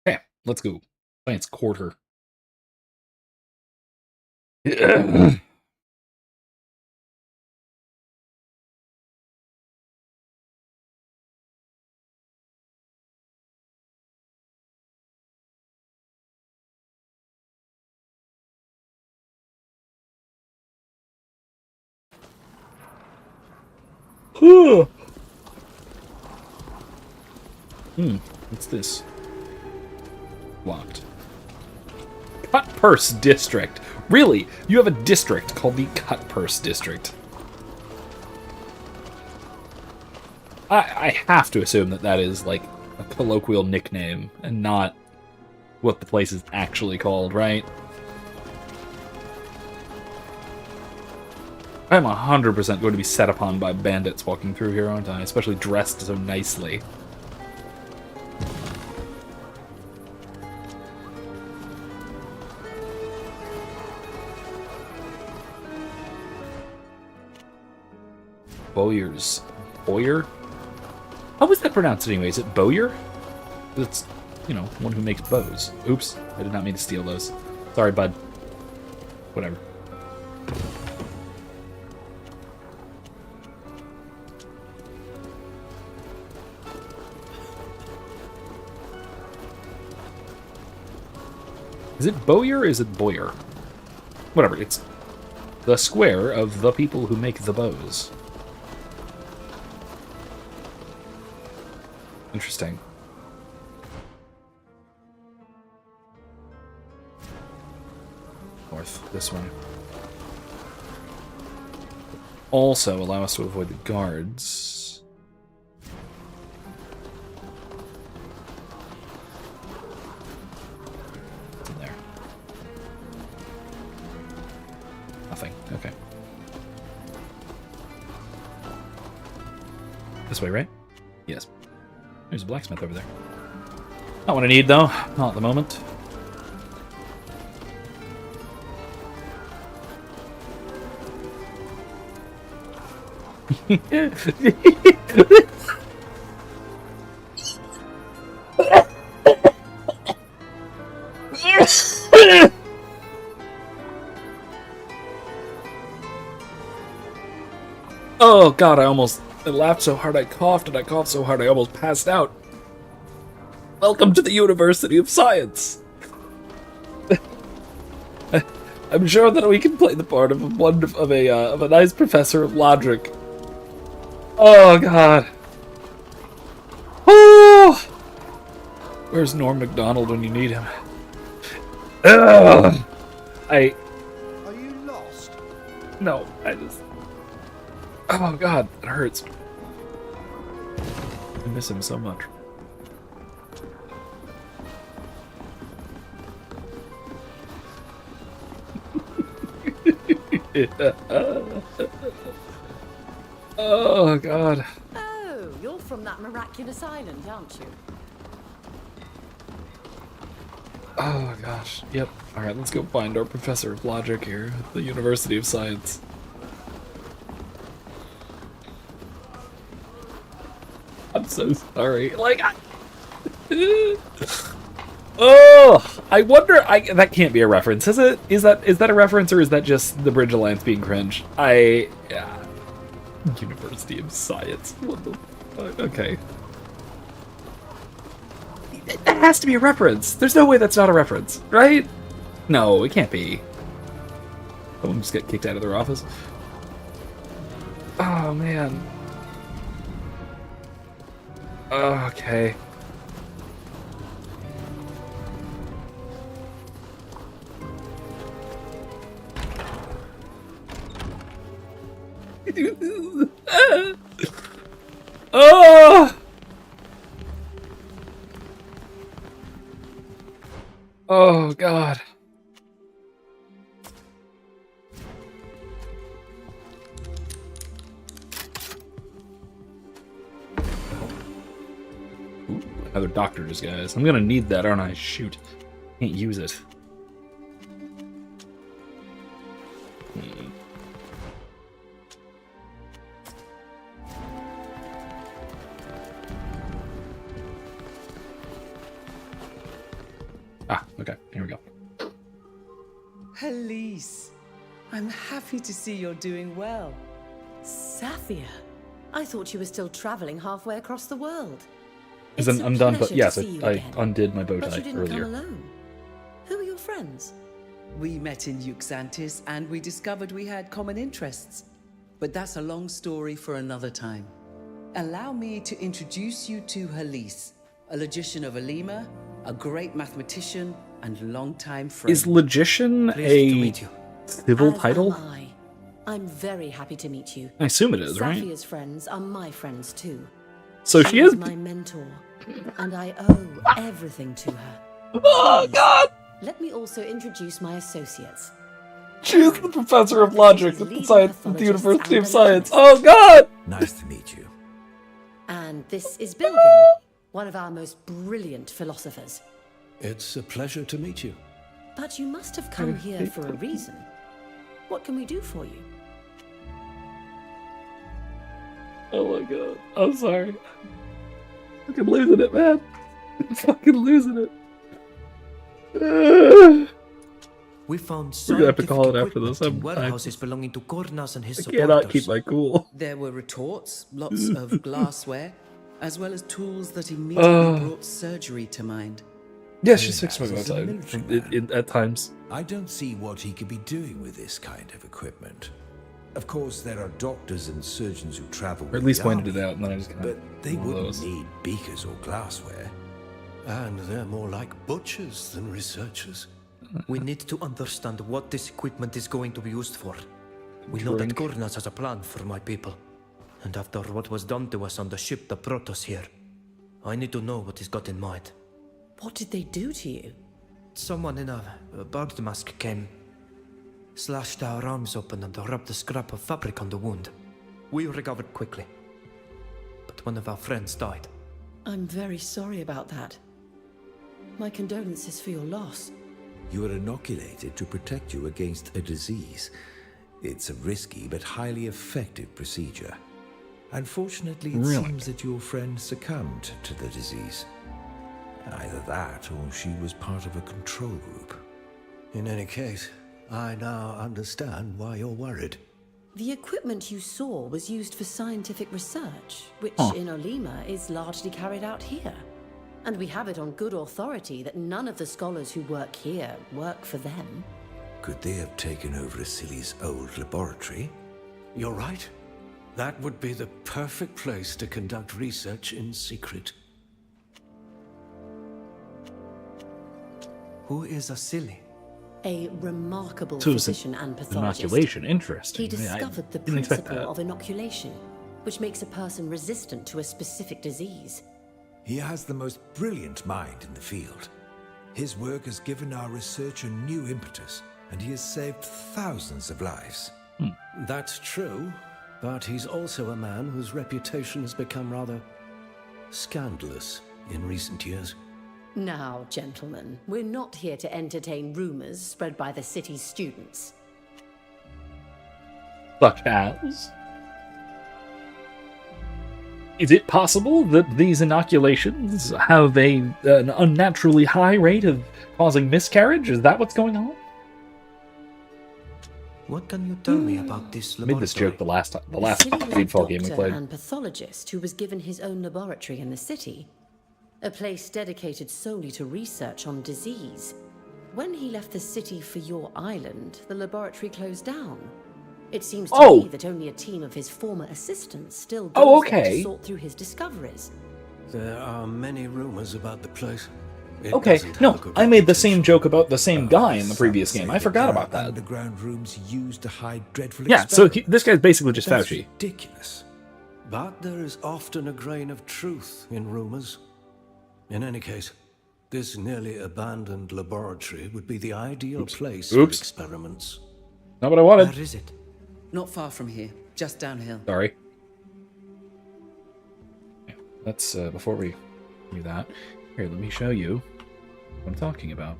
S1: Okay, let's go. Science Quarter. What's this? Locked. Cut Purse District. Really? You have a district called the Cut Purse District. I have to assume that that is like a colloquial nickname and not what the place is actually called, right? I'm 100% going to be set upon by bandits walking through here, aren't I? Especially dressed so nicely. Bowyer's. Bowyer? How was that pronounced anyway? Is it Bowyer? It's, you know, one who makes bows. Oops, I did not mean to steal those. Sorry, bud. Whatever. Is it Bowyer or is it Boyer? Whatever, it's the square of the people who make the bows. Interesting. North, this way. Also allow us to avoid the guards. What's in there? Nothing. Okay. This way, right? Yes. There's a blacksmith over there. Not what I need, though. Not at the moment. Oh god, I laughed so hard I coughed, and I coughed so hard I almost passed out. Welcome to the University of Science! I'm sure that we can play the part of a nice professor of logic. Oh God. Oh! Where's Norm Macdonald when you need him? Ugh!
S16: Are you lost?
S1: No, I just... Oh God, it hurts. I miss him so much. Oh God.
S10: Oh, you're from that miraculous island, aren't you?
S1: Oh gosh. Yep. Alright, let's go find our professor of logic here at the University of Science. I'm so sorry. Like, oh, I wonder. That can't be a reference, is it? Is that a reference, or is that just the Bridge Alliance being cringe? University of Science. What the fuck? Okay. That has to be a reference. There's no way that's not a reference, right? No, it can't be. Someone just get kicked out of their office. Oh man. Okay. Oh! Oh God. Ooh, another doctor disguise. I'm gonna need that, aren't I? Shoot. Can't use it. Ah, okay. Here we go.
S6: Elise, I'm happy to see you're doing well.
S10: Saphir, I thought you were still traveling halfway across the world.
S1: It's
S10: It's
S1: an
S10: a
S1: undone, but
S10: pleasure
S1: yes,
S10: to see you
S1: I
S10: again.
S1: undid my bow
S10: But
S1: tie
S10: you didn't
S1: earlier.
S10: come alone. Who are your friends?
S6: We met in Euxantis and we discovered we had common interests. But that's a long story for another time. Allow me to introduce you to Elise, a logician of Alima, a great mathematician and longtime friend.
S1: Is logician a civil
S10: As
S1: title?
S10: am I. I'm very happy to meet you.
S1: I assume it is, right?
S10: Saphir's friends are my friends too.
S1: So she is
S10: my mentor, and I owe everything to her.
S1: Oh God!
S10: Let me also introduce my associates.
S1: She's the professor of logic at the University of Science.
S10: and
S1: Oh God!
S16: Nice to meet you.
S10: And this is Bilgin, one of our most brilliant philosophers.
S17: It's a pleasure to meet you.
S10: But you must have come here for a reason. What can we do for you?
S1: Oh my God! I'm sorry. I'm fucking losing it, man. I'm fucking losing it.
S7: We found
S1: We're gonna have to call it after
S7: equipment
S1: this.
S7: in warehouses belonging to Gornas and his
S1: I
S7: supporters.
S1: cannot keep my cool.
S6: There were retorts, lots of glassware, as well as tools that immediately brought surgery to mind.
S1: Yeah, she's fixed my bow
S16: As a
S1: tie
S16: military man,
S1: at times.
S16: I don't see what he could be doing with this kind of equipment. Of course, there are doctors and surgeons who travel
S1: Or
S16: with
S1: at least
S16: the
S1: pointed
S16: army,
S1: it out, and then I just kind of.
S16: but they wouldn't need beakers or glassware.
S17: And they're more like butchers than researchers.
S7: We need to understand what this equipment is going to be used for. We know that Gornas has a plan for my people. And after what was done to us on the ship that brought us here, I need to know what he's got in mind.
S10: What did they do to you?
S7: Someone in a bird mask came, slashed our arms open and rubbed a scrap of fabric on the wound. We recovered quickly. But one of our friends died.
S10: I'm very sorry about that. My condolences for your loss.
S16: You are inoculated to protect you against a disease. It's a risky but highly effective procedure. Unfortunately, it seems that your friend succumbed to the disease. Either that, or she was part of a control group.
S17: In any case, I now understand why you're worried.
S10: The equipment you saw was used for scientific research, which in Olima is largely carried out here. And we have it on good authority that none of the scholars who work here work for them.
S17: Could they have taken over Asili's old laboratory?
S9: You're right. That would be the perfect place to conduct research in secret.
S7: Who is Asili?
S10: A remarkable
S1: So it was
S10: physician and pathologist.
S1: inoculation, interesting.
S10: He discovered the
S1: didn't expect
S10: principle
S1: that.
S10: of inoculation, which makes a person resistant to a specific disease.
S18: He has the most brilliant mind in the field. His work has given our research a new impetus, and he has saved thousands of lives.
S17: That's true, but he's also a man whose reputation has become rather scandalous in recent years.
S10: Now, gentlemen, we're not here to entertain rumors spread by the city's students.
S1: Such as? Is it possible that these inoculations have an unnaturally high rate of causing miscarriage? Is that what's going on?
S7: What can you tell me about this
S1: I made this joke the last Greedfall game we
S10: Doctor
S1: played.
S10: and pathologist who was given his own laboratory in the city. A place dedicated solely to research on disease. When he left the city for your island, the laboratory closed down. It seems to me that only a team of his former assistants still goes there to sort through his discoveries.
S17: There are many rumors about the place. It
S1: Okay,
S17: doesn't have
S1: no,
S17: a good
S1: I made the same joke about the same guy in the previous game. I forgot about that.
S18: Underground rooms used to hide dreadful
S1: Yeah, so
S18: experiments.
S1: this guy's basically just
S17: That's
S1: Fauci.
S17: ridiculous. But there is often a grain of truth in rumors. In any case, this nearly abandoned laboratory would be the ideal place for experiments.
S1: Not what I wanted.
S7: Where is it?
S6: Not far from here, just downhill.
S1: Sorry. Let's, before we do that, here, let me show you what I'm talking about.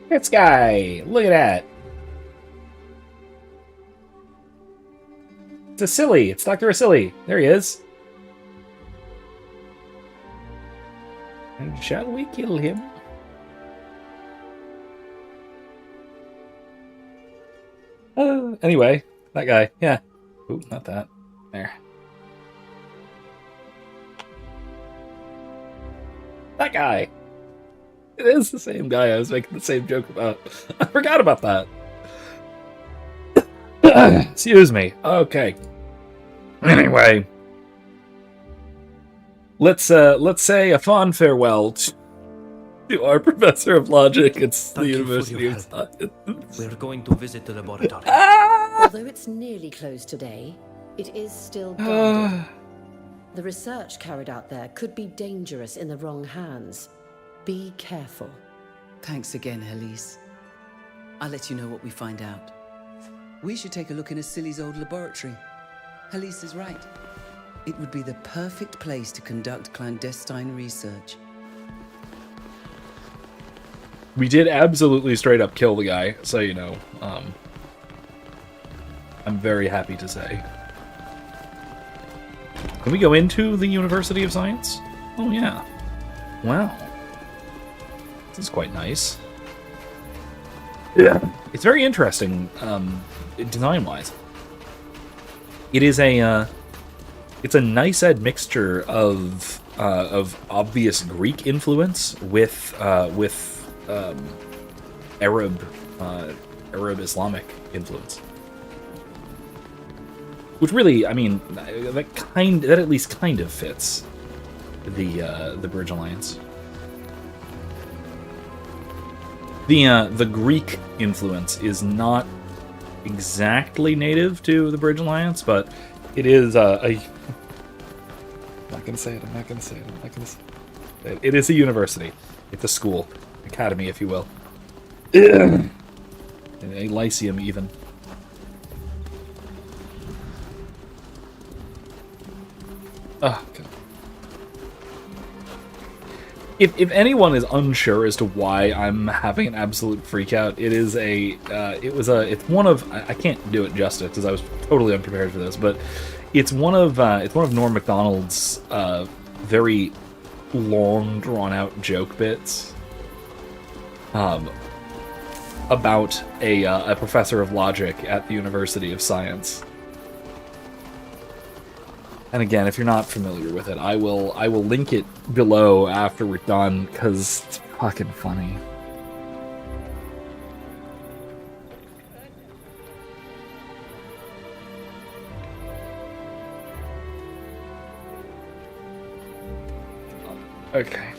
S1: This guy! Look at that! It's Asili! It's Dr. Asili! There he is! And shall we kill him? Anyway, that guy, yeah. Ooh, not that. There. That guy! It is the same guy I was making the same joke about. I forgot about that. Excuse me. Okay. Anyway. Let's say a fond farewell to our professor of logic at the University of Science.
S7: We're going to visit the laboratory.
S10: Although it's nearly closed today, it is still guarded. The research carried out there could be dangerous in the wrong hands. Be careful.
S6: Thanks again, Helise. I'll let you know what we find out. We should take a look in Asili's old laboratory. Helise is right. It would be the perfect place to conduct clandestine research.
S1: We did absolutely straight up kill the guy, so you know. I'm very happy to say. Can we go into the University of Science? Oh yeah. Wow. This is quite nice. Yeah. It's very interesting, design-wise. It is a, it's a nice mixture of obvious Greek influence with Arab Islamic influence. Which really, I mean, that at least kind of fits the Bridge Alliance. The Greek influence is not exactly native to the Bridge Alliance, but it is I'm not gonna say it. I'm not gonna say it. It is a university. It's a school, academy, if you will. A lyceum, even. Oh, God. If anyone is unsure as to why I'm having an absolute freakout, it's one of, I can't do it justice because I was totally unprepared for this, but it's one of Norm Macdonald's very long, drawn-out joke bits about a professor of logic at the University of Science. And again, if you're not familiar with it, I will link it below after we're done, because it's fucking funny. Okay.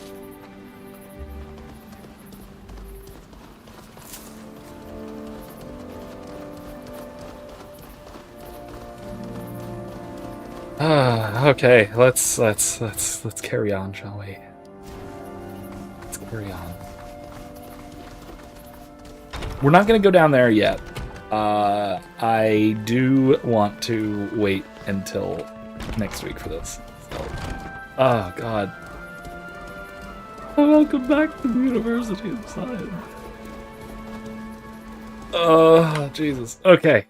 S1: Okay, let's carry on, shall we? Let's carry on. We're not gonna go down there yet. I do want to wait until next week for this. So, oh god. Welcome back to the University of Science. Oh, Jesus. Okay.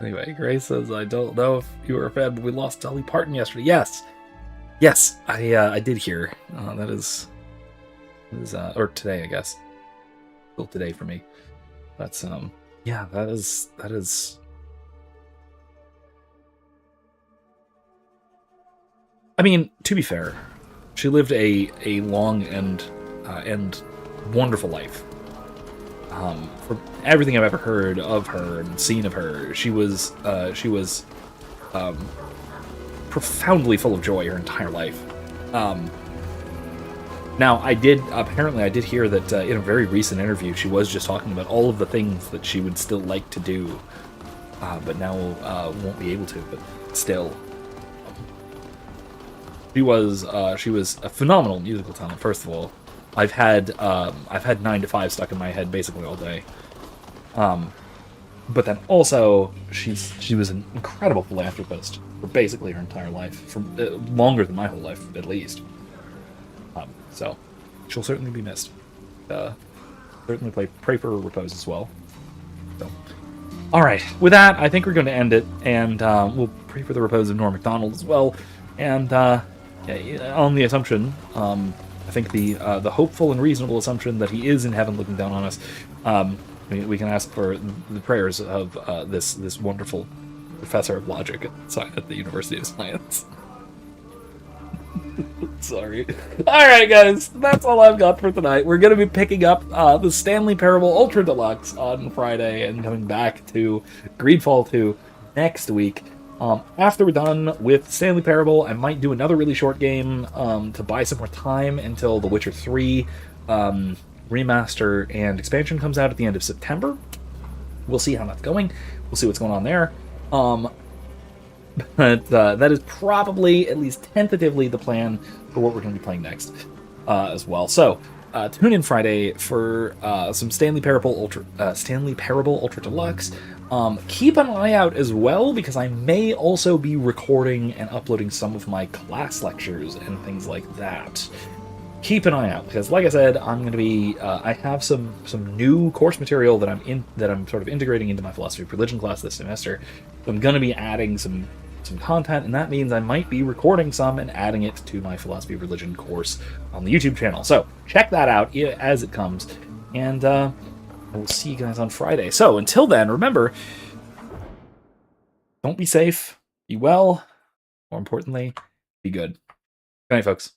S1: Anyway, Grace says, I don't know if you were a fan, but we lost Dolly Parton yesterday. Yes. Yes, I did hear. That is or today, I guess. Still today for me. That's, yeah, that is... I mean, to be fair, she lived a long and wonderful life. For everything I've ever heard of her and seen of her, she was profoundly full of joy her entire life. Now, I did hear that in a very recent interview, she was just talking about all of the things that she would still like to do, but now won't be able to. But still, she was a phenomenal musical talent. First of all, I've had 9 to 5 stuck in my head basically all day. But then also she was an incredible philanthropist for basically her entire life, for longer than my whole life at least. So she'll certainly be missed. Certainly pray for her repose as well. So, all right, with that, I think we're going to end it, and we'll pray for the repose of Norm Macdonald as well. And on the assumption, I think the hopeful and reasonable assumption that he is in heaven looking down on us, we can ask for the prayers of this wonderful professor of logic at the University of Science. Sorry. Alright, guys, that's all I've got for tonight. We're going to be picking up the Stanley Parable Ultra Deluxe on Friday and coming back to Greedfall II next week. After we're done with Stanley Parable, I might do another really short game to buy some more time until The Witcher 3 remaster and expansion comes out at the end of September. We'll see how that's going. We'll see what's going on there. But that is probably, at least tentatively, the plan for what we're going to be playing next as well. So tune in Friday for some Stanley Parable Ultra Deluxe. Keep an eye out as well, because I may also be recording and uploading some of my class lectures and things like that. Keep an eye out, because like I said, I'm going to be I have some new course material that I'm sort of integrating into my philosophy of religion class this semester. So I'm going to be adding some content, and that means I might be recording some and adding it to my philosophy of religion course on the YouTube channel. So check that out as it comes, and I will see you guys on Friday. So until then, remember, don't be safe, be well, more importantly, be good. Good night, folks.